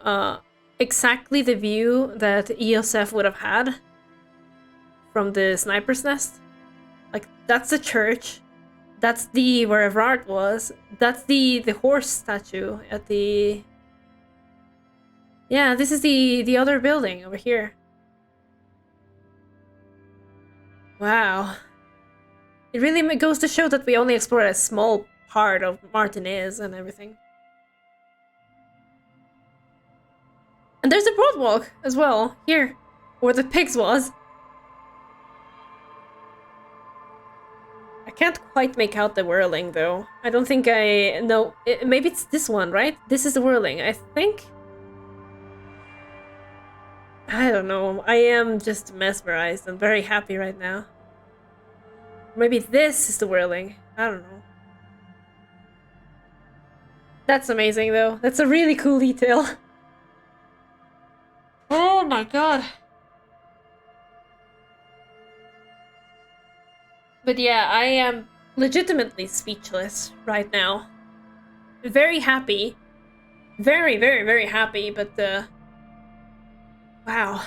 exactly the view that Eosef would have had from the sniper's nest? Like, That's the church. That's the where Everard was. That's the horse statue at the. Yeah, this is the other building over here. Wow. It really goes to show that we only explored a small part of Martinez and everything. And there's a boardwalk as well, here, where the pigs was. I can't quite make out the whirling, though. I don't think I know. Maybe it's this one, right? This is the whirling, I think. I don't know. I am just mesmerized. I'm very happy right now. Maybe this is the whirling. I don't know. That's amazing, though. That's a really cool detail. Oh my god. But yeah, I am legitimately speechless right now. Very happy. Very, very, very happy, but wow.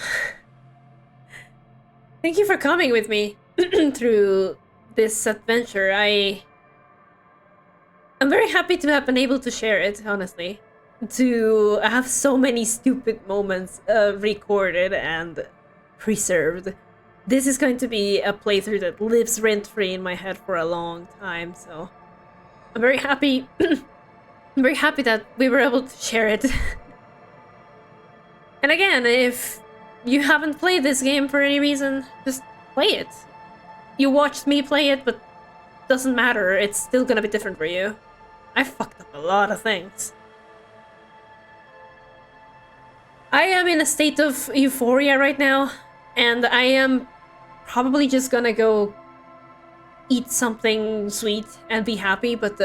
Thank you for coming with me through this adventure. I'm very happy to have been able to share it, honestly. To have so many stupid moments recorded and preserved. This is going to be a playthrough that lives rent-free in my head for a long time, so I'm very happy. I'm very happy that we were able to share it. And again, if you haven't played this game for any reason, just play it. You watched me play it, but doesn't matter, it's still gonna be different for you. I fucked up a lot of things. I am in a state of euphoria right now, and I am probably just gonna go eat something sweet and be happy, but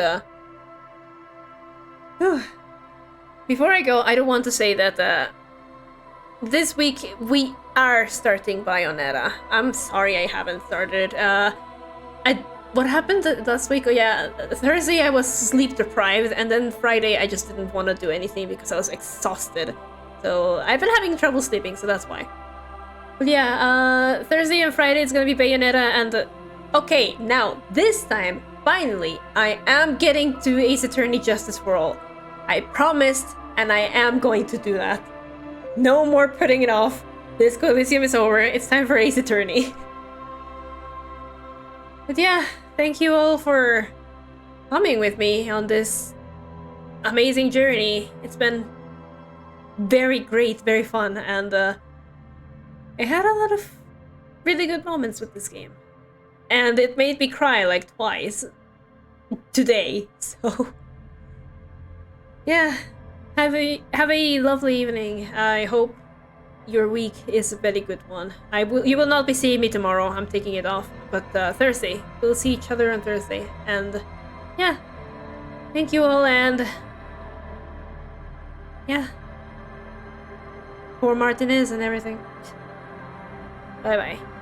before I go, I don't want to say that this week we are starting Bayonetta. I'm sorry I haven't started. What happened last week? Oh yeah, Thursday I was sleep deprived, and then Friday I just didn't want to do anything because I was exhausted. So I've been having trouble sleeping, so that's why. But yeah, Thursday and Friday it's gonna be Bayonetta, and okay, now this time, finally, I am getting to Ace Attorney Justice for All. I promised, and I am going to do that. No more putting it off. This Elysium is over. It's time for Ace Attorney. But yeah, thank you all for coming with me on this amazing journey. It's been very great, very fun, and I had a lot of really good moments with this game. And it made me cry like twice today, so yeah. Have a lovely evening. I hope your week is a very good one. You will not be seeing me tomorrow. I'm taking it off. But Thursday, we'll see each other on Thursday. And yeah, thank you all, and yeah, poor Martinez and everything. Bye bye.